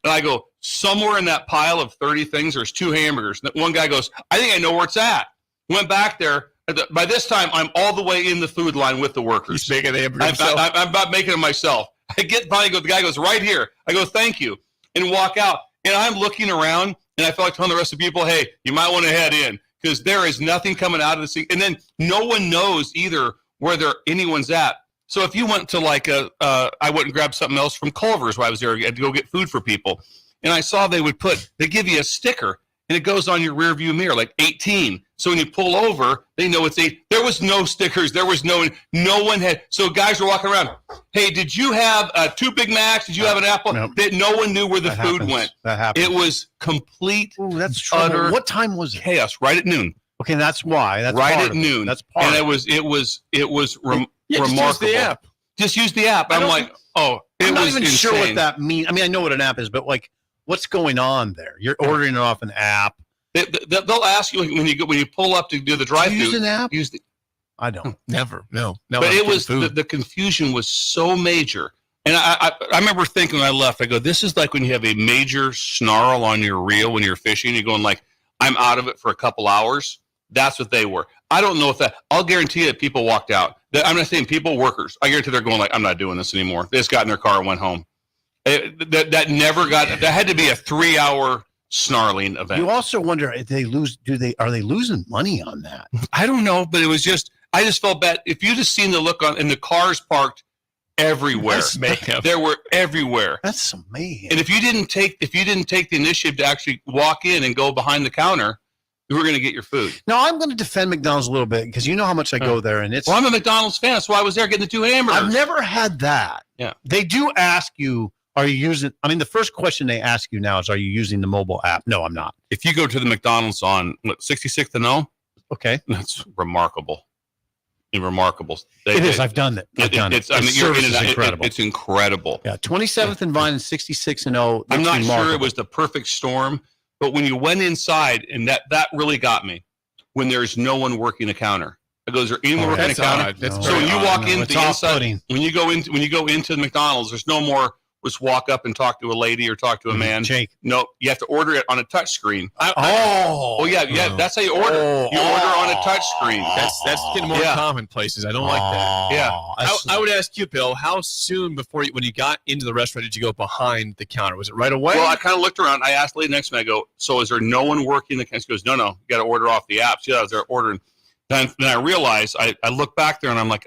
And I go, somewhere in that pile of 30 things, there's 2 hamburgers. One guy goes, I think I know where it's at. Went back there. By this time, I'm all the way in the food line with the workers. He's making the hamburger himself. I'm about making it myself. The guy goes, right here. I go, thank you. And walk out. And I'm looking around, and I feel like telling the rest of the people, hey, you might want to head in, because there is nothing coming out of this thing. And then no one knows either where anyone's at. So if you went to I went and grabbed something else from Culver's while I was there. I had to go get food for people. And I saw they give you a sticker, and it goes on your rear view mirror, like 18. So when you pull over, they know it's 8. There was no stickers. There was no one had. So guys were walking around. Hey, did you have 2 Big Macs? Did you have an apple? Nope. That no one knew where the food went. That happens. It was complete. Ooh, that's trouble. Utter What time was it? chaos. Right at noon. Okay, that's why. That's right part at of it. noon. That's part. And of it was remarkable. Just use the app. Just use the app. I'm like, I'm not even insane. sure what that means. I mean, I know what an app is, but like, what's going on there? You're ordering it off an app. They'll ask you when you pull up to do the drive-thru. Use an app. I don't. Never. No. But it was the confusion was so major, and I remember thinking when I left, I go, this is like when you have a major snarl on your reel when you're fishing. You're going like, I'm out of it for a couple hours. That's what they were. I don't know if that. I'll guarantee you that people walked out. I'm not saying people, workers. I guarantee they're going like, I'm not doing this anymore. They just got in their car and went home. That never got. That had to be a 3-hour snarling event. You also wonder if they lose. Are they losing money on that? I don't know, but it was just. I just felt bad. If you just seen the look on, and the cars parked everywhere. There were everywhere. That's some mayhem. And if you didn't take the initiative to actually walk in and go behind the counter, you were going to get your food. Now I'm going to defend McDonald's a little bit because you know how much I go there, and it's. Well, I'm a McDonald's fan. That's why I was there getting the 2 hamburgers. I've never had that. Yeah. They do ask you, are you using? I mean, the first question they ask you now is, are you using the mobile app? No, I'm not. If you go to the McDonald's on 66th and O, okay, that's remarkable. Remarkable. It is. I've done it. I've done it. I mean, service is incredible. It's incredible. Yeah, 27th and Vine and 66 and O. I'm not sure it was the perfect storm, but when you went inside, and that really got me, when there's no one working the counter. I go, is there anyone working the counter? So when you walk into the inside, when you go into the McDonald's, there's no more. Just walk up and talk to a lady or talk to a man. Jake. No, you have to order it on a touch screen. Yeah. That's how you order. You order on a touch screen. That's getting more common places. I don't like that. Yeah. I would ask you, Bill, how soon before when you got into the restaurant did you go behind the counter? Was it right away? Well, I kind of looked around. I asked the lady next to me. I go, so is there no one working the counter? She goes, no, you got to order off the app. She was there ordering. Then I realized I look back there and I'm like,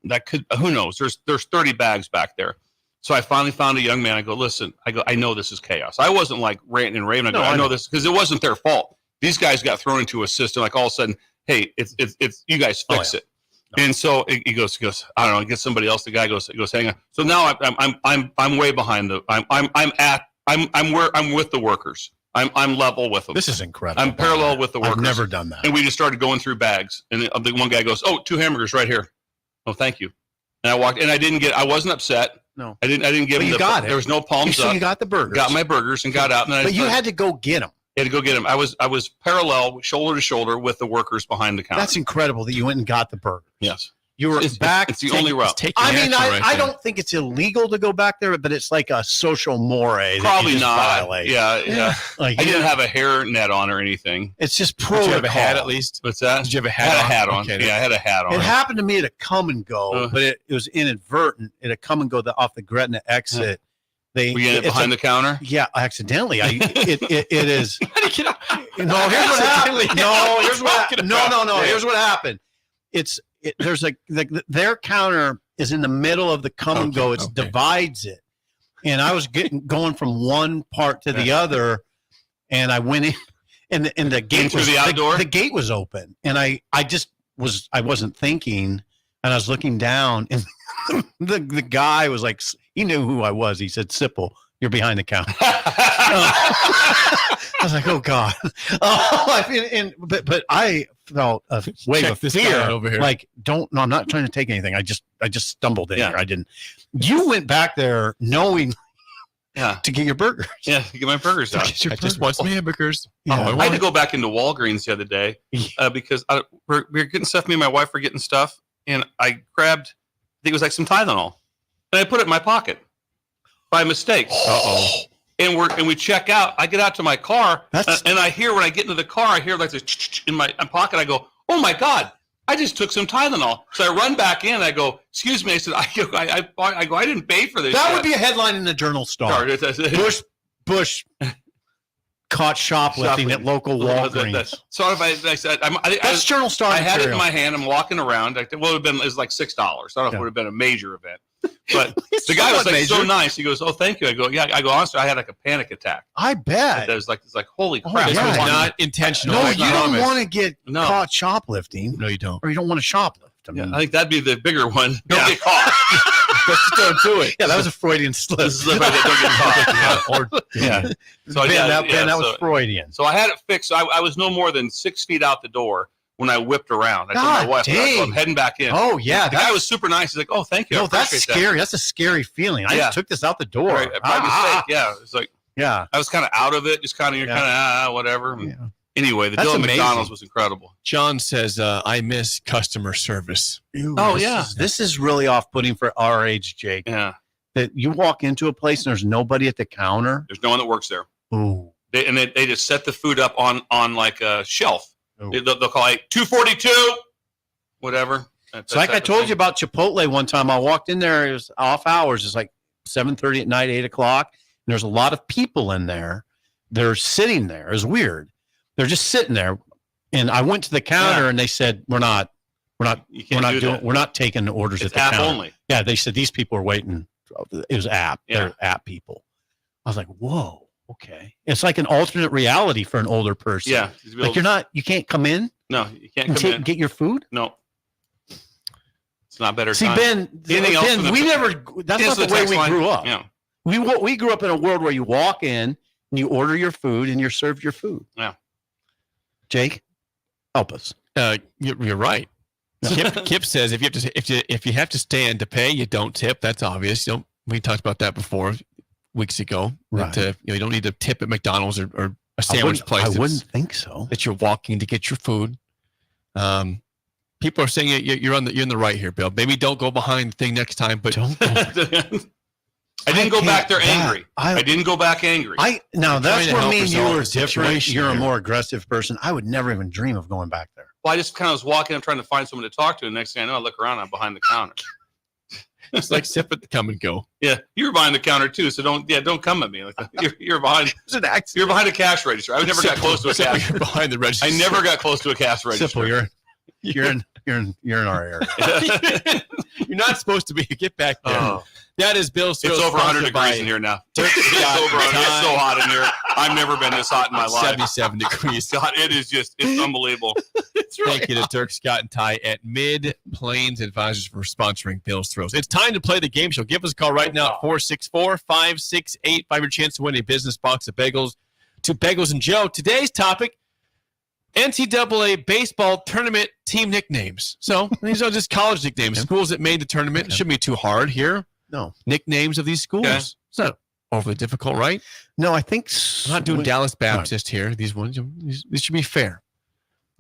that could, who knows? There's 30 bags back there. So I finally found a young man. I go, listen, I know this is chaos. I wasn't like ranting and raving. I know this because it wasn't their fault. These guys got thrown into a system. Like all of a sudden, hey, it's you guys fix it. No. And so he goes, I don't know, get somebody else. The guy goes, hang on. So now I'm way behind I'm with the workers. I'm level with them. This is incredible. I'm parallel with the workers. I've never done that. And we just started going through bags. And the one guy goes, 2 hamburgers right here. Oh, thank you. And I walked, and I wasn't upset. No, I didn't give him. You got it. There was no palms up. You got the burgers. Got my burgers and got out. And you had to go get them. Had to go get them. I was parallel, shoulder to shoulder with the workers behind the counter. That's incredible that you went and got the burgers. Yes. You were back. It's the only route. I don't think it's illegal to go back there, but it's like a social mores. Probably not. Violate. Yeah. Like, I didn't have a hair net on or anything. It's just protocol. Did you have a hat at least? What's that? Did you have a hat? I had a hat on. Okay, I had a hat on. It happened to me at a come and go, but it was inadvertent. At a come and go off the Gretna exit. Were you behind the counter? Yeah, accidentally. It is. How do you get out? No, here's what happened. No. Here's what happened. There's their counter is in the middle of the come and go. It divides it, and I was going from one part to the other, and I went in, and the gate was the gate was open, and I wasn't thinking, and I was looking down, and the guy was like, he knew who I was. He said, "Sipple, you're behind the counter." I was like, "Oh God!" But I felt a wave of fear. Over here. Like, no, I'm not trying to take anything. I just stumbled in here. I didn't. You went back there knowing, to get your burgers. Yeah, to get my burgers out. I just want some hamburgers. Yeah. I had to go back into Walgreens the other day because we were getting stuff. Me and my wife were getting stuff, and I grabbed. I think it was like some Tylenol, and I put it in my pocket by mistake. And we check out. I get out to my car, and I hear when I get into the car, I hear like this in my pocket. I go, "Oh my God! I just took some Tylenol." So I run back in. I go, "Excuse me." I said, "I didn't pay for this." That would be a headline in the Journal Star. Busch caught shoplifting at local Walgreens. So if I said, that's Journal Star. I had it in my hand. I'm walking around. It was like $6. I don't know if it would have been a major event. But the guy was like so nice. He goes, "Oh, thank you." I go, "Yeah." I go, "Honestly, I had like a panic attack." I bet. It's like holy crap. This was not intentional. No, you don't want to get caught shoplifting. No, you don't. Or you don't want to shoplift. I think that'd be the bigger one. Don't get caught. Just don't do it. Yeah, that was a Freudian slip. Don't get caught. So that was Freudian. So I had it fixed. I was no more than 6 feet out the door when I whipped around. I told my wife, I'm heading back in. Oh, yeah. The guy was super nice. He's like, "Oh, thank you." No, that's scary. That's a scary feeling. I just took this out the door. Right. By mistake. Yeah. It's like, I was kind of out of it. Just kind of, whatever. Yeah. Anyway, the deal at McDonald's was incredible. John says, I miss customer service. This is really off-putting for our age, Jake. Yeah. That you walk into a place and there's nobody at the counter. There's no one that works there. Ooh. They just set the food up on like a shelf. They'll call it 242, whatever. So like I told you about Chipotle one time, I walked in there. It was off hours. It's like 7:30 at night, 8 o'clock. And there's a lot of people in there. they're sitting there. It's weird. They're just sitting there. And I went to the counter and they said, we're not taking orders at the counter. Only. Yeah, they said these people are waiting. It was app. Yeah. They're app people. I was like, whoa, okay. It's like an alternate reality for an older person. Yeah. Like you can't come in. No, you can't come in. Get your food. No. It's not better. See, Ben, that's not the way we grew up. Yeah. We grew up in a world where you walk in and you order your food and you're served your food. Yeah. Jake, help us. You're right. Kip says if you have to stand to pay, you don't tip. That's obvious. We talked about that before weeks ago. Right. That, you don't need to tip at McDonald's or a sandwich place. I wouldn't think so. That you're walking to get your food. People are saying you're in the right here, Bill. Maybe don't go behind the thing next time, but don't. I didn't go back there angry. I didn't go back angry. Now that's where me and you are different. You're a more aggressive person. I would never even dream of going back there. Well, I just kind of was walking. I'm trying to find someone to talk to. And next thing I know, I look around. I'm behind the counter. It's like sip it, come and go. Yeah, you're behind the counter too. So don't come at me. Like you're behind. You're behind a cash register. I never got close to a cash. You're behind the register. I never got close to a cash register. Simple. You're in our area. You're not supposed to be. Get back there. Oh. That is Bill's. It's over 100 degrees in here now. It's over 100. It's so hot in here. I've never been this hot in my life. 77 degrees. God, it's unbelievable. Thank you to Turk, Scott, and Ty at Mid-Plains Advisors for sponsoring Bill's Throws. It's time to play the game show. Give us a call right now at 464-5685. Your chance to win a business box of bagels to Bagels and Joe. Today's topic, NCAA baseball tournament team nicknames. So these are just college nicknames. Schools that made the tournament. It shouldn't be too hard here. No. Nicknames of these schools. Okay. It's not overly difficult, right? No, I think I'm not doing Dallas Baptist here. These ones, these should be fair.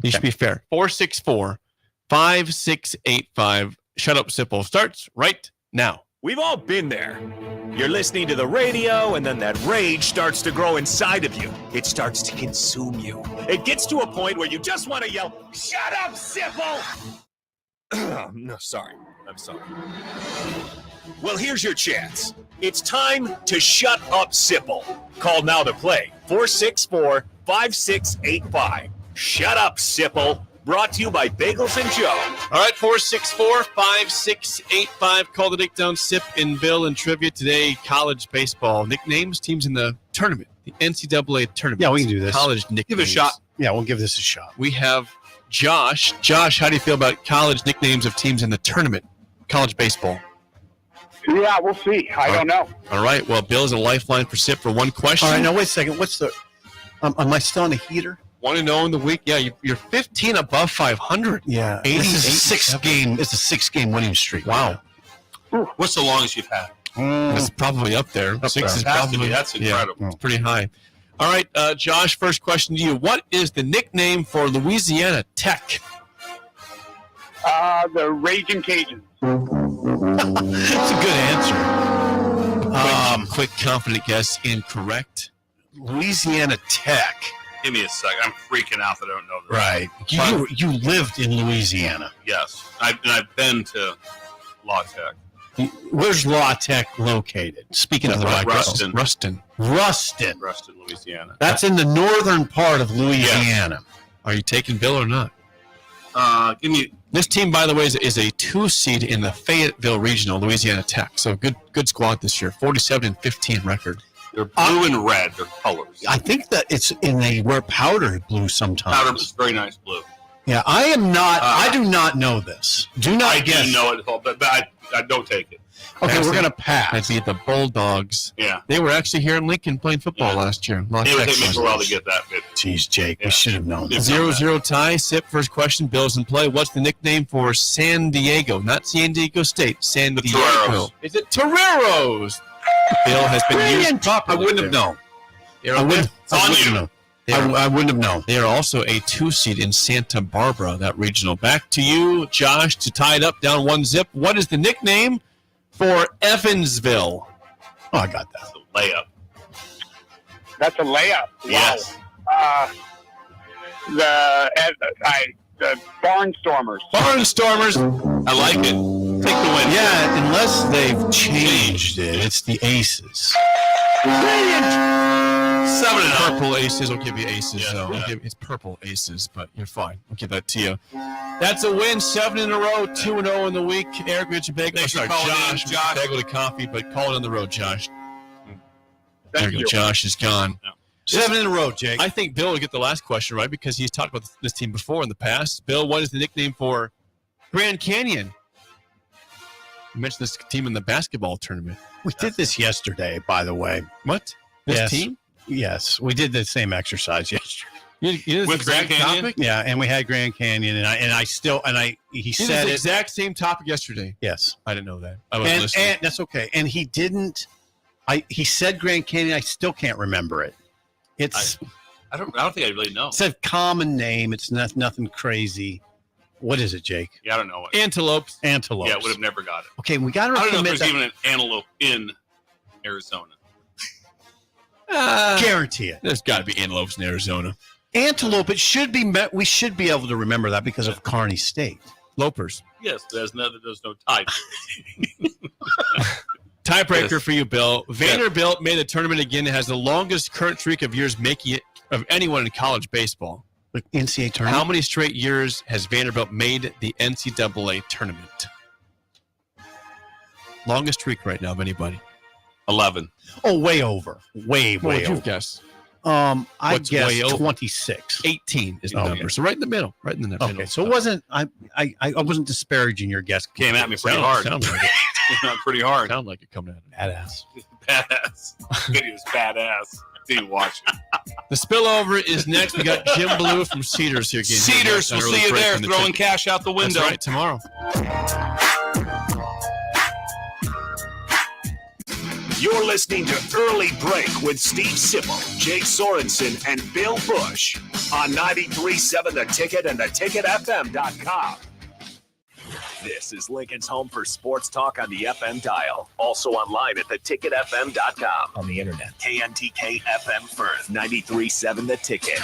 These should be fair. 464-5685. Shut Up Sipple starts right now. We've all been there. You're listening to the radio, and then that rage starts to grow inside of you. It starts to consume you. It gets to a point where you just want to yell, "Shut up, Sipple!" No, sorry. I'm sorry. Well, here's your chance. It's time to shut up, Sipple. Call now to play. 464-5685. Shut up, Sipple. Brought to you by Bagels and Joe. All right, 464-5685. Call the Nick Down, Sip, and Bill and Trivia today. College baseball nicknames, teams in the tournament, the NCAA tournament. Yeah, we can do this. College nicknames. Give it a shot. Yeah, we'll give this a shot. We have Josh. Josh, how do you feel about college nicknames of teams in the tournament, college baseball? Yeah, we'll see. I don't know. All right. Well, Bill's a lifeline for Sip for one question. All right, now wait a second. What's the? Am I still on a heater? 1-0 in the week. Yeah, you're 15 above 500. Yeah, this is a six-game. It's a 6-game winning streak. Wow. What's the longest you've had? It's probably up there. Six is probably that's incredible. Yeah, it's pretty high. All right, Josh. First question to you: what is the nickname for Louisiana Tech? The Raging Cajuns. That's a good answer. Quick, confident guess. Incorrect. Louisiana Tech. Give me a sec. I'm freaking out that I don't know this. Right. You lived in Louisiana. Yes. I've been to La Tech. Where's La Tech located? Speaking of the right Ruston. Ruston, Louisiana. That's in the northern part of Louisiana. Yes. Are you taking Bill or not? Give me. This team, by the way, is a 2-seed in the Fayetteville Regional, Louisiana Tech. So good squad this year. 47-15 record. They're blue and red. They're colors. I think that they wear powder blue sometimes. Powder is very nice blue. Yeah, I am not. I do not know this. Do not guess. I do know it, but I don't take it. Okay, we're gonna pass. That'd be the Bulldogs. Yeah, they were actually here in Lincoln playing football last year. It would take me a while to get that. Jeez, Jake, we should have known. 0-0 tie. Sip. First question. Bill's in play. What's the nickname for San Diego? Not San Diego State. San Diego. Toreros. Is it Toreros? Bill has been used. I wouldn't have known. I wouldn't have known. They are also a 2-seed in Santa Barbara, that regional. Back to you, Josh, to tie it up down 1-0. What is the nickname for Evansville? Oh, I got that. That's a layup. That's a layup. Yes. Wow. The Barnstormers. Barnstormers. I like it. Take the win. Yeah, unless they've changed it. It's the Aces. 7-0. Purple aces will give you aces, though. It's purple aces, but you're fine. I'll give that to you. That's a win. 7 in a row, 2-0 in the week. Eric Bagel. Josh. Bagel to coffee, but call it on the road, Josh. There you go. Josh is gone. Yeah. 7 in a row, Jake. I think Bill will get the last question right because he's talked about this team before in the past. Bill, what is the nickname for Grand Canyon? You mentioned this team in the basketball tournament. We did this yesterday, by the way. What? This team? Yes, we did the same exercise yesterday. You did with Grand Canyon? Topic? Yeah, and we had Grand Canyon, he said the exact same topic yesterday. Yes, I didn't know that. I wasn't listening. And that's okay. And he didn't. He said Grand Canyon. I still can't remember it. It's. I don't think I really know. It's a common name. It's nothing crazy. What is it, Jake? Yeah, I don't know what. Antelopes. Yeah, I would have never got it. Okay, we got to. I don't know if there's even an antelope in Arizona. Guarantee it. There's got to be antelopes in Arizona. Antelope. It should be. We should be able to remember that because of Kearney State. Lopers. Yes, there's no tie. Tiebreaker for you, Bill. Vanderbilt made the tournament again. It has the longest current streak of years making it of anyone in college baseball. Like NCAA tournament. How many straight years has Vanderbilt made the NCAA tournament? Longest streak right now of anybody. 11. Oh, way over. Way What would you over. guess? I guess 26. 18 is the number. So right in the middle. Right in the middle. Okay, so it wasn't. I wasn't disparaging your guess. Came at me pretty hard. Sound like it. Not pretty hard. Sound like it coming at him. Badass. Video's badass. Didn't watch it. The spillover is next. We got Jim Blue from Cedars here again. Cedars, we'll see you there. Throwing cash out the window. That's right, tomorrow. You're listening to Early Break with Steve Sipple, Jake Sorensen, and Bill Busch on 93.7 The Ticket and theticketfm.com. This is Lincoln's home for sports talk on the FM dial. Also online at theticketfm.com. On the internet. KNTK FM Firth, 93.7 The Ticket.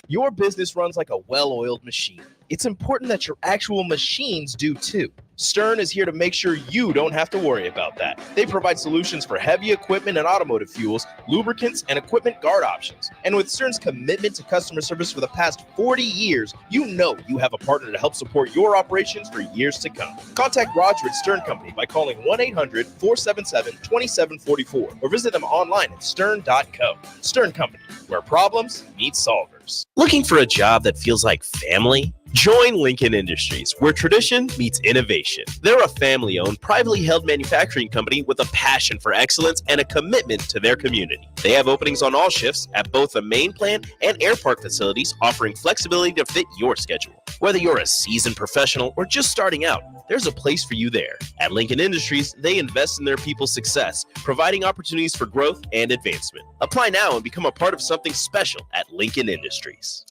Your business runs like a well-oiled machine. It's important that your actual machines do too. Stern is here to make sure you don't have to worry about that. They provide solutions for heavy equipment and automotive fuels, lubricants, and equipment guard options. And with Stern's commitment to customer service for the past 40 years, you know you have a partner to help support your operations for years to come. Contact Roger at Stern Company by calling 1-800-477-2744 or visit them online at stern.co. Stern Company, where problems meet solvers. Looking for a job that feels like family? Join Lincoln Industries, where tradition meets innovation. They're a family-owned, privately held manufacturing company with a passion for excellence and a commitment to their community. They have openings on all shifts at both the main plant and air park facilities, offering flexibility to fit your schedule. Whether you're a seasoned professional or just starting out, there's a place for you there. At Lincoln Industries, they invest in their people's success, providing opportunities for growth and advancement. Apply now and become a part of something special at Lincoln Industries.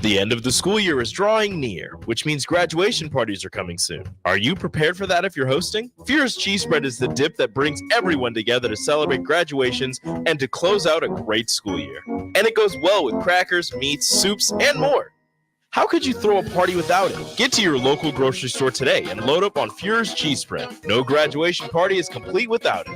The end of the school year is drawing near, which means graduation parties are coming soon. Are you prepared for that if you're hosting? Fierce Cheese Spread is the dip that brings everyone together to celebrate graduations and to close out a great school year. And it goes well with crackers, meats, soups, and more. How could you throw a party without it? Get to your local grocery store today and load up on Fierce Cheese Spread. No graduation party is complete without it.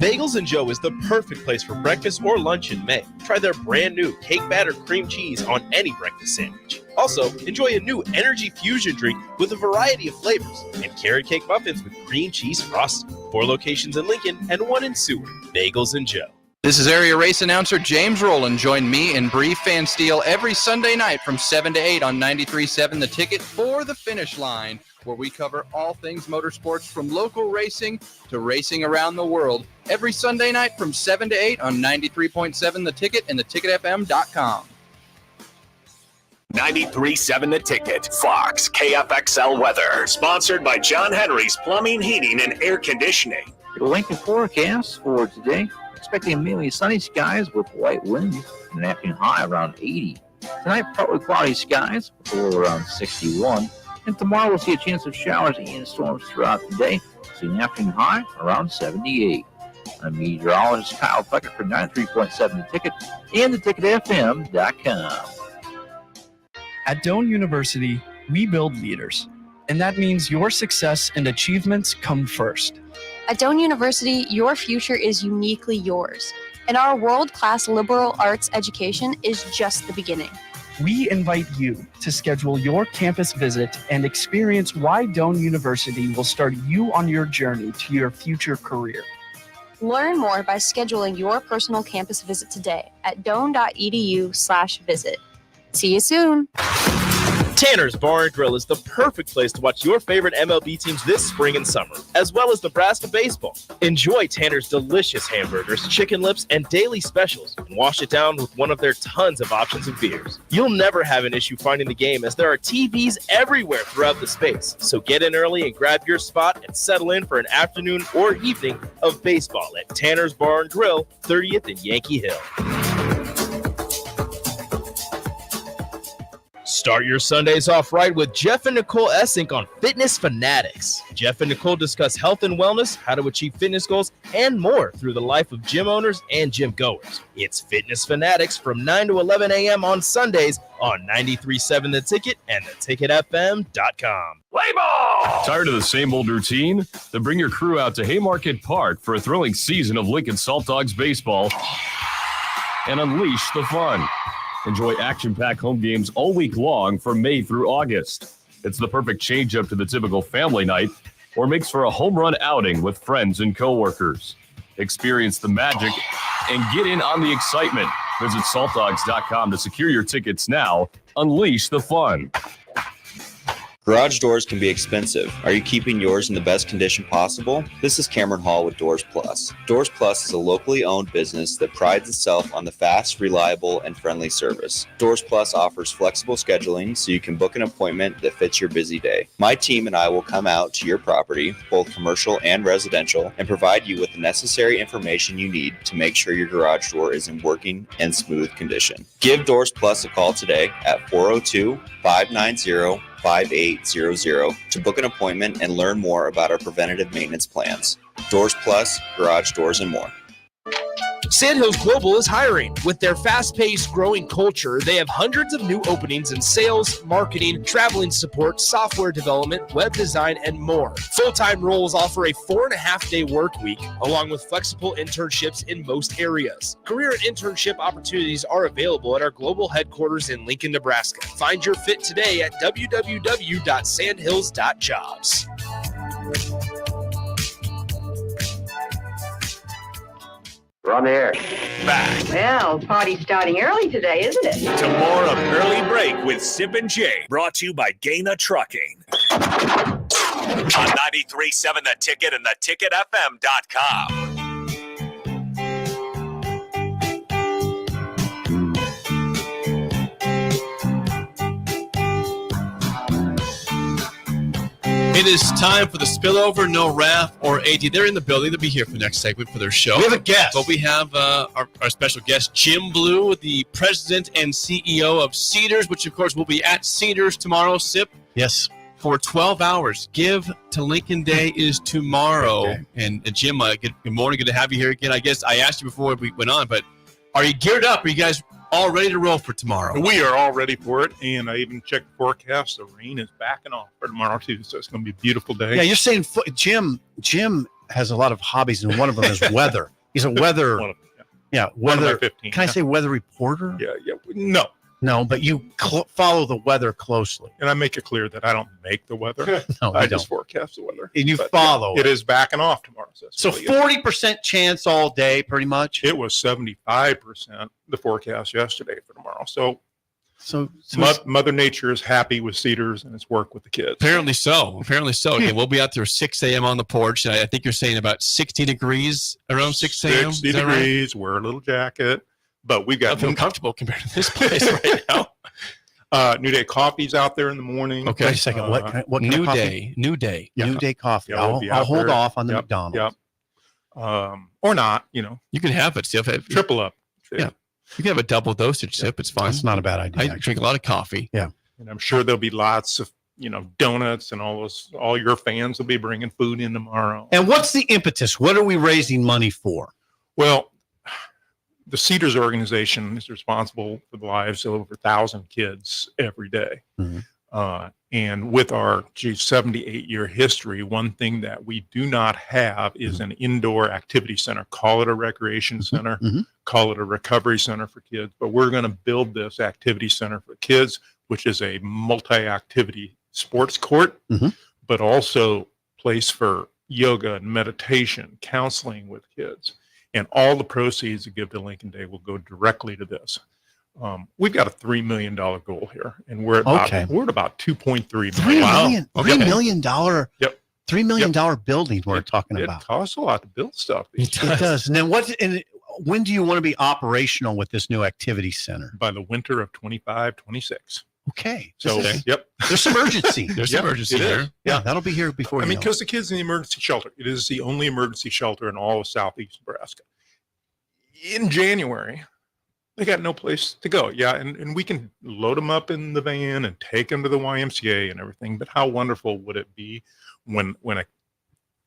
Bagels & Joe is the perfect place for breakfast or lunch in May. Try their brand new cake batter cream cheese on any breakfast sandwich. Also, enjoy a new energy fusion drink with a variety of flavors and carrot cake muffins with cream cheese frosting. 4 locations in Lincoln and 1 in Seward. Bagels & Joe. This is area race announcer James Rowland. Join me and Bree Fansteel every Sunday night from 7 to 8 on 93.7 The Ticket for the Finish Line, where we cover all things motorsports from local racing to racing around the world. Every Sunday night from 7 to 8 on 93.7 The Ticket and theticketfm.com. 93.7 The Ticket. Fox KFXL weather. Sponsored by John Henry's Plumbing, Heating, and Air Conditioning. The Lincoln forecast for today. Expecting mainly sunny skies with light winds and an afternoon high around 80. Tonight, partly cloudy skies with a low around 61. And tomorrow, we'll see a chance of showers and storms throughout the day. See an afternoon high around 78. I'm meteorologist Kyle Tucker for 93.7 The Ticket and theticketfm.com. At Doane University, we build leaders. and that means your success and achievements come first. At Doane University, your future is uniquely yours, and our world-class liberal arts education is just the beginning. We invite you to schedule your campus visit and experience why Doane University will start you on your journey to your future career. Learn more by scheduling your personal campus visit today at doane.edu/visit. See you soon. Tanner's Bar and Grill is the perfect place to watch your favorite MLB teams this spring and summer, as well as Nebraska baseball. Enjoy Tanner's delicious hamburgers, chicken lips, and daily specials, and wash it down with one of their tons of options of beers. You'll never have an issue finding the game, as there are TVs everywhere throughout the space. So get in early and grab your spot and settle in for an afternoon or evening of baseball at Tanner's Bar and Grill, 30th and Yankee Hill. Start your Sundays off right with Jeff and Nicole Essink on Fitness Fanatics. Jeff and Nicole discuss health and wellness, how to achieve fitness goals, and more through the life of gym owners and gym goers. It's Fitness Fanatics from 9 to 11 a.m. on Sundays on 93.7 The Ticket and theticketfm.com. Play ball! Tired of the same old routine? Then bring your crew out to Haymarket Park for a thrilling season of Lincoln Salt Dogs baseball and unleash the fun. Enjoy action-packed home games all week long from May through August. It's the perfect change-up to the typical family night, or makes for a home run outing with friends and coworkers. Experience the magic and get in on the excitement. Visit saltdogs.com to secure your tickets now. Unleash the fun. Garage doors can be expensive. Are you keeping yours in the best condition possible? This is Cameron Hall with Doors Plus. Doors Plus is a locally owned business that prides itself on the fast, reliable, and friendly service. Doors Plus offers flexible scheduling so you can book an appointment that fits your busy day. My team and I will come out to your property, both commercial and residential, and provide you with the necessary information you need to make sure your garage door is in working and smooth condition. Give Doors Plus a call today at 402-590-5800 to book an appointment and learn more about our preventative maintenance plans. Doors Plus, garage doors, and more. Sandhills Global is hiring. With their fast-paced, growing culture, they have hundreds of new openings in sales, marketing, traveling support, software development, web design, and more. Full-time roles offer a 4.5-day work week, along with flexible internships in most areas. Career and internship opportunities are available at our global headquarters in Lincoln, Nebraska. Find your fit today at www.sandhills.jobs. We're on the air. Back. Well, party's starting early today, isn't it? To more of Early Break with Sip and Jay, brought to you by Gaina Trucking. On 93.7 The Ticket and theticketfm.com. It is time for the Spillover. No Raph or AD. They're in the building. They'll be here for the next segment for their show. We have a guest. But we have our special guest, Jim Blue, the president and CEO of Cedars, which, of course, will be at Cedars tomorrow. Sip. Yes. For 12 hours. Give to Lincoln Day is tomorrow. Okay. And Jim, good morning. Good to have you here again. I guess I asked you before we went on, but are you geared up? Are you guys all ready to roll for tomorrow? We are all ready for it, and I even checked the forecast. The rain is backing off for tomorrow too, so it's going to be a beautiful day. Yeah, you're saying Jim has a lot of hobbies, and one of them is weather. He's a weather. Weather. 15, can I say weather reporter? Yeah. No, but you follow the weather closely, and I make it clear that I don't make the weather. No, I just forecast the weather, and you follow. Yeah, it is backing off tomorrow. So 40% chance all day, pretty much. It was 75% the forecast yesterday for tomorrow. So Mother Nature is happy with Cedars and its work with the kids. Apparently so. Okay, we'll be out there 6 a.m. on the porch. I think you're saying about 60 degrees around 6 a.m. 60 degrees. Right? Wear a little jacket. But we've got I feel comfortable compared to this place right now. New Day Coffee's out there in the morning. Okay, wait a second. What New kind of Day? New Day. Yeah. New Day coffee. Yeah, I'll hold off on the McDonald. Yep. Or not. You can have it. Triple up. Yeah. You can have a double dosage sip. It's fine. It's not a bad idea. I drink a lot of coffee. Yeah. And I'm sure there'll be lots of donuts and all your fans will be bringing food in tomorrow. And what's the impetus? What are we raising money for? Well, the Cedars organization is responsible for the lives of over 1,000 kids every day. Mm-hmm. And with our 78-year history, one thing that we do not have is an indoor activity center. Call it a recreation center, call it a recovery center for kids. But we're going to build this activity center for kids, which is a multi-activity sports court, but also place for yoga and meditation, counseling with kids. And all the proceeds that Give to Lincoln Day will go directly to this. We've got a $3 million goal here, and we're at about 2.3 million. $3 million. $3 million building we're talking about. It costs a lot to build stuff. It does. And then when do you want to be operational with this new activity center? By the winter of 25-26. Okay. So, there's some urgency. There's some urgency there. Yeah, that'll be here before I mean, because the kids in the emergency shelter, it is the only emergency shelter in all of southeast Nebraska. In January, they got no place to go. Yeah, and we can load them up in the van and take them to the YMCA and everything. But how wonderful would it be when a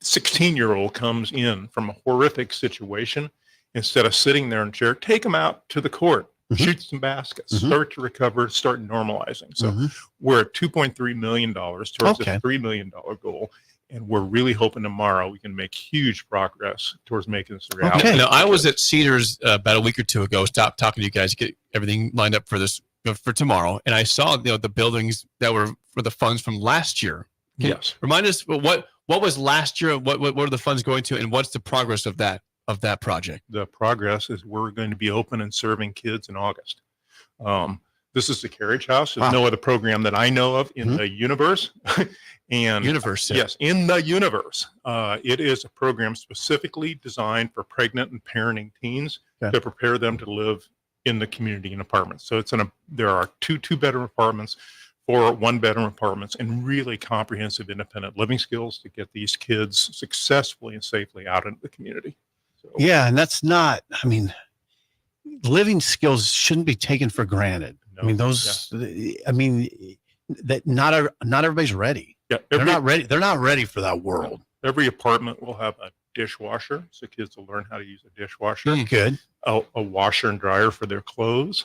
16-year-old comes in from a horrific situation, instead of sitting there in a chair, take them out to the court, shoot some baskets, start to recover, start normalizing. So we're at $2.3 million towards a $3 million goal. And we're really hoping tomorrow we can make huge progress towards making this a reality. Okay. Now, I was at Cedars about a week or two ago. Stopped talking to you guys, get everything lined up for this for tomorrow, and I saw the buildings that were for the funds from last year. Yes. Remind us what was last year. What are the funds going to, and what's the progress of that project? The progress is we're going to be open and serving kids in August. This is the Carriage House. There's no other program that I know of in the universe. And universe, yes, in the universe. It is a program specifically designed for pregnant and parenting teens to prepare them to live in the community in apartments. So there are two bedroom apartments, 4 one-bedroom apartments, and really comprehensive independent living skills to get these kids successfully and safely out into the community. So, yeah, and that's not, I mean, living skills shouldn't be taken for granted. I mean, that not everybody's ready. Yeah, they're not ready. They're not ready for that world. Every apartment will have a dishwasher, so kids will learn how to use a dishwasher. Good. A washer and dryer for their clothes.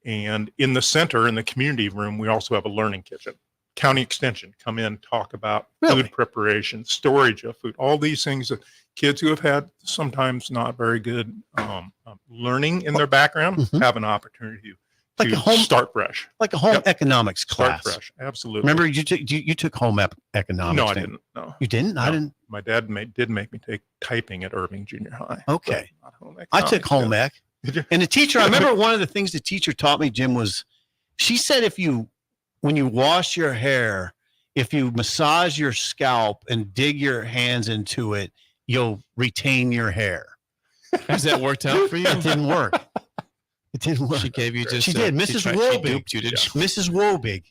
And in the center, in the community room, we also have a learning kitchen. County Extension come in, talk about food preparation, storage of food, all these things that kids who have had sometimes not very good learning in their background have an opportunity to start fresh. Like a home economics class. Start fresh, absolutely. Remember, you took home economics. No, I didn't. No. You didn't? No. I didn't. My dad did make me take typing at Irving Junior High. Okay. I took home ec. And the teacher, I remember one of the things the teacher taught me, Jim, was she said when you wash your hair, if you massage your scalp and dig your hands into it, you'll retain your hair. Has that worked out for you? It didn't work. It didn't work. She gave you just. She did. Mrs. Wobig. She duped you, didn't she? Mrs. Wobig.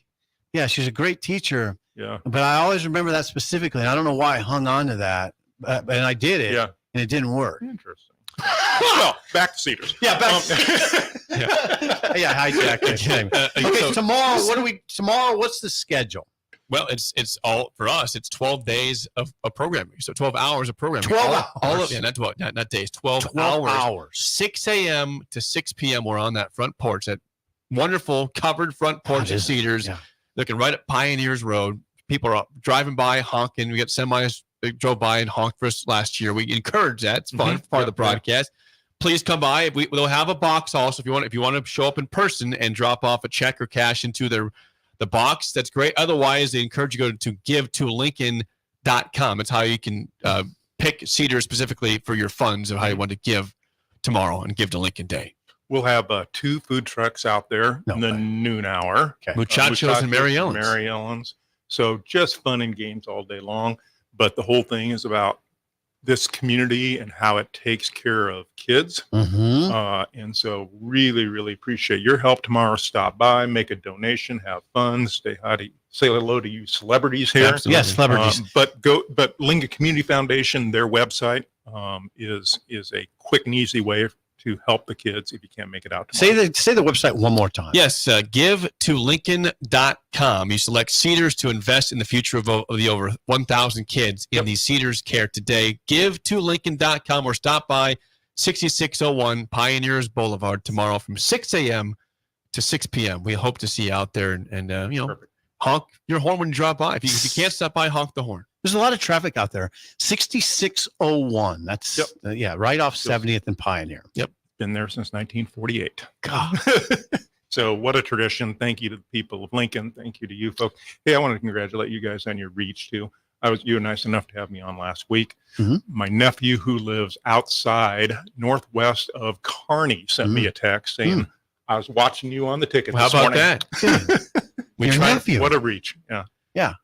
Yeah, she's a great teacher. Yeah. But I always remember that specifically. And I don't know why I hung on to that. And I did it. Yeah. And it didn't work. Interesting. Well, back to Cedars. Yeah, back to Cedars. Yeah, hijacked it. Okay, tomorrow, what's the schedule? Well, it's all for us. It's 12 days of programming. So 12 hours of programming. 12 hours. Not days. 12 hours. 6 a.m. to 6 p.m. We're on that front porch, that wonderful covered front porch at Cedars, looking right at Pioneers Road. People are driving by, honking. We got semis that drove by and honked for us last year. We encourage that. It's fun. Part of the broadcast. Please come by. We'll have a box also if you want to show up in person and drop off a check or cash into the box. That's great. Otherwise, they encourage you to go to givetolincoln.com. It's how you can pick Cedars specifically for your funds of how you want to give tomorrow and Give to Lincoln Day. We'll have 2 food trucks out there in the noon hour. Muchachos and Mary Ellen's. Mary Ellen's. So just fun and games all day long. But the whole thing is about this community and how it takes care of kids. And so really, really appreciate your help tomorrow. Stop by, make a donation, have fun, say hello to you celebrities here. Absolutely. Yes, celebrities. But Lincoln Community Foundation, their website is a quick and easy way to help the kids if you can't make it out tomorrow. Say the website one more time. Yes, givetolincoln.com. You select Cedars to invest in the future of the over 1,000 kids in the Cedars care today. Givetolincoln.com or stop by 6601 Pioneers Boulevard tomorrow from 6 a.m. to 6 p.m. We hope to see you out there and honk your horn when you drop by. If you can't stop by, honk the horn. There's a lot of traffic out there. 6601. That's right off 70th and Pioneer. Yep. Been there since 1948. God. So what a tradition. Thank you to the people of Lincoln. Thank you to you folks. Hey, I want to congratulate you guys on your reach too. You were nice enough to have me on last week. Mm-hmm. My nephew who lives outside northwest of Kearney sent me a text saying, I was watching you on the ticket. Well, how about morning. that? Your nephew. What a reach. Yeah. Yeah.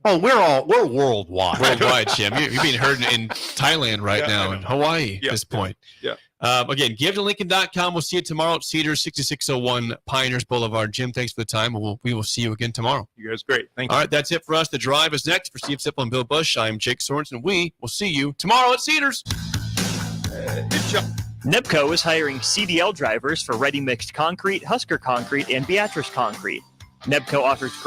Oh, we're worldwide. Worldwide, Jim. You're being heard in Thailand right now, in Hawaii at this point. Yeah. Again, GiveToLincoln.com. We'll see you tomorrow at Cedars, 6601 Pioneers Boulevard. Jim, thanks for the time. We will see you again tomorrow. You guys great. Thank you. All right, that's it for us. The Drive is next. For Steve Sipple and Bill Busch, I'm Jake Sorensen. We will see you tomorrow at Cedars. Nebco is hiring CDL drivers for ready-mixed concrete, Husker concrete, and Beatrice concrete. Nebco offers great